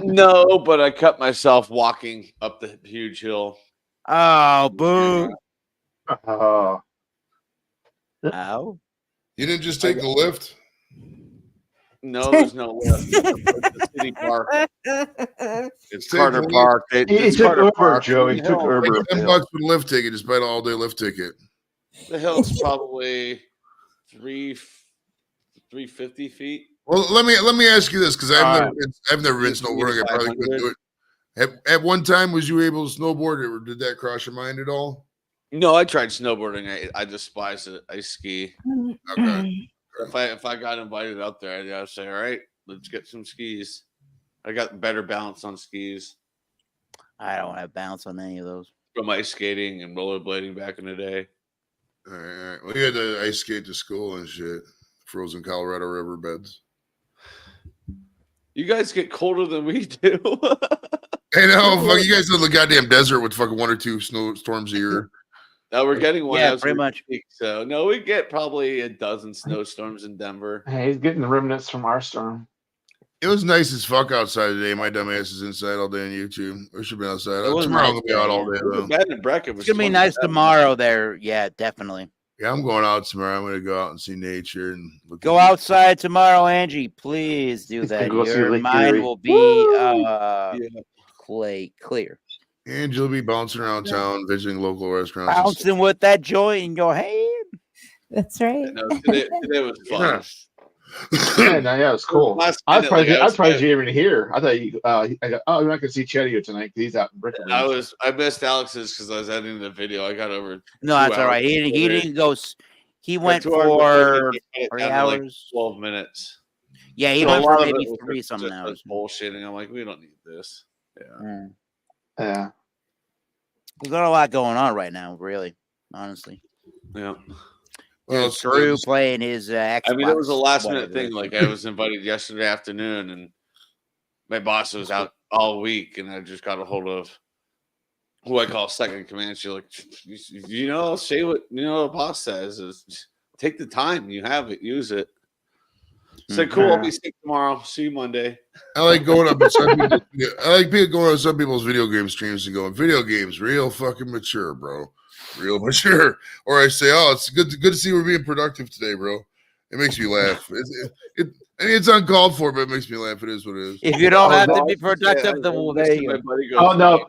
S6: No, but I cut myself walking up the huge hill.
S4: Oh, boo.
S1: Oh,
S4: Ow.
S2: You didn't just take the lift?
S6: No, there's no lift. It's a city park. It's
S2: Take
S6: Carter
S2: the
S6: Park.
S1: he
S6: It's
S1: took
S6: Carter
S1: Uber,
S6: Park.
S1: Joey. He took
S6: Hell,
S1: Uber.
S2: Like $10 for the lift ticket, despite an all-day lift ticket.
S6: The hill's probably 350 feet.
S2: Well, let me ask you this because I've never been
S6: Just
S2: snowboarding. I probably couldn't do it. At one time, was you able to snowboard, or did that cross your mind at all?
S6: No, I tried snowboarding. I despise it. I ski.
S2: Okay.
S6: If I got invited out there, I'd say, all right, let's get some skis. I got better balance on skis
S4: I don't have bounce on any of those.
S6: from ice skating and rollerblading back in the day.
S2: All right. Well, you had to ice skate to school and shit. Frozen Colorado riverbeds.
S6: You guys get colder than we do.
S2: I know, fuck, you guys live in the goddamn desert with fucking 1 or 2 snowstorms a year.
S6: Now we're getting one.
S4: Yeah,
S6: as
S4: pretty
S6: we
S4: much.
S6: speak, so no, we get probably a dozen snowstorms in Denver.
S1: Hey, he's getting the remnants from our storm.
S2: It was nice as fuck outside today. My dumb ass is inside all day on YouTube. I should have been outside.
S4: It was
S2: Tomorrow
S4: nice
S2: I'm gonna be out all
S4: today,
S2: day though.
S6: Bed and breakfast.
S4: It's gonna be nice tomorrow there. Yeah, definitely.
S2: Yeah, I'm going out tomorrow. I'm gonna go out and see nature and look
S4: Go
S2: at
S4: outside tomorrow, Angie. Please do
S1: He's gonna
S4: that.
S1: go see
S4: Your
S1: Lake
S4: mind
S1: Erie.
S4: will be clear.
S2: And you'll be bouncing around town, visiting local restaurants.
S4: Bouncing with that joy in your hand.
S5: That's right.
S6: No, today was fun.
S1: Yeah, no, yeah, it was cool.
S6: Last
S1: I was
S6: minute,
S1: surprised,
S6: like,
S1: I was surprised you even here. I thought you. I go, oh, you're not gonna see Chetty tonight because he's out in Brooklyn.
S6: I missed Alex's because I was editing the video. I got over.
S4: No,
S6: 2
S4: that's all
S6: hours
S4: right. He
S6: later.
S4: didn't go. He
S6: Got
S4: went
S6: 2 hours
S4: for
S6: later, it
S4: 3
S6: down to, like,
S4: hours.
S6: 12 minutes.
S4: Yeah, he
S6: So
S4: went
S6: a
S4: for
S6: lot of
S4: maybe
S6: it was
S4: 3
S6: just
S4: something
S6: us
S4: hours.
S6: bullshitting. I'm like, we don't need this. Yeah.
S4: Mm.
S1: Yeah.
S4: There's not a lot going on right now, really. Honestly,
S6: Yeah.
S2: Well,
S4: there's Drew playing his Xbox.
S6: I mean, it was a last minute
S4: whatever.
S6: thing. Like, I was invited yesterday afternoon, and my boss was out all week, and I just got a hold of who I call second in command. She's like, say what the boss says. Is take the time. You have it. Use it. Said, cool. I'll be sick tomorrow. See you Monday.
S2: I like going up and some people, I like going on some people's video game streams and going, video games, real fucking mature, bro. Real mature. Or I say, oh, it's good to see we're being productive today, bro. It makes me laugh. I mean, it's uncalled for, but it makes me laugh. It is what it is.
S4: If you don't have
S1: no,
S4: to be productive, then there you go.
S1: Oh no,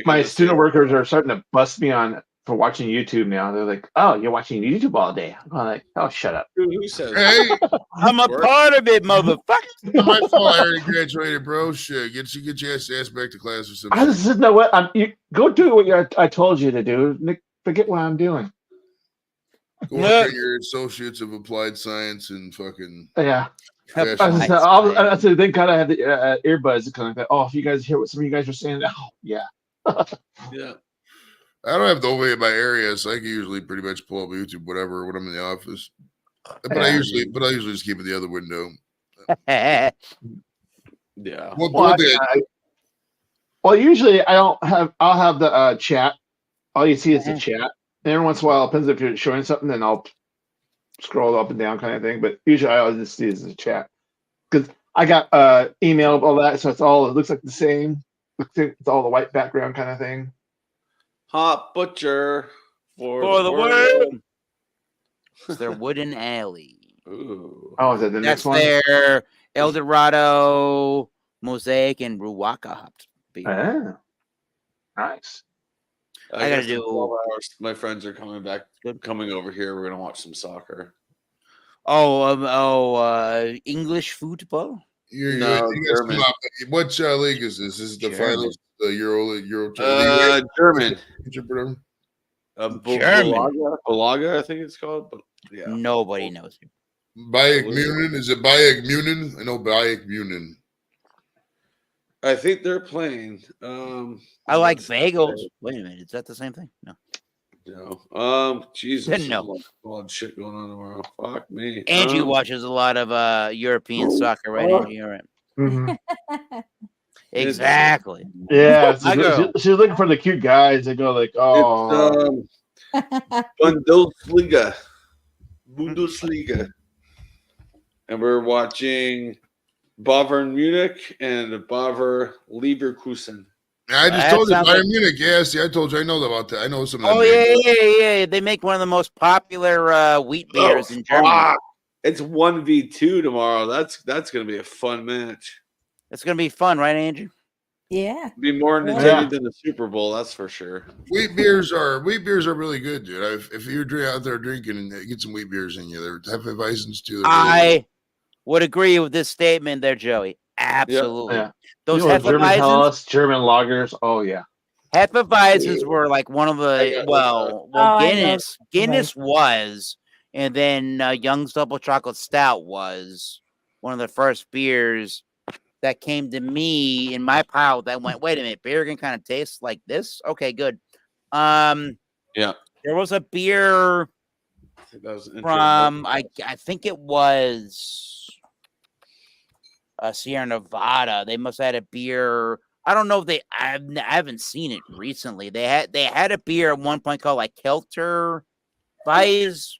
S1: my student workers are starting to bust me on for watching YouTube now. They're like, "Oh, you're watching YouTube all day." I'm like, "Oh, shut up."
S6: Who says?
S2: Hey,
S4: I'm a part of it, motherfucker.
S2: my fault. I already graduated, bro. Shit, get your ass back to class or something.
S1: I just know what you go do what I told you to do. Nick, forget what I'm doing.
S2: Go work at your associates of applied science and fucking
S1: Yeah.
S2: fashion.
S1: I said they kind of had the earbuds kind of like, oh, if you guys hear what some of you guys are saying, oh yeah.
S6: Yeah.
S2: I don't have the overlay in my area, so I can usually pretty much pull up YouTube, whatever, when I'm in the office. But I usually just keep it the other window.
S6: Yeah.
S1: Well, usually I'll have the chat. All you see is the chat. And every once in a while, it depends if you're showing something, then I'll scroll up and down kind of thing. But usually I always just see it as a chat because I got email all that, so it looks like the same. It's all the white background kind of thing.
S6: Hot butcher
S4: For the world. It's their wooden alley.
S6: Ooh.
S1: Oh, is that the next
S4: That's
S1: one?
S4: their El Dorado, Mosaic, and Ruaka hopped beer.
S1: Oh, nice.
S4: I gotta
S6: guess
S4: do-
S6: in 12 hours. My friends are coming over here. We're gonna watch some soccer.
S4: English football.
S2: You
S6: No,
S2: guys come
S6: German.
S2: up. What league is this? This is the
S4: German.
S2: finals, the Euro
S6: German.
S2: Championship,
S4: German.
S6: Balaga, I think it's called. But yeah,
S4: Nobody knows him.
S2: Bayek Munin. Is it Bayek Munin? I know Bayek Munin.
S6: I think they're playing.
S4: I like bagels. Wait a minute, is that the same thing? No.
S6: No. Jesus.
S4: No.
S6: There's a lot of shit going on tomorrow. Fuck me.
S4: Angie watches a lot of European soccer, right? Angie? All right.
S1: Mhm.
S4: Exactly.
S1: Yeah,
S4: My girl.
S1: she's looking for the cute guys. They go like, oh,
S6: Bundesliga. And we're watching Tavern Munich and Tavern Leverkusen.
S2: I just
S4: That
S2: told you
S4: sounds
S2: Bayern
S4: like-
S2: Munich. Yeah, see, I told you I know about that. I know some of
S4: Oh
S2: them.
S4: yeah. They make one of the most popular wheat beers in Germany.
S6: Fuck. It's 1v2 tomorrow. That's gonna be a fun match.
S4: It's gonna be fun, right, Angie?
S5: Yeah.
S6: It'll be more entertaining than the Super Bowl, that's for sure.
S2: Wheat beers are really good, dude. If you're out there drinking and get some wheat beers in you, they're Hefeweizens too.
S4: I would agree with this statement there, Joey. Absolutely.
S1: yeah.
S4: Those
S1: German
S4: Hefeweizens,
S1: Hellas, German lagers. Oh yeah.
S4: Hefeweizens were like one of the Guinness was, and then Young's Double Chocolate Stout was one of the first beers that came to me in my pile that went, wait a minute, beer can kind of taste like this. Okay, good.
S6: Yeah.
S4: There was a beer
S6: I think that was
S4: from I think it was Sierra Nevada. They must have had a beer. I don't know if I haven't seen it recently. They had a beer at one point called like Kelter Weiss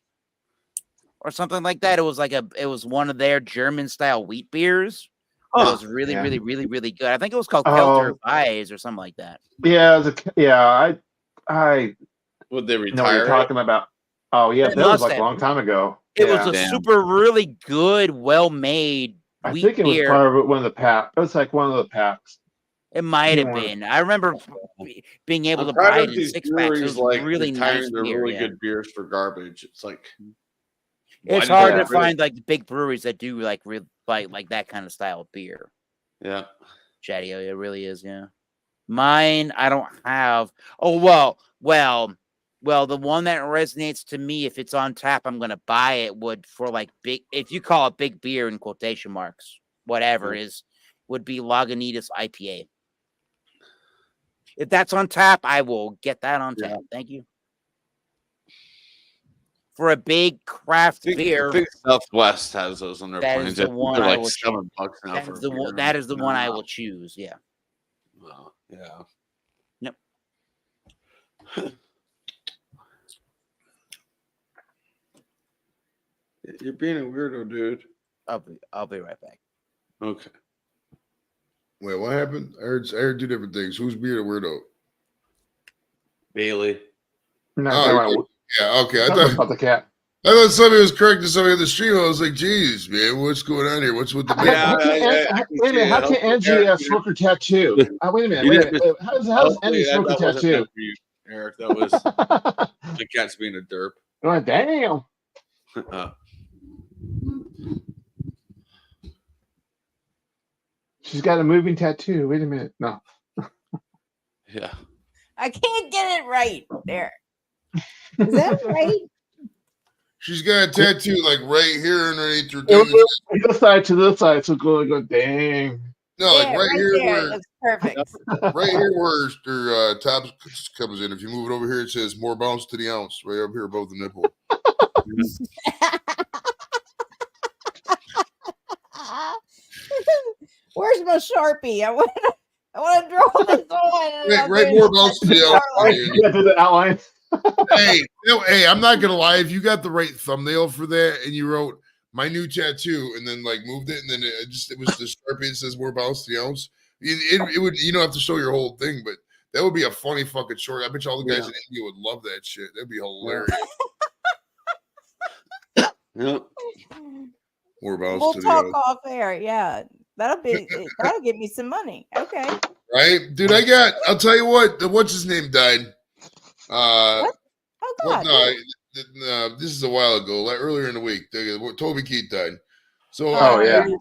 S4: or something like that. It was one of their German style wheat beers. It was really,
S1: yeah.
S4: really, really, really good. I think it was called
S1: Oh.
S4: Kelter Weiss or something like that.
S1: Yeah, I
S6: Would they
S1: know what
S6: retire
S1: you're
S6: it?
S1: talking about. Oh yeah,
S4: They
S1: that was
S4: must
S1: like a
S4: have.
S1: long time ago.
S4: It was a
S6: Damn.
S4: super, really good, well-made
S1: I
S4: wheat
S1: think it was
S4: beer.
S1: part of one of the packs. It was like one of the packs.
S4: It might have
S1: Yeah.
S4: been. I remember being able to
S6: I'm tired
S4: buy
S6: of
S4: it in
S6: these
S4: 6 packs. It
S6: breweries
S4: was
S6: like
S4: really
S6: retiring
S4: nice
S6: their
S4: beer.
S6: really
S4: Yeah.
S6: good beers for garbage. It's like
S4: It's
S6: why
S4: hard
S6: did
S4: to
S6: they really-
S4: find like the big breweries that do like like that kind of style of beer.
S6: Yeah.
S4: Chatty, it really is. Yeah. Mine, I don't have. Oh well. The one that resonates to me, if it's on tap, I'm gonna buy it. Would for like big, if you call it big beer in quotation marks, whatever it is, would be Lagunitas IPA. If that's on tap, I will get that on tap. Thank you. For a big craft beer,
S6: I think Southwest has those on their
S4: that
S6: plans.
S4: is the one
S6: They're
S4: I
S6: like
S4: will choose.
S6: $7 now
S4: That
S6: for
S4: is
S6: a
S4: the
S6: beer.
S4: one. That is the one I will choose. Yeah.
S6: Wow. Yeah.
S4: Yep.
S6: You're being a weirdo, dude.
S4: I'll be right back.
S6: Okay.
S2: Wait, what happened? I heard two different things. Who's being a weirdo?
S6: Bailey.
S1: No,
S2: Oh, yeah, okay. I
S1: talking
S2: thought
S1: about the cat.
S2: somebody was correcting somebody in the stream. I was like, "Geez, man, what's going on here? What's with the
S6: Yeah,
S1: How can wait a minute. How can Angie smoke her tattoo? Wait a minute. Wait. How does Angie smoke her
S6: that wasn't
S1: tattoo?
S6: meant for you, Eric. That was the cat's being a derp.
S1: Oh, damn. She's got a moving tattoo. Wait a minute. No.
S6: Yeah.
S5: I can't get it right there. Is that right?
S2: She's got a tattoo like right here underneath her
S1: It
S2: thing.
S1: was this side to this side, so go dang.
S2: No, like
S5: Yeah,
S2: right here
S5: there.
S2: where
S5: Looks perfect.
S2: right here where her top comes in. If you move it over here, it says more bounce to the ounce. Right up here above the nipple.
S5: Where's my Sharpie? I want to draw this on.
S2: Right more bounce to the ounce.
S1: You gotta do the outline.
S2: Hey, I'm not gonna lie. If you got the right thumbnail for that and you wrote my new tattoo and then like moved it and then it was the Sharpie that says more bounce to the ounce, it would, you don't have to show your whole thing, but that would be a funny fucking short. I bet you all the guys in India would love that shit. That'd be hilarious.
S6: Yep.
S2: More bounce
S5: We'll
S2: to
S5: talk
S2: the
S5: off air. Yeah, that'll get me some money. Okay.
S2: right, dude. I'll tell you what. What's his name died?
S5: What? Oh God.
S2: This is a while ago, like earlier in the week. Toby Keith died. So I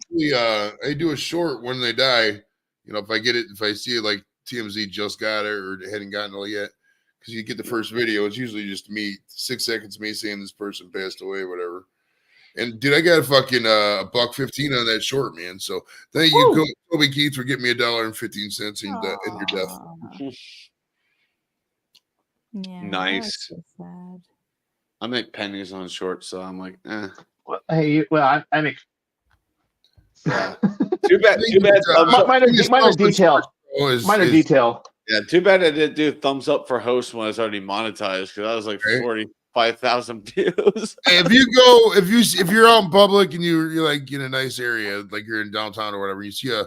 S2: do a short when they die. You know, if I see it like TMZ just got it or hadn't gotten it yet, because you get the first video, it's usually just me, 6 seconds of me saying this person passed away, whatever. And dude, I got a fucking $1.15 on that short, man. So thank you, Toby Keith, for getting me $1.15 in your death.
S5: Yeah,
S6: Nice.
S5: so sad.
S6: I make pennies on shorts, so I'm like, eh.
S1: Well, hey, well, I make
S6: Yeah. Too bad.
S1: minor detail. Minor detail.
S6: Yeah, too bad I didn't do thumbs up for host when I was already monetized because I was like 45,000 views.
S2: Hey, if you're out in public and you're like in a nice area, like you're in downtown or whatever, you see a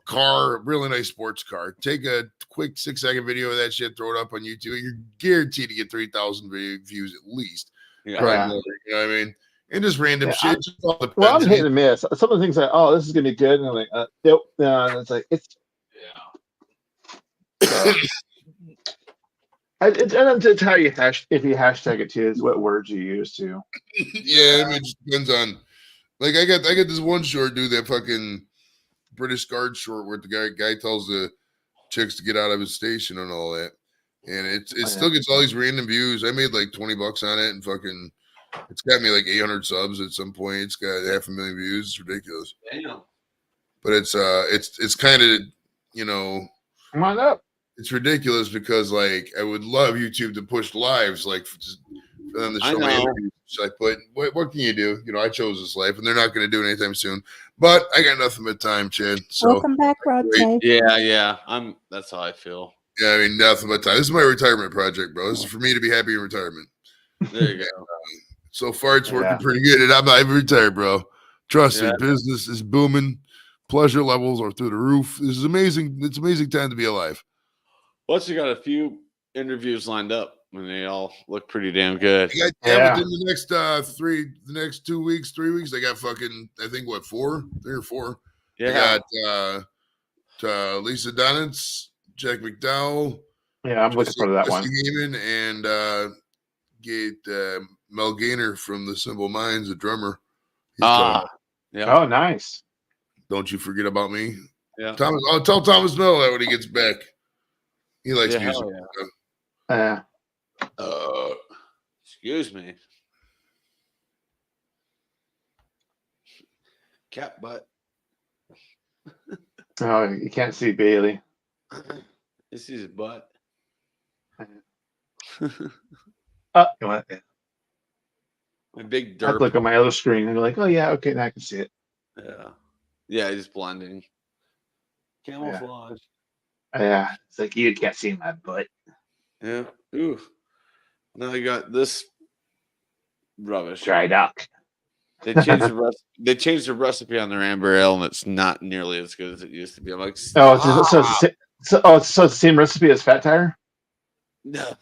S2: car, a really nice sports car, take a quick 6-second video of that shit, throw it up on YouTube. You're guaranteed to get 3,000 views at least.
S6: Yeah.
S1: Right.
S2: You know what I mean? And just random shit.
S1: Well, I'm hitting and miss. Some of the things like, oh, this is gonna be good, and I'm like, nope. It's like it's. It's how you if you hashtag it too, is what words you use too.
S2: Yeah, I mean, it just depends on. Like I got this one short, dude, that fucking British Guard short where the guy tells the chicks to get out of his station and all that, and it still gets all these random views. I made like $20 on it, and fucking, it's got me like 800 subs at some point. It's got 500,000 views. It's ridiculous.
S6: Damn.
S2: But it's kind of, you know,
S1: come on up.
S2: It's ridiculous because like I would love YouTube to push lives like for them to
S6: I
S2: show my
S6: know.
S2: interviews. So I put, what can you do? You know, I chose this life, and they're not going to do it anytime soon. But I got nothing but time, Chad. So
S3: Welcome back, Rod.
S2: wait.
S6: Yeah. That's how I feel.
S2: yeah, I mean, nothing but time. This is my retirement project, bro. This is for me to be happy in retirement.
S6: There you go.
S2: So far, it's working
S1: Yeah.
S2: pretty good, and I'm not even retired, bro. Trust me,
S6: Yeah.
S2: business is booming. Pleasure levels are through the roof. This is amazing. It's an amazing time to be alive.
S6: Plus, you got a few interviews lined up, and they all look pretty damn good.
S2: Yeah,
S1: Yeah.
S2: within the next 2 weeks, 3 weeks, I got fucking, I think, what, 4? 3 or 4.
S6: Yeah.
S2: I got Lisa Donitz, Jack McDowell,
S1: Yeah, I'm looking forward to that one.
S2: Heyman, and get Mel Gaynor from the Simple Minds, the drummer. He's coming up.
S6: Yeah.
S1: Oh, nice.
S2: Don't you forget about me.
S6: Yeah.
S2: Thomas, I'll tell Thomas Miller that when he gets back. He likes
S6: Yeah,
S2: music.
S6: hell
S1: Yeah.
S6: Excuse me. Cat butt.
S1: Oh, you can't see Bailey.
S6: This is his butt.
S1: Oh, you know what?
S6: My big
S1: I'd
S6: derp.
S1: look at my other screen and be like, oh, yeah, okay, now I can see it.
S6: Yeah. Yeah, he's blending. Camouflage.
S1: Yeah. It's like, you can't see my butt.
S6: Yeah. Ooh. Now you got this rubbish.
S1: Dry duck.
S6: They changed the They changed the recipe on their amber ale, and it's not nearly as good as it used to be. I'm like,
S1: Oh, so it's the same recipe as Fat Tire?
S6: no.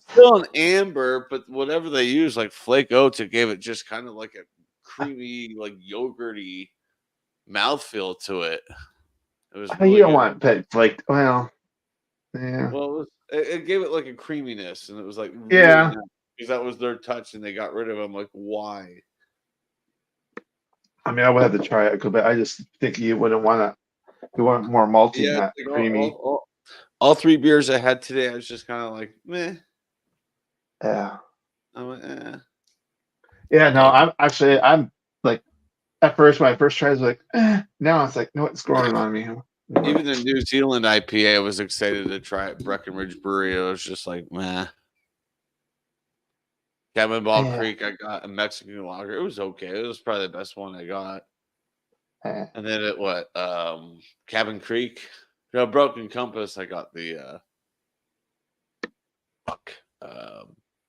S6: Still an amber, but whatever they use, like flake oats, it gave it just kind of like a creamy, like yogurty mouthfeel to it. It was.
S1: You don't want that, like, well, yeah.
S6: Well, it gave it like a creaminess, and it was like
S1: Yeah.
S6: nice, because that was their touch, and they got rid of it. I'm like, why?
S1: I mean, I would have to try it, but I just think you wouldn't want to. You want more malty,
S6: Yeah,
S1: not
S6: like
S1: creamy.
S6: all 3 beers I had today, I was just kind of like, meh.
S1: Yeah.
S6: I'm like, eh.
S1: Yeah, no, I'm like, at first, when I first tried, I was like, now it's like, no, it's growing on me.
S6: Even the New Zealand IPA, I was excited to try at Breckenridge Brewery. It was just like, meh. Cannonball Creek, I got a Mexican lager. It was okay. It was probably the best one I got. And then Cabin Creek, Broken Compass. I got the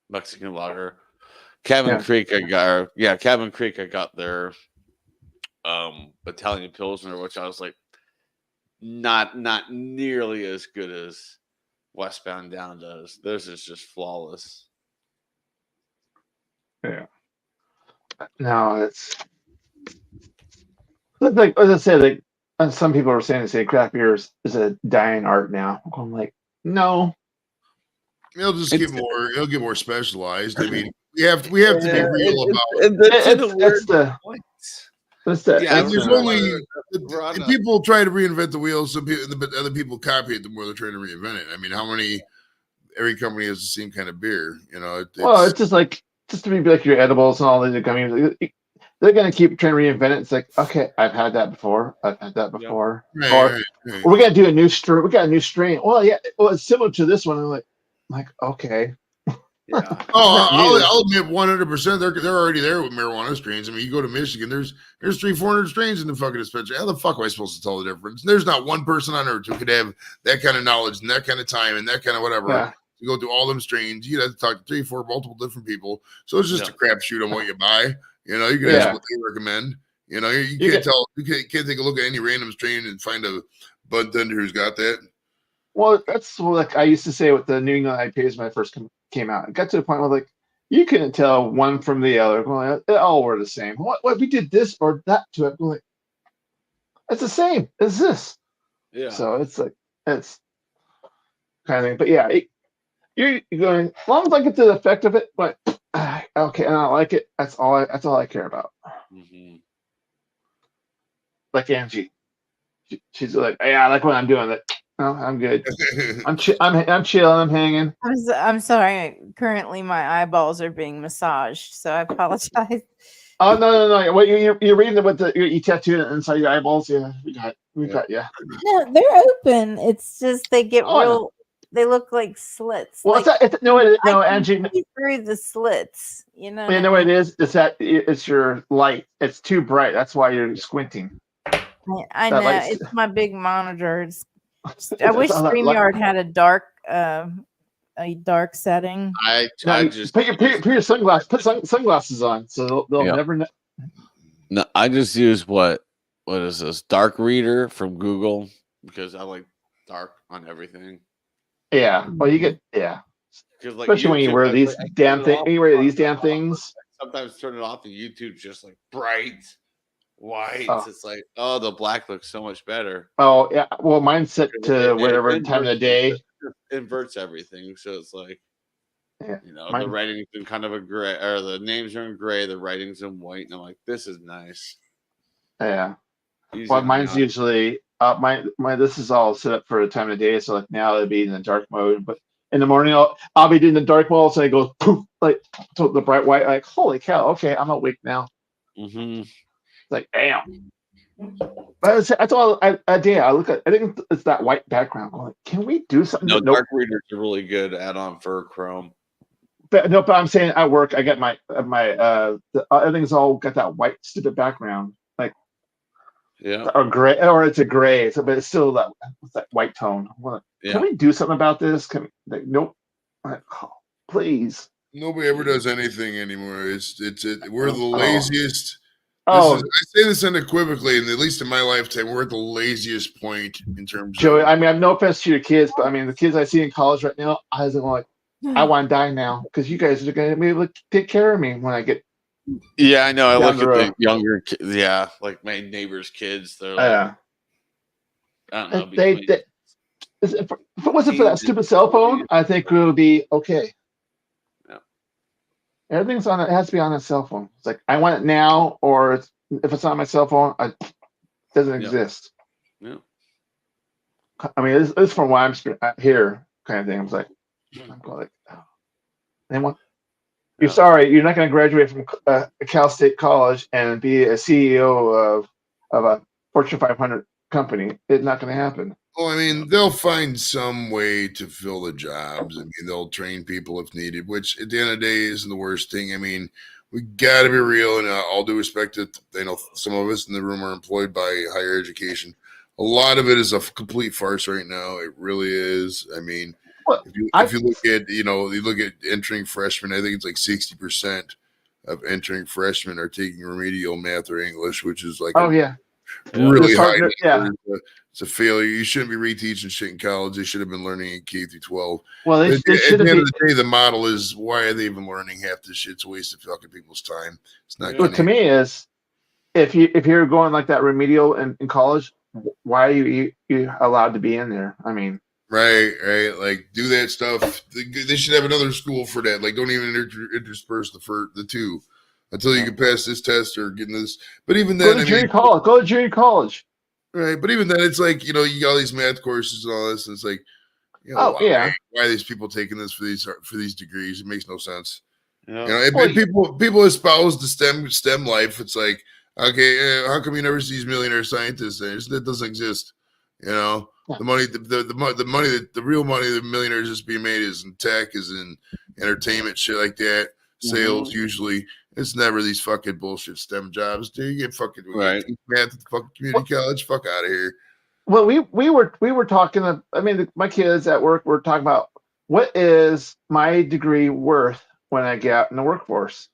S6: Mexican lager. Cabin Creek, Cabin Creek. I got their Italian Pilsner, which I was like, not nearly as good as Westbound Down does. Theirs is just flawless.
S1: Yeah. No, it's like, as I said, like some people are saying craft beer is a dying art now. I'm like, no.
S2: It'll just get more. It'll get more specialized. I mean, we have to be real about
S1: it.
S2: There's only and people try to reinvent the wheel. Some people, but other people copy it. The more they're trying to reinvent it. I mean, how many? Every company has the same kind of beer. You know.
S1: It's just like to be like your edibles and all the gummies. They're gonna keep trying to reinvent it. It's like, okay, I've had that before. Right. Or we're gonna do a new strain. We got a new strain. Well, yeah. Well, it's similar to this one. I'm like, okay.
S6: Yeah.
S2: I'll admit 100%. They're already there with marijuana strains. I mean, you go to Michigan, there's 300-400 strains in the fucking dispensary. How the fuck am I supposed to tell the difference? There's not one person on earth who could have that kind of knowledge and that kind of time and that kind of whatever to go through all them strains. You'd have to talk to 3-4 multiple different people. So it's just a crapshoot on what you buy. You know, you can ask what they recommend. You know, you can't tell. You can't take a look at any random strain and find a bud tender who's got that.
S1: Well, that's like I used to say with the New England IPAs when I first came out. It got to the point where like you couldn't tell one from the other. Going, they all were the same. What we did this or that to it? Like, it's the same as this.
S6: Yeah.
S1: So it's like it's kind of thing. But yeah, you're going as long as I get the effect of it. But okay, and I like it. That's all I care about.
S6: Mm-hmm.
S1: Like Angie, she's like, yeah, I like what I'm doing. That. No, I'm good. I'm chilling. I'm hanging.
S5: I'm sorry. Currently, my eyeballs are being massaged, so I apologize.
S1: Oh no! What you're reading what you tattooed it inside your eyeballs? Yeah, we got. Yeah.
S5: No, they're open. It's just they get real they look like slits.
S1: Well,
S5: like,
S1: no,
S5: I can
S1: Angie.
S5: see through the slits. You know.
S1: You know what it is? It's that it's your light. It's too bright. That's why you're squinting.
S5: I
S1: That
S5: know
S1: light's-
S5: it's my big monitor. I
S1: it's
S5: wish
S1: all that light.
S5: StreamYard had a dark setting.
S6: I just
S1: put your sunglasses. Put sunglasses on, so they'll never know.
S6: No, I just use what is this? Dark Reader from Google because I like dark on everything.
S1: Yeah. Well, you get
S6: Because like
S1: especially when you
S6: YouTube,
S1: wear
S6: I
S1: these
S6: turn
S1: damn
S6: it
S1: things.
S6: off,
S1: You wear these damn things.
S6: sometimes turn it off and YouTube's just like bright white.
S1: Oh.
S6: It's like, oh, the black looks so much better.
S1: Oh yeah. Well, mine's set to
S6: It
S1: whatever time of the day.
S6: It inverts everything, so it's like,
S1: Yeah.
S6: The writing's in kind of a gray, or the names are in gray, the writing's in white, and I'm like, this is nice.
S1: Yeah.
S6: Easy
S1: Well,
S6: on
S1: mine's
S6: the eye.
S1: usually my this is all set up for a time of day. So like now it'll be in the dark mode, but in the morning I'll be doing the dark mode, so it goes poof, like so the bright white. Like holy cow! Okay, I'm awake now.
S6: Mm-hmm.
S1: It's like damn. But that's all I look at. I think it's that white background. I'm like, can we do something?
S6: No, Dark Reader's a really good add-on for Chrome.
S1: But I'm saying at work I get my everything's all got that white stupid background, like or gray, or it's a gray. So, but it's still that white tone. Can we do something about this? Nope. Like, oh, please.
S2: Nobody ever does anything anymore. We're the laziest.
S1: Oh,
S2: I say this unequivocally, and at least in my lifetime, we're at the laziest point in terms
S1: Joey,
S2: of.
S1: I mean, I have no offense to your kids, but I mean, the kids I see in college right now, I was like, I want to die now because you guys are going to be able to take care of me when I get.
S6: Yeah, I know. I look
S1: the
S6: at the younger kids. Yeah, like my neighbor's kids. They're like, I don't know.
S1: If it wasn't for that stupid cell phone, I think it would be okay.
S6: Yeah.
S1: Everything's on it. Has to be on a cell phone. It's like I want it now, or if it's on my cell phone, it doesn't exist.
S6: Yeah.
S1: I mean, this is from why I'm here, kind of thing. I'm like, oh. Anyone? You're sorry, you're not going to graduate from Cal State College and be a CEO of a Fortune 500 company. It's not going to happen.
S2: Well, I mean, they'll find some way to fill the jobs. I mean, they'll train people if needed, which at the end of the day isn't the worst thing. I mean, we got to be real, and all due respect to some of us in the room are employed by higher education. A lot of it is a complete farce right now. It really is. I mean, if you look at you look at entering freshmen, I think it's like 60% of entering freshmen are taking remedial math or English, which is like really high number.
S1: Yeah.
S2: It's a failure. You shouldn't be reteaching shit in college. They should have been learning in K through 12.
S1: Well,
S2: at the end of the day, the model is why are they even learning half this shit? It's a waste of fucking people's time. It's not.
S1: Well, to me, is if you're going like that remedial in college, why are you allowed to be in there? I mean,
S2: right. Like do that stuff. They should have another school for that. Like don't even intersperse the two until you can pass this test or get this. But even then,
S1: go to junior college.
S2: Right, but even then, it's like you got all these math courses and all this, and it's like, why are these people taking this for these degrees? It makes no sense. Yeah. People espouse the STEM life. It's like, okay, how come you never see these millionaire scientists? That doesn't exist. The money, the money the real money the millionaires just being made is in tech, is in entertainment, shit like that. Sales usually. It's never these fucking bullshit STEM jobs. Dude, you get fucking math at the fucking community college. Fuck out of here.
S1: Well, we were talking. I mean, my kids at work were talking about what is my degree worth when I get out in the workforce.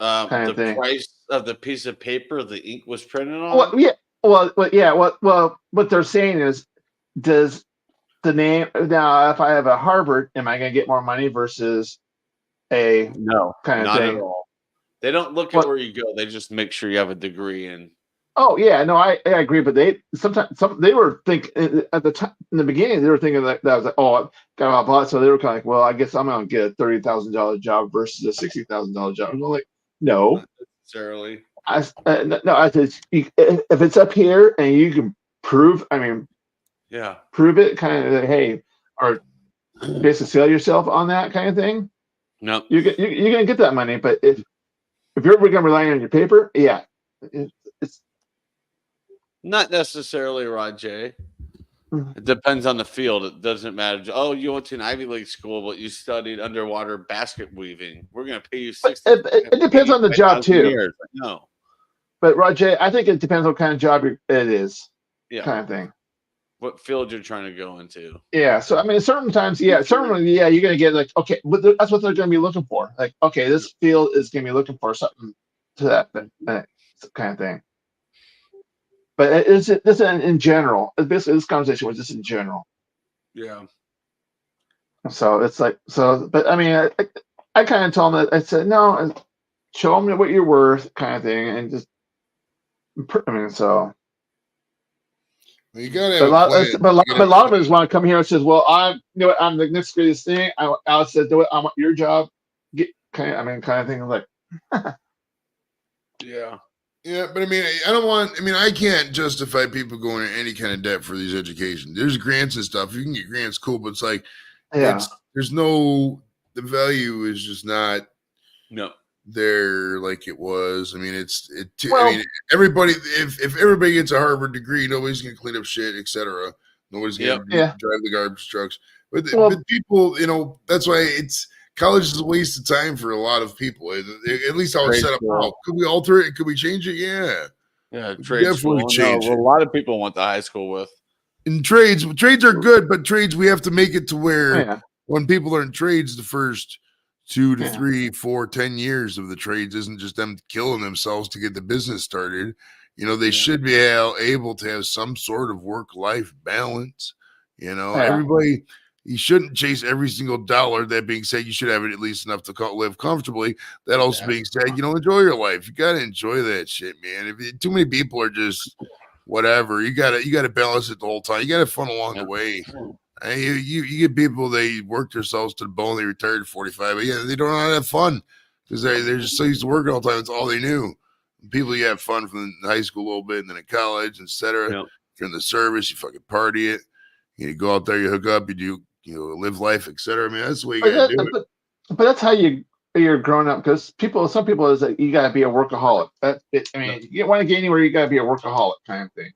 S6: The price of the piece of paper the ink was printed on.
S1: What they're saying is, does the name now? If I have a Harvard, am I going to get more money versus a kind of thing?
S6: At all. They don't look at where you go. They just make sure you have a degree in.
S1: Oh yeah, no, I agree. But they were thinking at the time in the beginning they were thinking that was like, oh, I got a lot. So they were kind of like, well, I guess I'm gonna get a $30,000 job versus a $60,000 job. And I'm like, no,
S6: not necessarily.
S1: I said if it's up here and you can prove, prove it, kind of hey, or basically sell yourself on that kind of thing.
S6: No,
S1: you're gonna get that money. But if you're ever gonna rely on your paper, it's
S6: not necessarily, Rod J. It depends on the field. It doesn't matter. Oh, you went to an Ivy League school, but you studied underwater basket weaving. We're going to pay you
S1: But
S6: 60.
S1: it depends on the job too.
S6: Years. No.
S1: But Roger, I think it depends on what kind of job it is,
S6: Yeah.
S1: kind of thing.
S6: What field you're trying to go into?
S1: Yeah. So I mean, certain times, certainly, you're gonna get like, okay, but that's what they're gonna be looking for. Like, okay, this field is gonna be looking for something to that kind of thing. But this is in general. Basically, this conversation was just in general.
S6: Yeah.
S1: So it's like but I mean, I kind of told them that I said no, show them what you're worth, kind of thing, and just I mean, so.
S2: You gotta have a
S1: lot of us want to come here and says, "Well, I'm the next greatest thing." I said, "Do it. I want your job." Kind of thing. Like,
S6: yeah,
S2: but I mean, I can't justify people going into any kind of debt for these education. There's grants and stuff. You can get grants, cool, but it's like, there's no, the value is just not there like it was. I mean, everybody, if everybody gets a Harvard degree, nobody's gonna clean up shit, etc. Nobody's gonna drive the garbage trucks. But people, that's why college is a waste of time for a lot of people. At least how it's set up now. Could we alter it? Could we change it? Yeah,
S6: trade school. Change it. A lot of people went to high school with.
S2: In trades are good, but trades we have to make it to where when people are in trades, the first 2 to 3, 4, 10 years of the trades isn't just them killing themselves to get the business started. They should be able to have some sort of work-life balance. Everybody, you shouldn't chase every single dollar. That being said, you should have it at least enough to live comfortably. That also being said, enjoy your life. You got to enjoy that shit, man. Too many people are just whatever. You got to balance it the whole time. You got to have fun along the way. You get people, they work themselves to the bone, they retired at 45, but they don't know how to have fun because they're just so used to working all the time. It's all they knew. People, you have fun from high school a little bit and then at college, etc. If you're in the service, you fucking party it. You go out there, you hook up, you do, live life, etc. I mean, that's the way you gotta do it.
S1: But that's how you're growing up, because some people is that you gotta be a workaholic. You want to get anywhere, you gotta be a workaholic kind of thing.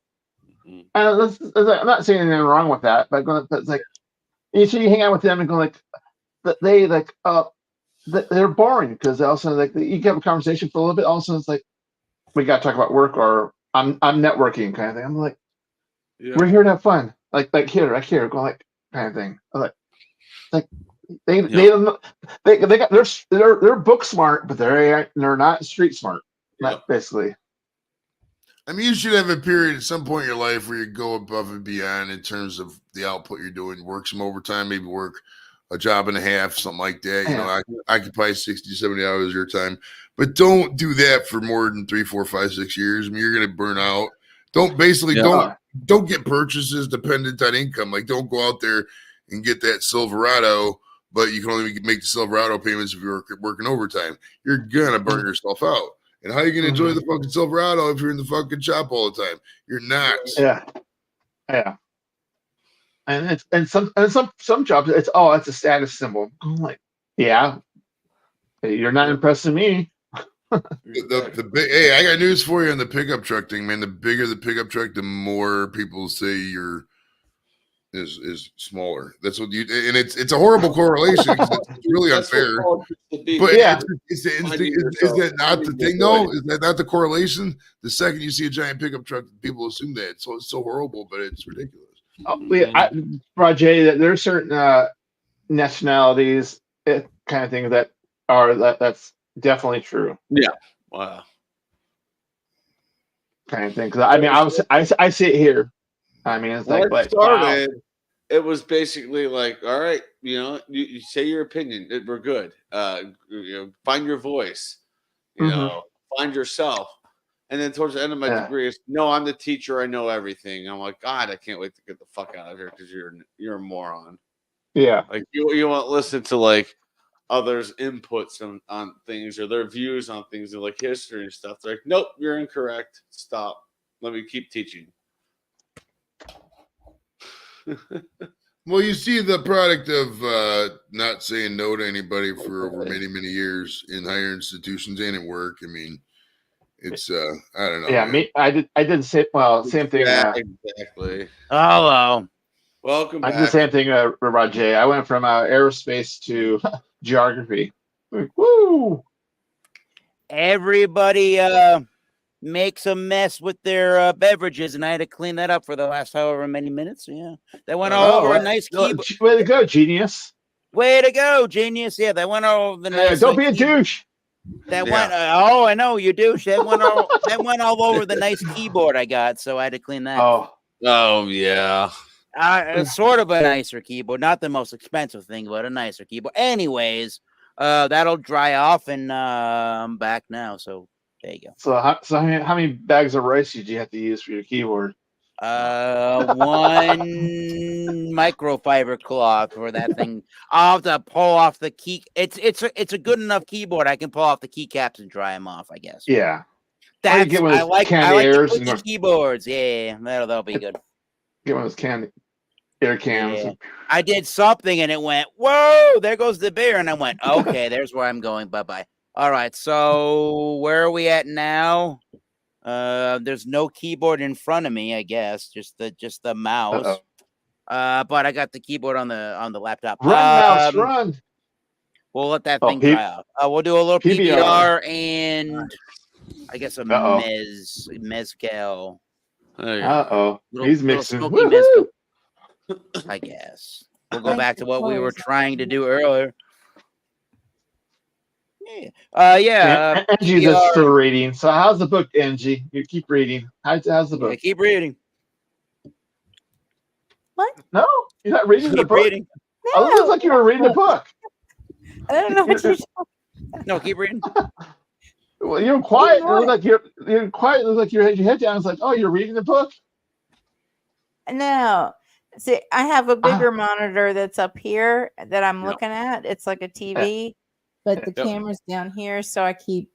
S1: And I'm not saying anything wrong with that, but it's like you hang out with them and go like they're boring because also like you have a conversation for a little bit, all of a sudden it's like we got to talk about work or I'm networking kind of thing. I'm like, we're here to have fun, like here go like kind of thing. I'm like they got they're book smart, but they're not street smart. Basically.
S2: I mean, you should have a period at some point in your life where you go above and beyond in terms of the output you're doing. Work some overtime, maybe work a job and a half, something like that. Occupy 60, 70 hours of your time. But don't do that for more than 3, 4, 5, 6 years. I mean, you're going to burn out. Don't get purchases dependent on income. Like, don't go out there and get that Silverado, but you can only make the Silverado payments if you're working overtime. You're going to burn yourself out. And how are you going to enjoy the fucking Silverado if you're in the fucking shop all the time? You're not.
S1: Yeah. And some jobs, it's a status symbol. I'm like, you're not impressing me.
S2: Hey, I got news for you on the pickup truck thing, man. The bigger the pickup truck, the more people say you're is smaller. That's what you, and it's a horrible correlation because it's really unfair. But is that not the thing though? Is that not the correlation? The second you see a giant pickup truck, people assume that. So it's so horrible, but it's ridiculous.
S1: Rajay, there are certain nationalities, kind of thing that's definitely true.
S6: Yeah. Wow.
S1: Kind of thing. Because I mean, I see it here. I mean, it's
S6: when
S1: like
S6: started,
S1: wow.
S6: It was basically like, all right, you say your opinion. We're good. Find your voice. Find yourself. And then towards the end of my degree, it's, no, I'm the teacher. I know everything. I'm like, God, I can't wait to get the fuck out of here because you're a moron.
S1: Yeah.
S6: Like you won't listen to like others' inputs on things or their views on things and like history and stuff. They're like, nope, you're incorrect. Stop. Let me keep teaching.
S2: Well, you see the product of not saying no to anybody for over many, many years in higher institutions and at work. I mean, it's I don't know.
S1: Yeah, I did say same thing.
S6: Yeah, exactly.
S4: Hello.
S6: Welcome
S1: I did the
S6: back.
S1: same thing, Rajay. I went from aerospace to geography. Like, woo!
S4: Everybody makes a mess with their beverages, and I had to clean that up for the last however many minutes. Yeah, that went all over a nice keyboard.
S1: Way to go, genius!
S4: Way to go, genius! Yeah, that went all over the nice.
S1: Don't be a douche.
S4: That went. Oh, I know you douche. That went all. That went all over the nice keyboard I got, so I had to clean that.
S6: Oh yeah.
S4: Sort of a nicer keyboard, not the most expensive thing, but a nicer keyboard. Anyways, that'll dry off, and I'm back now. So there you go.
S1: So how many bags of rice did you have to use for your keyboard?
S4: One microfiber cloth for that thing. I'll have to pull off the key. It's a good enough keyboard. I can pull off the keycaps and dry them off, I guess.
S1: Yeah.
S4: That's I like the keyboards. Yeah, that'll be good.
S1: Get one of those air cans.
S4: Yeah. I did something and it went, whoa, there goes the beer. And I went, okay, there's where I'm going. Bye-bye. All right. So where are we at now? There's no keyboard in front of me, I guess. Just the mouse. But I got the keyboard on the laptop.
S1: Run, mouse, run.
S4: We'll let that thing dry off. We'll do a little PBR and I guess a mezcal.
S1: He's mixing.
S4: I guess we'll go back to what we were trying to do earlier. Yeah.
S1: Angie's still reading. So how's the book, Angie? You keep reading. How's the book?
S4: Keep reading.
S5: What?
S1: No, you're not reading the book.
S4: Reading.
S5: No.
S1: Oh, it looks like you were reading the book.
S5: I don't know what you're talking.
S4: No, keep reading.
S1: Well, you're quiet. It looks like you're quiet. It looks like you had your head down. It's like, oh, you're reading the book.
S5: No. See, I have a bigger monitor that's up here that I'm looking at. It's like a TV, but the camera's down here, so I keep.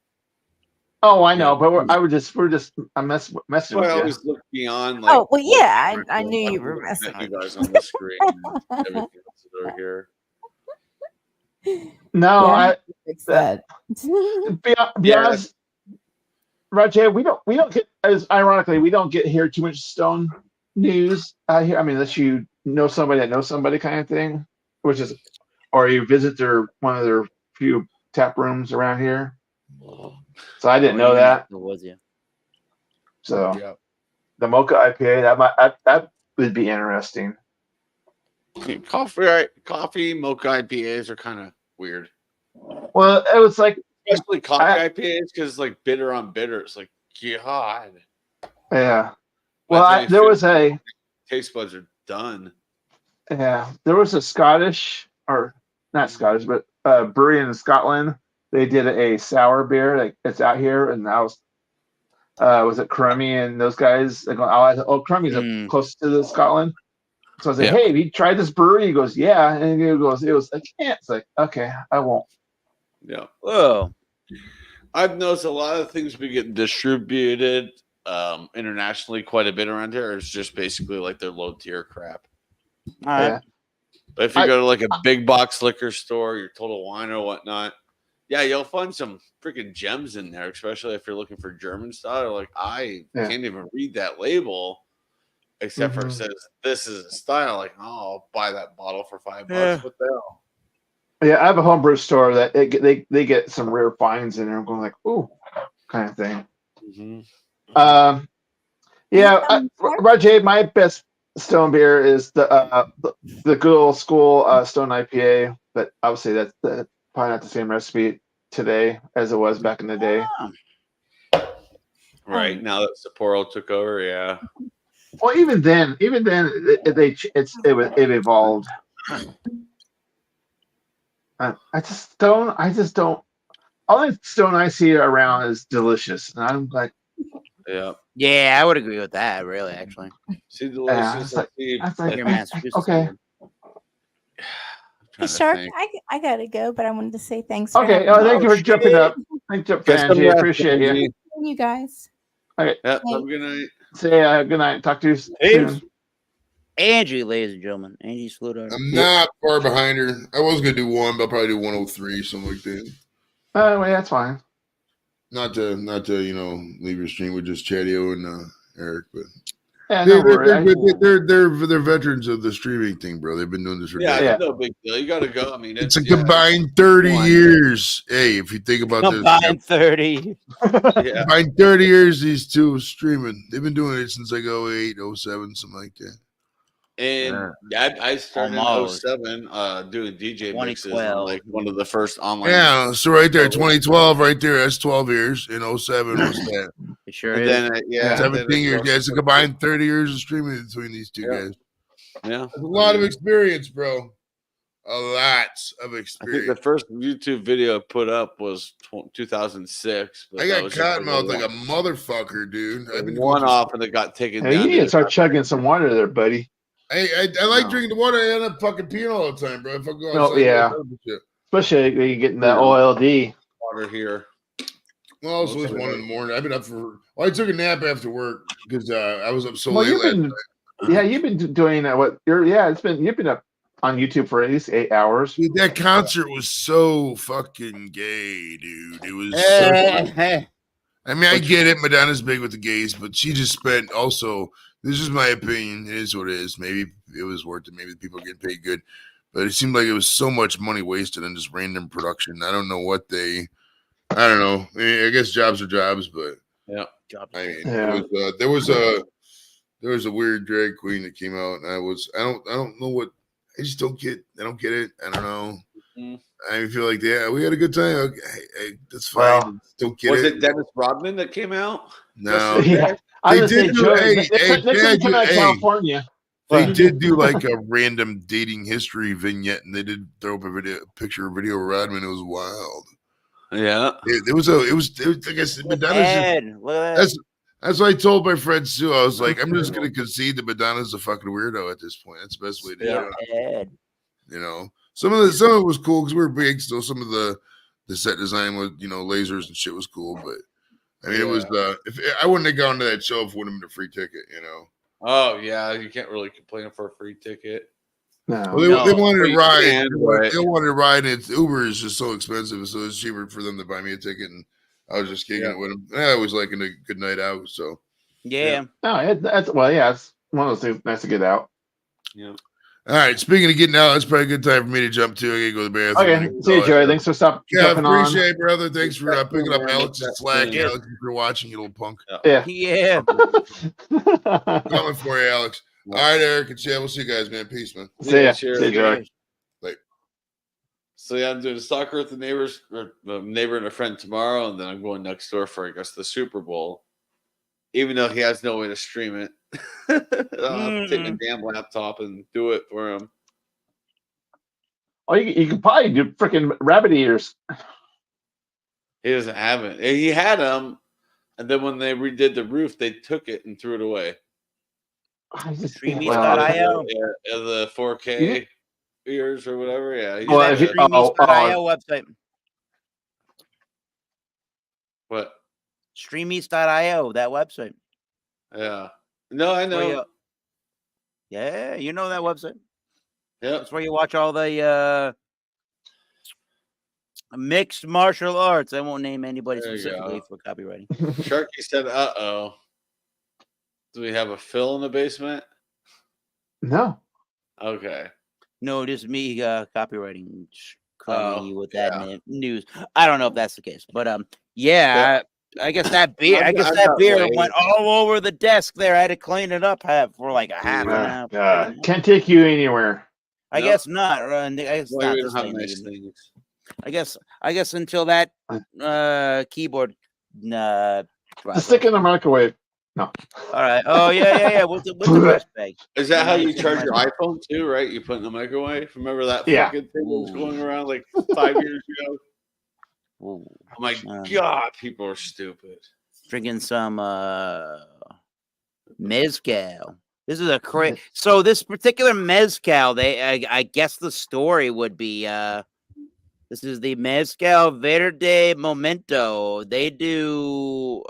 S1: Oh, I know, but we're just messing with you.
S6: I always look beyond. Like,
S5: oh well, yeah, I knew you were messing with
S6: you guys on the screen. And everything else over here.
S1: No,
S5: I fix that.
S1: Be honest, Rajay, we don't get, as ironically, we don't get here too much Stone news out here. I mean, unless you know somebody that knows somebody kind of thing, or you visit one of their few tap rooms around here. So I didn't know that.
S4: It was, yeah.
S1: So the Mocha IPA, that would be interesting.
S6: Coffee mocha IPAs are kind of weird.
S1: Well, it was like,
S6: especially coffee IPAs, because like bitter on bitter. It's like, God.
S1: Yeah. Well, there was a
S6: taste buds are done.
S1: Yeah, there was a Scottish, or not Scottish, but brewery in Scotland. They did a sour beer. Like, it's out here, and that was it Crummy and those guys? They go, Crummy's up close to the Scotland. So I was like, hey, have you tried this brewery? He goes, yeah. And he goes, I can't. It's like, okay, I won't.
S6: Yeah.
S4: Whoa.
S6: I've noticed a lot of things be getting distributed internationally quite a bit around here. It's just basically like their low tier crap.
S4: All right.
S1: Yeah.
S6: But if you go to like a big box liquor store, your Total Wine or whatnot, yeah, you'll find some freaking gems in there, especially if you're looking for German style. Like, I can't even read that label. Except for it says this is a style. Like, I'll buy that bottle for $5. What the hell?
S1: Yeah, I have a homebrew store that they get some rare finds in there. I'm going like, ooh, kind of thing. Rajay, my best Stone beer is the good old school Stone IPA, but obviously that's probably not the same recipe today as it was back in the day.
S6: Right now that Sapporo took over, yeah.
S1: Well, even then, it evolved. I just don't. All the Stone I see around is delicious, and I'm like,
S4: yeah, I would agree with that. Really, actually,
S6: see, delicious.
S1: Okay.
S5: Hey, Shark, I gotta go, but I wanted to say thanks.
S1: Okay, thank you for jumping up. Thank you, Angie. Appreciate you.
S5: You guys.
S1: Okay.
S6: Have a good night.
S1: Say good night. Talk to you soon.
S4: Angie, ladies and gentlemen. Angie's flew over.
S2: I'm not far behind her. I was gonna do one, but I'll probably do 103, something like that.
S1: Well, that's fine.
S2: Not to leave your stream with just Chadio and Eric, but
S1: Yeah, no worry.
S2: They're veterans of the streaming thing, bro. They've been doing this for
S6: Yeah,
S2: decades.
S6: it's no big deal. You got to go. I mean,
S2: It's a combined 30 years. Hey, if you think about this,
S4: Combined 30.
S6: Yeah.
S2: combined 30 years, these two streaming. They've been doing it since like 08, 07, something like that.
S6: And I started
S4: Almost.
S6: in 07 doing DJ mixes on
S4: 2012.
S6: like one of the first online.
S2: Yeah, so right there, 2012, right there, that's 12 years. In 07 was that.
S4: It sure
S6: And
S4: is.
S6: then,
S2: 17 years. Yeah, it's a combined 30 years of streaming between these two guys.
S6: Yeah.
S2: That's a lot of experience, bro. A lot of
S6: I think
S2: experience.
S6: the first YouTube video I put up was 2006. But
S2: I
S6: that
S2: got
S6: was just
S2: cottonmouth like a motherfucker, dude. I've been
S6: one
S2: doing
S6: off and it got taken
S1: Hey,
S6: down.
S1: you need to start chugging some water there, buddy.
S2: I like
S1: No.
S2: drinking the water. I end up fucking peeing all the time, bro. If I go
S1: Oh,
S2: outside,
S1: yeah.
S2: shit.
S1: Especially when you get in that
S6: Yeah.
S1: OLD.
S6: water here.
S2: Well, it was 1 in the morning. I've been up for. Well, I took a nap after work because I was up so
S1: Well,
S2: late.
S1: you've been, you've been doing what? You've been up on YouTube for at least 8 hours.
S2: Dude, that concert was so fucking gay, dude. It was. I mean, I get it. Madonna's big with the gays, but she just spent. Also, this is my opinion. It is what it is. Maybe it was worth it. Maybe the people get paid good, but it seemed like it was so much money wasted on just random production. I don't know what they. I don't know. I guess jobs are jobs, but
S6: Yeah.
S2: I mean,
S1: Yeah.
S2: there was a weird drag queen that came out, and I don't know what. I just don't get. I don't get it. I don't know.
S6: Mhm.
S2: I feel like we had a good time. Okay, that's fine.
S1: Well,
S2: Don't get
S6: Was
S2: it.
S6: it Dennis Rodman that came out?
S2: No,
S1: Yeah. I
S2: They
S1: was gonna say,
S2: did do-
S1: Joey,
S2: hey,
S1: next
S2: hey,
S1: time you
S2: Chad,
S1: come out of
S2: hey.
S1: California.
S2: they
S1: But-
S2: did do like a random dating history vignette, and they did throw up a picture of video of Rodman. It was wild.
S6: Yeah.
S2: It was like I said, Madonna's just,
S4: Ed, look at that.
S2: that's what I told my friends too. I was like, I'm just gonna concede that Madonna's a fucking weirdo at this point. That's the best way to do
S6: Yeah.
S2: it.
S4: Ed.
S2: You know, some of it was cool because we were big. So some of the set design with lasers and shit was cool. But I mean, it was if I wouldn't have gone to that show if it wouldn't have been a free ticket.
S6: Oh yeah, you can't really complain for a free ticket.
S1: No.
S2: Well, they wanted
S6: but
S2: to
S6: you
S2: ride.
S6: can, right.
S2: They wanted to ride, and Uber is just so expensive, so it's cheaper for them to buy me a ticket. And I was just kicking it with them. I always liking a good night out. So
S4: Yeah.
S1: No, that's it's one of those things nice to get out.
S6: Yeah.
S2: all right. Speaking of getting out, it's probably a good time for me to jump to. I gotta go to the bathroom.
S1: Okay, see you, Joey. Thanks for
S2: Yeah,
S1: jumping on.
S2: appreciate it, brother. Thanks for picking up Alex's slack.
S6: Yeah.
S2: Alex, if you're watching, you little punk.
S1: Yeah.
S4: Yeah.
S2: Coming for you, Alex. All right, Eric and Chad. We'll see you guys, man. Peace, man.
S1: See ya.
S6: cheers.
S1: See ya, Joey.
S6: So yeah, I'm doing soccer with the neighbors, or the neighbor and a friend tomorrow, and then I'm going next door for the Super Bowl. Even though he has no way to stream it, I'll have to take my damn laptop and do it for him.
S1: Oh, you could probably do freaking rabbit ears.
S6: He doesn't have it. He had them, and then when they redid the roof, they took it and threw it away.
S4: Streamies.io.
S6: Yeah, the 4K ears or whatever. Yeah.
S1: Well,
S4: That
S1: if you-
S4: Streamies.io website.
S6: What?
S4: Streamies.io, that website.
S6: Yeah. No, I
S4: Where
S6: know.
S4: you- yeah, you know that website.
S6: Yeah.
S4: That's where you watch all the mixed martial arts. I won't name anybody
S6: There you
S4: specifically
S6: go.
S4: for copywriting.
S6: Sharky said, "Uh-oh. Do we have a Phil in the basement?"
S1: No.
S6: Okay.
S4: No, just me copywriting currently with that
S6: yeah.
S4: news. I don't know if that's the case, but yeah, I guess that beer. I guess
S6: I'm
S4: that
S6: not
S4: beer
S6: late.
S4: went all over the desk there. I had to clean it up for like a half an hour.
S1: Can't take you anywhere.
S4: I
S6: Nope.
S4: guess not. I guess
S6: Well,
S4: not
S6: we
S4: this
S6: don't have
S4: day and
S6: nice
S4: age.
S6: things.
S4: I guess until that keyboard.
S1: Just stick it in the microwave. No.
S4: All right. Oh yeah. With the brush bag.
S6: Is that how you
S4: Nice.
S6: charge your iPhone too, right? You put it in the microwave? Remember that
S1: Yeah.
S6: fucking thing that was
S4: Ooh.
S6: going around like 5 years ago?
S4: Ooh,
S6: I'm like,
S4: Uh,
S6: God, people are stupid.
S4: drinking some mezcal. This is a crazy. So this particular mezcal, I guess the story would be this is the mezcal Verde Momento. They do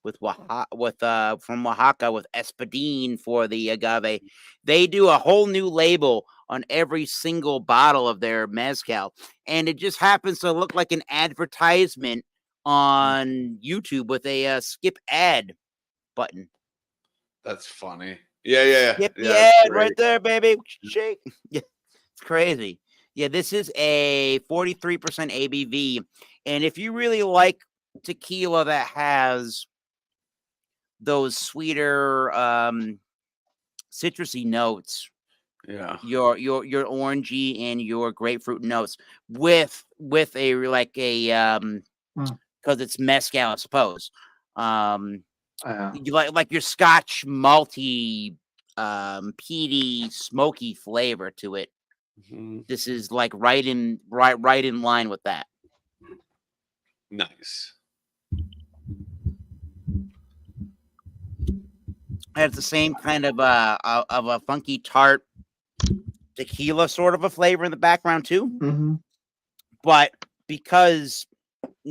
S4: with from Oaxaca with espadín for the agave. They do a whole new label on every single bottle of their mezcal, and it just happens to look like an advertisement on YouTube with a skip ad button.
S6: That's funny. Yeah.
S4: Skip the
S6: Yeah,
S4: ad
S6: that's
S4: right
S6: great.
S4: there, baby. Shake. Yeah, it's crazy. Yeah, this is a 43% ABV. And if you really like tequila that has those sweeter citrusy notes,
S6: Yeah.
S4: your orangey and your grapefruit notes with a like a because it's mezcal, I suppose. You like your Scotch malty, peaty, smoky flavor to it.
S6: Mhm.
S4: This is like right in line with that.
S6: Nice.
S4: It's the same kind of a funky tart tequila sort of a flavor in the background too.
S1: Mm-hmm.
S4: But because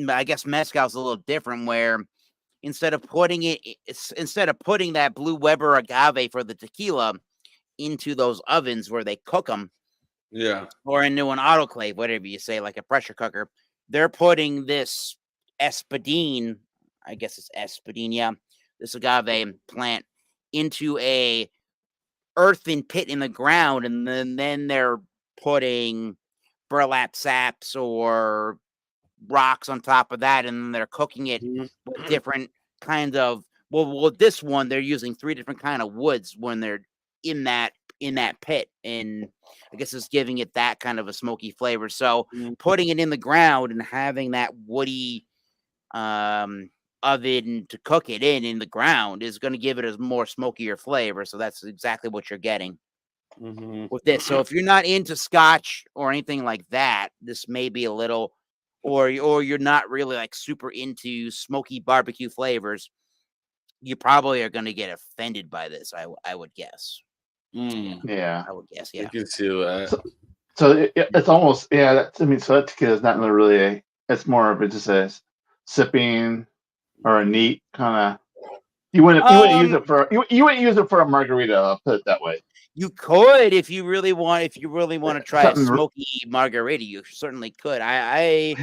S4: I guess mezcal's a little different, where instead of putting that Blue Weber agave for the tequila into those ovens where they cook them,
S6: Yeah.
S4: or into an autoclave, whatever you say, like a pressure cooker, they're putting this espadine, I guess it's espadine, yeah, this agave plant into a earthen pit in the ground, and then they're putting burlap saps or rocks on top of that, and then they're cooking it with different kinds of with this one they're using 3 different kind of woods when they're in that pit, and I guess it's giving it that kind of a smoky flavor. So putting it in the ground and having that woody oven to cook it in the ground is going to give it a more smokier flavor. So that's exactly what you're getting with this. So if you're not into Scotch or anything like that, this may be a little, or you're not really like super into smoky barbecue flavors, you probably are going to get offended by this. I would guess.
S1: Yeah.
S4: I would guess.
S6: I
S4: Yeah.
S6: can see that.
S1: So it's almost so that tequila is not really it's more of just a sipping or a neat kind of. You wouldn't use it for you wouldn't use it for a margarita. I'll put it that way.
S4: You could if you really want to try a
S1: Something
S4: smoky margarita. You certainly could.
S1: I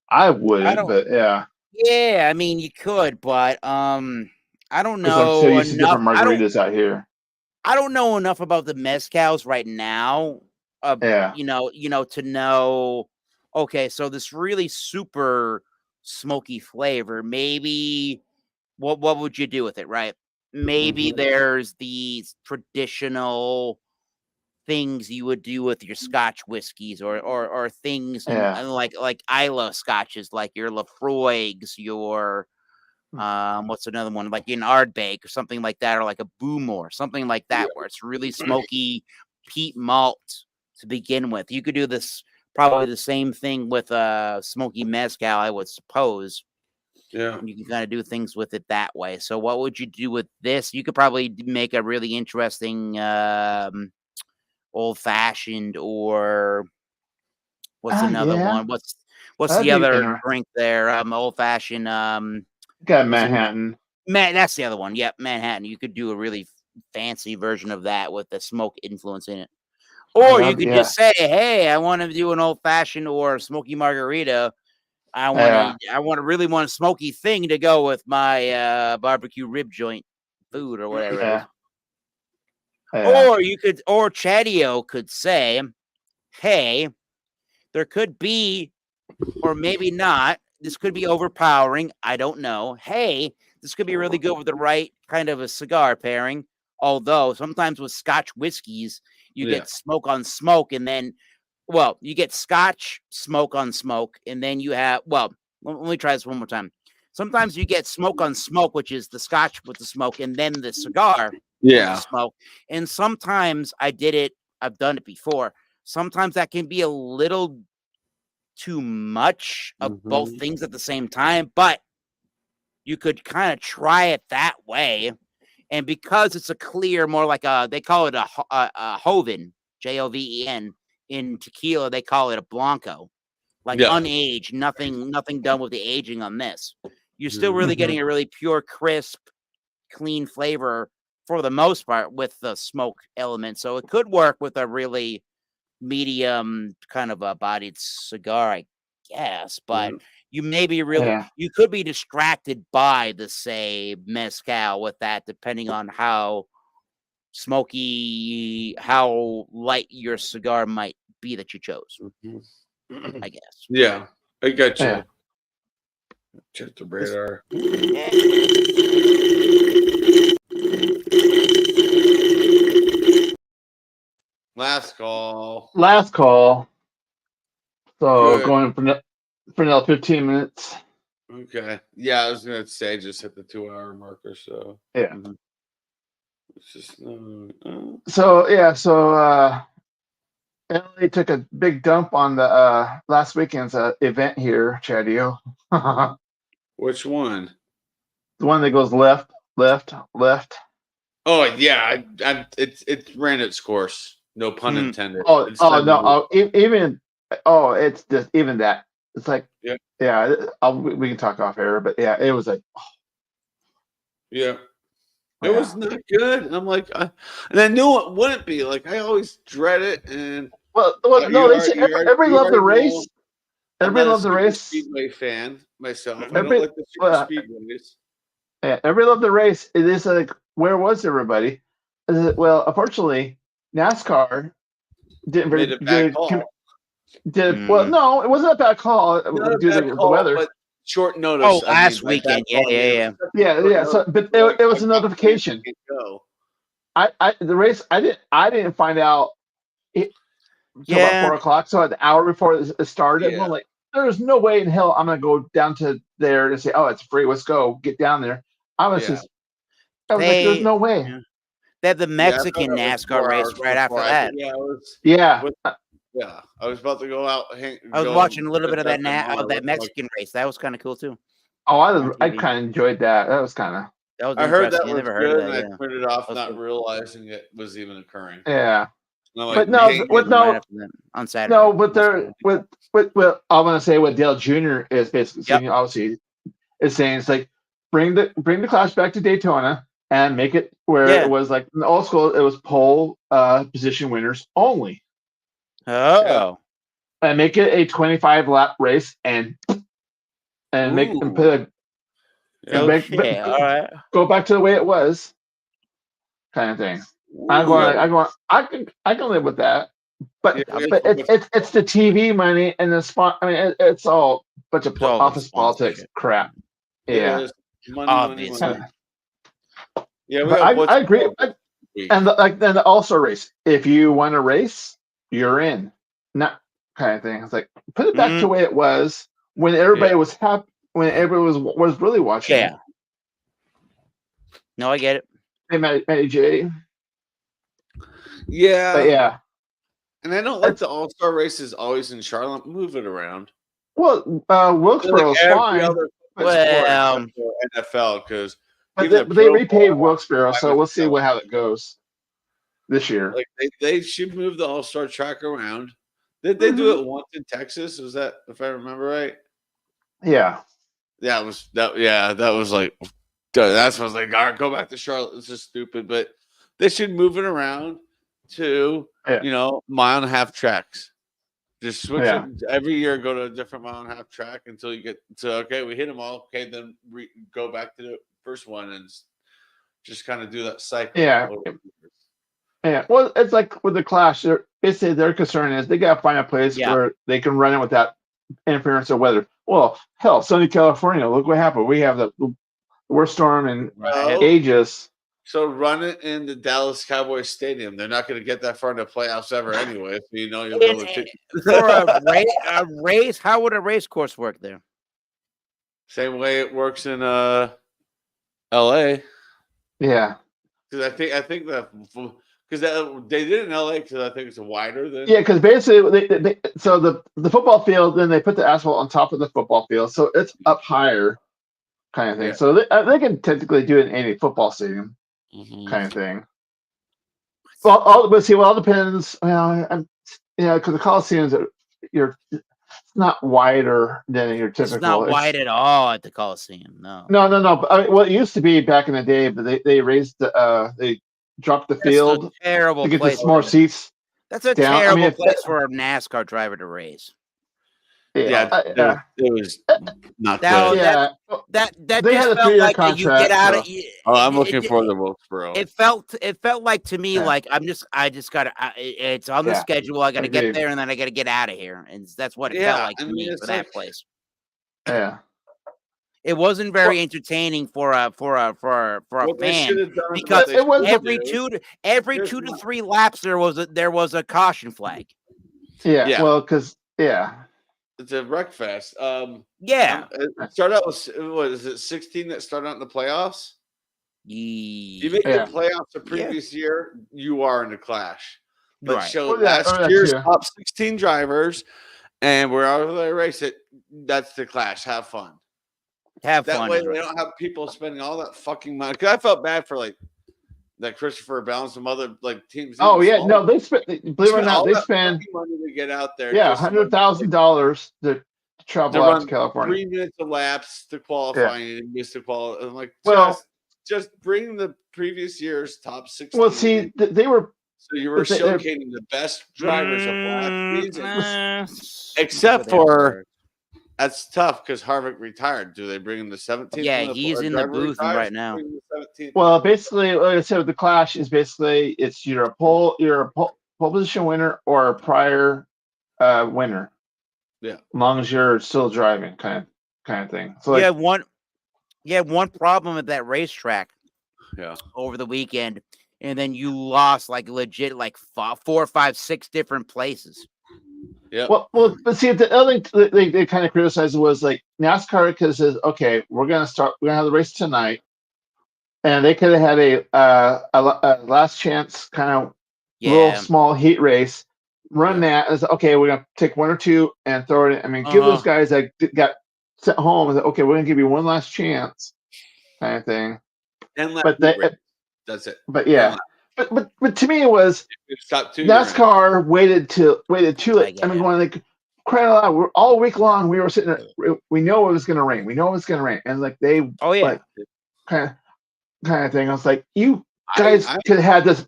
S4: I
S1: wouldn't,
S4: don't.
S1: but yeah,
S4: Yeah, I mean you could, but I don't
S1: because I'm so
S4: know
S1: used to
S4: enough.
S1: different margaritas out here.
S4: I don't know enough about the mezcals right now.
S1: Yeah.
S4: You know to know. Okay, so this really super smoky flavor. Maybe what would you do with it, right? Maybe there's these traditional things you would do with your Scotch whiskeys, or things
S1: Yeah.
S4: like Isla scotches, like your Lafroigs, your what's another one, like an Ardbeg or something like that, or like a Boomore, something like that, where it's really smoky peat malt to begin with. You could do this probably the same thing with smoky mezcal, I would suppose.
S6: Yeah.
S4: You can kind of do things with it that way. So what would you do with this? You could probably make a really interesting old fashioned, or what's another
S1: Yeah.
S4: one? What's
S1: That'd
S4: the
S1: be
S4: other drink there? Old fashioned.
S1: Got Manhattan.
S4: That's the other one. Yep, Manhattan. You could do a really fancy version of that with the smoke influence in it. Or you could just say, "Hey, I want to do an old fashioned or smoky margarita. I really want a smoky thing to go with my barbecue rib joint food or whatever it is." Or Chatio could say, "Hey, there could be, or maybe not. This could be overpowering. I don't know. Hey, this could be really good with the right kind of a cigar pairing. Although sometimes with Scotch whiskeys, you get smoke on smoke, and then, you get Scotch smoke on smoke, and then you have, let me try this one more time. Sometimes you get smoke on smoke, which is the Scotch with the smoke, and then the cigar with the smoke. And sometimes I've done it before. Sometimes that can be a little too much of both things at the same time, but you could kind of try it that way. And because it's a clear, more like they call it a Joven, Joven. In tequila, they call it a Blanco, like unaged, nothing done with the aging on this. You're still really getting a really pure, crisp, clean flavor for the most part with the smoke element. So it could work with a really medium kind of a bodied cigar, I guess. But you may be really you could be distracted by the say mezcal with that, depending on how smoky, how light your cigar might be that you chose. I guess.
S6: Yeah, I got you.
S1: Yeah.
S6: Check the radar. Last call.
S1: Last call. So
S6: Good.
S1: going for another 15 minutes.
S6: Okay. Yeah, I was gonna say just hit the 2-hour marker. So
S1: Yeah.
S6: it's just
S1: So Emily took a big dump on the last weekend's event here, Chadio. The
S6: which one?
S1: one that goes left.
S6: Oh yeah, it ran its course. No pun intended.
S1: Oh,
S6: It's
S1: oh
S6: been-
S1: no! It's just even that. It's like,
S6: yeah.
S1: we can talk off air, but yeah, it was like,
S6: Yeah. It was not good. I'm like, and I knew it wouldn't be. Like, I always dread it. And
S1: no, they said everybody loved the race. Everybody loved the race.
S6: Speedway fan myself. I don't
S1: Everybody-
S6: like the super speedways.
S1: Yeah, everybody loved the race. It is like, where was everybody? Well, unfortunately, NASCAR didn't
S6: Made a bad call.
S1: Well, no, it wasn't a bad call due to the weather.
S6: But short notice.
S4: Oh, last weekend. Yeah.
S1: So, but it was a notification. The race. I didn't find out until about 4 o'clock. So an hour before it started, I'm like, there's no way in hell I'm gonna go down to there to say, oh, it's free. Let's go get down there. I was like, there's no way.
S4: They had the Mexican NASCAR race right after that.
S6: Yeah, I was about to go out.
S4: I was watching a little bit of that Mexican race. That was kind of cool too.
S1: Oh, I kind of enjoyed that. That was kind of.
S6: I heard that was good, and I turned it off, not realizing it was even occurring.
S1: Yeah,
S6: like,
S4: on Saturday.
S1: No, but there with I want to say what Dale Jr. is basically saying. Obviously, is saying it's like bring the class back to Daytona and make it where it was like in the old school. It was pole position winners only.
S4: Oh,
S1: and make it a 25 lap race and make and put
S4: all right.
S1: Go back to the way it was, kind of thing. I can live with that, but it's the TV money and the spot. I mean, it's all a bunch of office politics crap. Yeah,
S4: obviously.
S6: Yeah,
S1: I agree. And the also race. If you want to race, you're in. Not kind of thing. It's like put it back to the way it was when everybody was happy. When everybody was really watching.
S4: Yeah. No, I get it.
S1: Hey, Matty J.
S6: Yeah.
S1: But yeah.
S6: And I don't like the All-Star races always in Charlotte. Move it around.
S1: Well, Wilkesboro is fine.
S6: Well, NFL because
S1: they repaid Wilkesboro, so we'll see how it goes this year.
S6: Like they should move the All-Star track around. Did they do it once in Texas? Was that, if I remember right?
S1: Yeah.
S6: That was like, that's what I was like, all right, go back to Charlotte. This is stupid, but they should move it around to mile-and-a-half tracks. Just switch it every year. Go to a different mile-and-a-half track until you get to okay. We hit them all. Okay, then go back to the first one and just kind of do that cycle.
S1: Yeah. Yeah. Well, it's like with the Clash. Basically, their concern is they got to find a place where they can run it without interference of weather. Well, hell, sunny California. Look what happened. We have the worst storm in ages.
S6: So run it in the Dallas Cowboys Stadium. They're not going to get that far in the playoffs ever anyway. So you'll go
S4: for a race. How would a race course work there?
S6: Same way it works in L.A.
S1: Yeah,
S6: because I think that because they did it in L.A. because I think it's wider than
S1: because basically so the football field, then they put the asphalt on top of the football field, so it's up higher, kind of thing. So they can technically do it in any football stadium. Kind of thing. Well, all depends. Because the Coliseums it's not wider than your typical.
S4: It's not wide at all at the Coliseum. No.
S1: But it used to be back in the day, but they raised they dropped the field.
S4: Terrible
S1: to get
S4: place.
S1: more seats.
S4: That's a terrible place for a NASCAR driver to race.
S6: Yeah,
S1: yeah.
S6: it was not
S4: Now
S6: good.
S1: Yeah.
S4: that
S1: They
S4: just
S1: had a
S4: felt
S1: 3-year
S4: like you get
S1: contract,
S4: out
S1: so
S4: of it,
S6: Oh, I'm
S4: it,
S6: looking for
S4: it,
S6: the books, bro.
S4: it felt like to me
S1: Yeah.
S4: like I just gotta it's on the
S1: Yeah.
S4: schedule. I gotta get
S1: Agreed.
S4: there and then I gotta get out of here, and that's what it
S6: Yeah,
S4: felt like
S6: I
S4: to
S6: mean,
S4: me
S6: it's
S4: for that
S6: like-
S4: place.
S1: Yeah.
S4: It wasn't very entertaining for a
S6: What they
S4: fan
S6: should have done, what
S4: because
S6: they
S1: it was
S6: should
S4: every
S6: do-
S4: every
S6: Here's
S4: 2 to
S6: my-
S4: 3 laps there was a caution flag.
S1: Yeah.
S6: Yeah.
S1: Well, because
S6: It's a wreck fest.
S4: Yeah.
S6: It started out with what is it? 16 that started out in the playoffs. You make
S1: Yeah.
S6: the playoffs the previous year, you are in the clash. But
S4: Right.
S6: show
S1: Well, yeah,
S6: last
S1: that
S6: year's
S1: too.
S6: top 16 drivers, and wherever they race it, that's the clash. Have fun.
S4: Have
S6: That
S4: fun.
S6: way,
S4: is
S6: they
S4: right.
S6: don't have people spending all that fucking money. Because I felt bad for like Christopher Bell and some other like teams.
S1: oh
S6: even
S1: yeah,
S6: smaller.
S1: no, they spent. Believe it or not,
S6: all
S1: they
S6: that
S1: spend
S6: fucking money to get out there.
S1: yeah
S6: just to run,
S1: $100,000 to travel
S6: to
S1: out
S6: run
S1: to California.
S6: 3 minutes of laps to qualify and miss the qualify. I'm like,
S1: Well-
S6: just bring the previous year's top 16.
S1: Well, see, they were
S6: so you were
S1: they're-
S6: showcasing the best drivers of last season.
S4: Except
S6: Except for that's tough because Harvick retired. Do they bring him the 17th?
S4: Yeah,
S6: when
S4: he's in the
S6: driver
S4: booth
S6: retires?
S4: right now.
S6: Bring the 17th.
S1: well, basically, like I said, the clash is basically it's you're a pole position winner or a prior winner.
S6: Yeah.
S1: As long as you're still driving, kind of thing. So
S4: you
S1: like,
S4: had one problem at that racetrack
S6: Yeah.
S4: over the weekend, and then you lost like legit like 4, 5, 6 different places.
S6: Yeah.
S1: well, but see, the other thing they kind of criticized was like NASCAR because says, okay, we're gonna have the race tonight, and they could have had a last chance kind of little
S4: Yeah.
S1: small heat race, run that as okay, we're gonna take 1 or 2 and throw it in. I mean, give those guys that got sent home and okay, we're gonna give you one last chance, kind of thing.
S6: And
S1: But
S6: that's it.
S1: but yeah, but to me it was
S6: It's top 2.
S1: NASCAR waited too late.
S4: I
S1: I mean,
S4: get it.
S1: going like crying out loud. We're all week long. We were sitting there. We know it was gonna rain. We know it was gonna rain, and like they
S4: Oh yeah.
S1: like kind of thing. I was like, you guys could have had this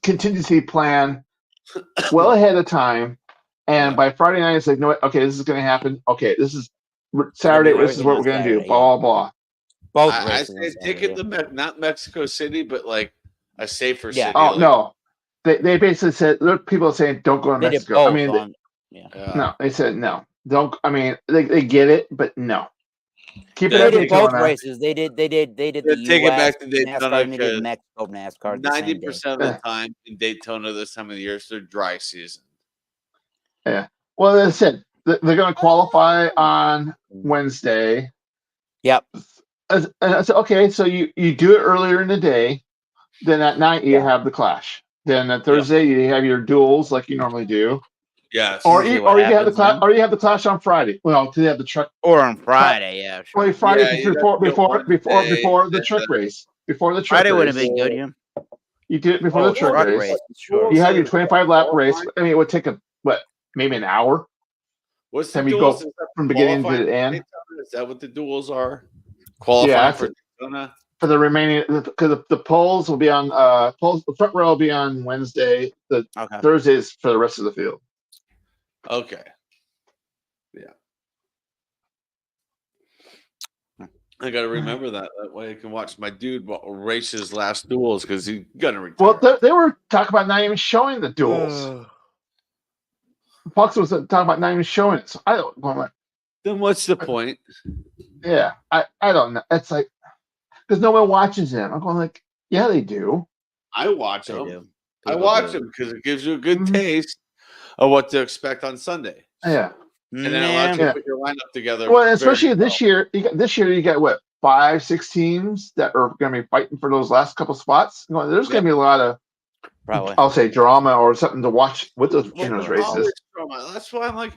S1: contingency plan well ahead of time, and by Friday night, it's like, no, okay, this is going to happen. Okay, this is Saturday. This is what we're going to do. Blah blah blah.
S4: Both
S6: I
S4: races.
S6: say take it to not Mexico City, but like a safer city.
S1: Oh
S6: like,
S1: no, they basically said there are people saying don't go to
S4: They did
S1: Mexico.
S4: both
S1: I mean,
S4: on-
S1: no, they said no. Don't. I mean, they get it, but no. Keep it
S6: They
S1: at
S4: They did both
S1: Daytona.
S4: races. They did the
S6: take it
S4: US
S6: back to Daytona
S4: NASCAR and they did
S6: because
S4: Mexico NASCAR. the same day.
S6: 90% of the time in Daytona this time of the year, it's their dry season.
S1: Well, as I said, they're going to qualify on Wednesday.
S4: Yep.
S1: And I said, okay, so you do it earlier in the day, then at night you have the clash. Then at Thursday you have your duels like you normally do,
S6: Yes.
S1: or
S4: usually
S1: you
S4: what
S1: have the
S4: happens
S1: clash,
S4: then.
S1: or you have the clash on Friday. Well, to have the truck.
S4: Or on Friday, yeah. Sure.
S1: Well, Friday
S6: Yeah, you'd have to go
S1: before the
S6: Wednesday,
S1: truck race. Before the truck
S4: Friday would
S1: race,
S4: have been good, yeah.
S1: you do it before the truck
S4: truck
S1: race.
S4: race, sure.
S1: You have your 25 lap race. I mean, it would take maybe an hour.
S6: What's the
S1: Time you
S6: duels?
S1: go
S6: Is that
S1: from beginning to
S6: qualifying
S1: the end.
S6: Daytona? Is that what the duels are? Qualifying
S1: Yeah,
S6: for Daytona?
S1: For the remaining, because the polls will be on the front row will be on Wednesday. The
S4: Okay.
S1: Thursdays for the rest of the field.
S6: Okay. Yeah. I got to remember that. That way I can watch my dude race his last duels because he's going to retire.
S1: Well, they were talking about not even showing the duels. Fox was talking about not even showing it. So I don't. I'm like,
S6: Then what's the point?
S1: yeah, I don't know. It's like because no one watches them. I'm going like, yeah, they do.
S6: I watch
S4: They
S6: them.
S4: do.
S6: I
S4: People
S6: watch
S4: do.
S6: them because it gives you a good
S1: Mhm.
S6: taste of what to expect on Sunday.
S1: Yeah.
S6: And then it allows you
S1: Yeah.
S6: to put your lineup together.
S1: Well,
S6: very
S1: especially
S6: well.
S1: this year. You got what 5-6 teams that are going to be fighting for those last couple spots. Well, there's going to be a lot of,
S4: Probably.
S1: I'll say, drama or something to watch with those
S6: Well,
S1: in those
S6: there's always
S1: races.
S6: drama. That's why I'm like,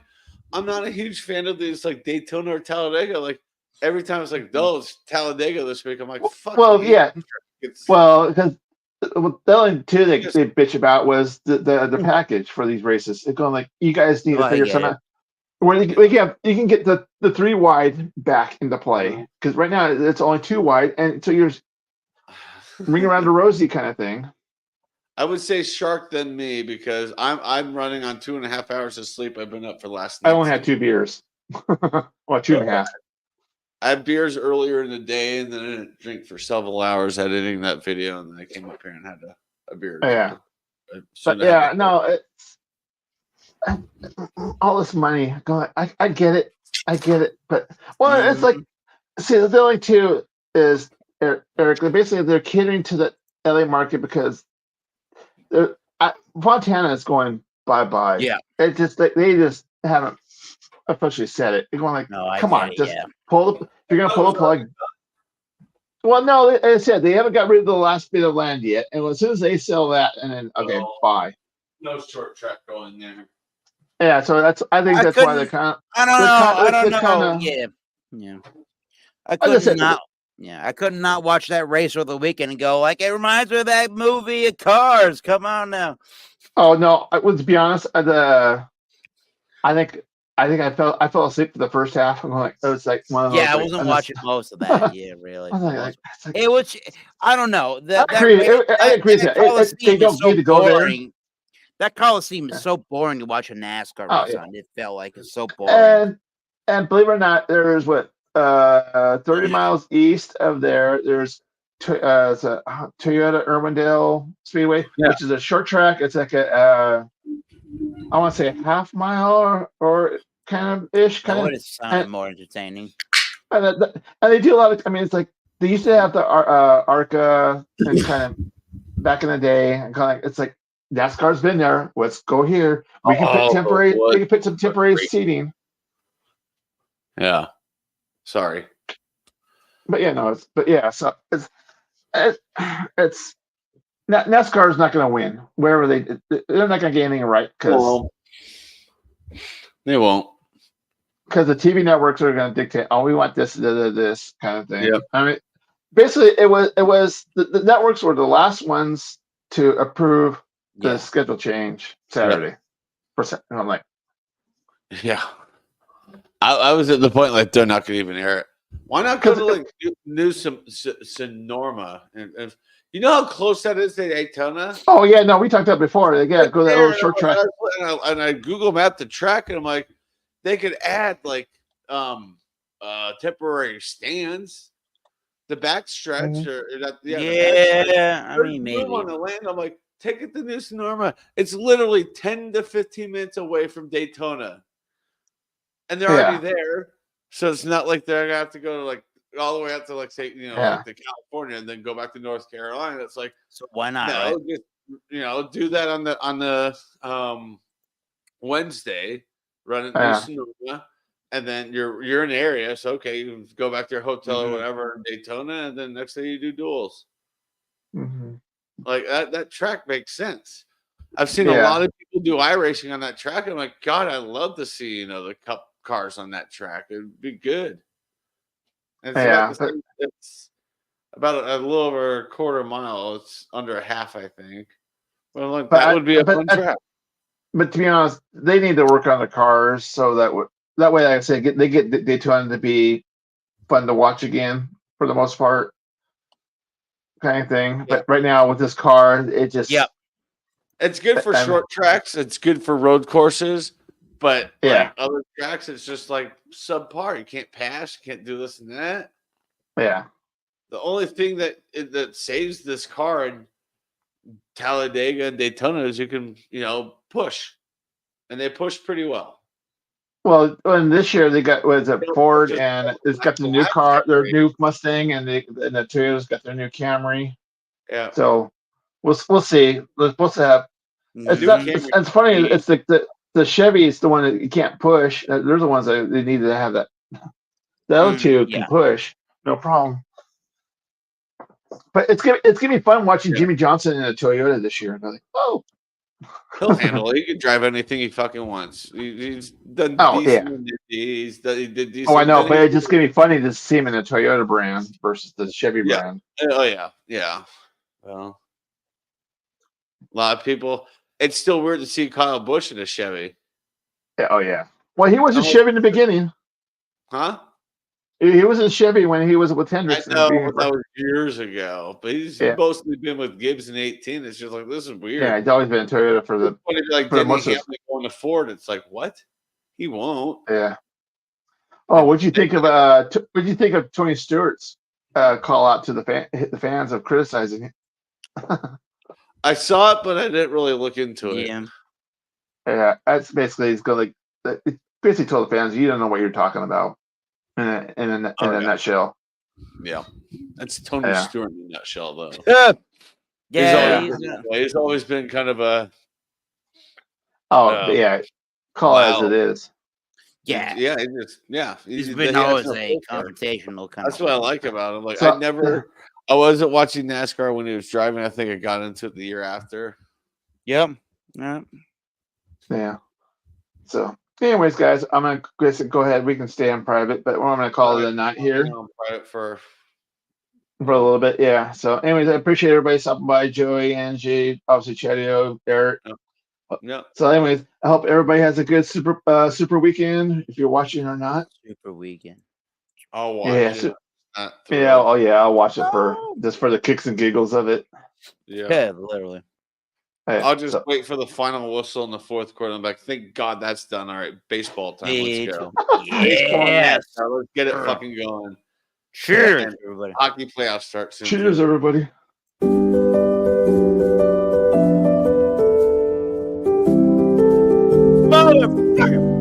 S6: I'm not a huge fan of these like Daytona or Talladega. Like every time it's like, no, it's Talladega this week. I'm like, fuck.
S1: Well,
S6: you.
S1: yeah.
S6: It's,
S1: Well, because the only two they bitch about was the package for these races. They're going like, you guys need to
S4: I
S1: figure
S4: get
S1: something
S4: it.
S1: out. Where you can get the 3 wide back into play because right now it's only 2 wide, and so you're ring around the rosy kind of thing.
S6: I would say Shark than me because I'm running on 2.5 hours of sleep. I've been up for the last.
S1: I only had 2 beers. Well, 2.5.
S6: I had beers earlier in the day, and then I didn't drink for several hours editing that video, and then I came up here and had a beer.
S1: Yeah.
S6: I
S1: But
S6: shouldn't have
S1: yeah,
S6: had
S1: no, it's all this money. I get it. I get it. But well, it's like, see, the only two is Eric. They're catering to the LA market because Fontana is going bye bye.
S4: Yeah.
S1: It just they just haven't officially said it. They're going like,
S4: No, I
S1: come
S4: get
S1: on,
S4: it,
S1: just
S4: yeah.
S1: pull the. If you're gonna pull the plug. Well, no, like I said, they haven't got rid of the last bit of land yet, and as soon as they sell that, and then okay, bye.
S6: no short track going there.
S1: Yeah, so I think that's why they're kind of.
S4: I don't know. I don't know.
S1: Kinda,
S4: Yeah. I
S1: Like I said,
S4: couldn't not. Yeah, I could not watch that race over the weekend and go like it reminds me of that movie of Cars. Come on now.
S1: Oh no! To be honest, I think I fell asleep for the first half. I'm like, it was like one of those.
S4: Yeah, I
S1: like,
S4: wasn't
S1: I'm
S4: watching
S1: just-
S4: most of that. Yeah, really.
S1: I was like, it's like,
S4: It was. I don't know.
S1: I agree. I agree with you. They
S4: Coliseum
S1: don't
S4: is so
S1: need to go there.
S4: boring. That Coliseum is so boring to watch a NASCAR
S1: Oh,
S4: race
S1: yeah.
S4: on. It felt like it's so boring.
S1: And believe it or not, there's 30 miles east of there. There's it's a Toyota Irwindale Speedway, which is a short track. It's like I want to say a half mile or kind of ish.
S4: That would have sounded more entertaining.
S1: And they do a lot of. I mean, it's like they used to have the ARCA and kind of back in the day, and kind of it's like NASCAR's been there. Let's go here. We can put temporary. We can put some temporary seating.
S6: Yeah. Sorry.
S1: But yeah, no. So it's NASCAR is not going to win wherever they're not going to get anything right because
S6: they won't.
S1: Because the TV networks are going to dictate. Oh, we want this kind of thing.
S6: Yep.
S1: I mean, basically, it was the networks were the last ones to approve the schedule change Saturday. And I'm like,
S6: yeah. I was at the point like they're not going to even air it. Why not go to like New Sonorma and you know how close that is to Daytona?
S1: Oh yeah, no, we talked about before. They go to that little short track.
S6: And I Google mapped the track, and I'm like, they could add like temporary stands, the back stretch, or
S4: I mean maybe
S6: on the land. I'm like, take it to New Sonorma. It's literally 10 to 15 minutes away from Daytona, and they're already there. So it's not like they're gonna have to go to like all the way out to like say like to California and then go back to North Carolina. It's like,
S4: so why not?
S6: No, just do that on the Wednesday, run it New Sonoma, and then you're in the area. So okay, you go back to your hotel or whatever in Daytona, and then next day you do duels.
S1: Mm-hmm.
S6: Like that track makes sense. I've seen a lot of people do iRacing on that track. And I'm like, God, I love to see the Cup cars on that track. It'd be good. And it's about a little over a quarter mile. It's under a half, I think. But like that would be a fun track.
S1: But to be honest, they need to work on the cars so that way, like I said, they get Daytona to be fun to watch again for the most part, kind of thing. But right now with this car, it just
S6: it's good for short tracks. It's good for road courses. But like other tracks, it's just like subpar. You can't pass. You can't do this and that.
S1: Yeah.
S6: The only thing that saves this car in Talladega and Daytona is you can push, and they push pretty well.
S1: Well, and this year they got Ford and it's got the new car, their new Mustang, and the Toyota's got their new Camry.
S6: Yeah.
S1: So we'll see. We're supposed to have. It's funny. It's the Chevy is the one that you can't push. They're the ones that they need to have that. The other two can push, no problem. But it's gonna be fun watching Jimmy Johnson in a Toyota this year. And I'm like, oh,
S6: he'll handle it. He can drive anything he fucking wants. He's done decent. He did decent.
S1: Oh, I know, but it's just gonna be funny to see him in a Toyota brand versus the Chevy brand.
S6: Oh yeah. Well, a lot of people. It's still weird to see Kyle Busch in a Chevy.
S1: Yeah, oh yeah. Well, he was a Chevy in the beginning.
S6: Huh?
S1: He was in Chevy when he was with
S6: I
S1: Hendricks.
S6: know, but that was years ago. But he's
S1: Yeah.
S6: mostly been with Gibbs in 18. It's just like, this is weird.
S1: Yeah, he's always been in Toyota for the.
S6: But if like
S1: for
S6: Denny
S1: most of
S6: Hamlin going to Ford, it's like, what? He won't.
S1: Yeah. Oh, what'd you think of what'd you think of Tony Stewart's call out to the fans of criticizing it?
S6: I saw it, but I didn't really look into it.
S4: Yeah.
S1: Yeah, that's basically he's going like it basically told the fans you don't know what you're talking about in a nutshell.
S6: Yeah, that's Tony
S1: Yeah.
S6: Stewart in a nutshell, though.
S4: Yeah.
S6: He's always been kind of a.
S1: Yeah, call it as it is.
S4: Yeah.
S6: He's
S4: been always a confrontational kind
S6: That's what I like about him. Like,
S1: So-
S6: I wasn't watching NASCAR when he was driving. I think I got into it the year after.
S4: Yep. Yeah.
S1: Yeah. So, anyways, guys, I'm gonna go ahead. We can stay on private, but I'm gonna call it a night here
S6: For
S1: a little bit. Yeah. So, anyways, I appreciate everybody stopping by. Joey, Angie, obviously Chatio, Eric.
S6: Yeah.
S1: So, anyways, I hope everybody has a good super weekend. If you're watching or not.
S4: Super weekend.
S6: I'll watch it.
S1: I'll watch it for the kicks and giggles of it.
S4: Yeah, literally.
S1: Hey,
S6: I'll just wait for the final whistle in the fourth quarter. I'm like, thank God that's done. All right, baseball time. Let's go.
S4: Yes.
S6: Let's get it fucking going.
S4: Cheers, everybody.
S6: Hockey playoffs start soon.
S1: Cheers, everybody.
S4: Motherfucker.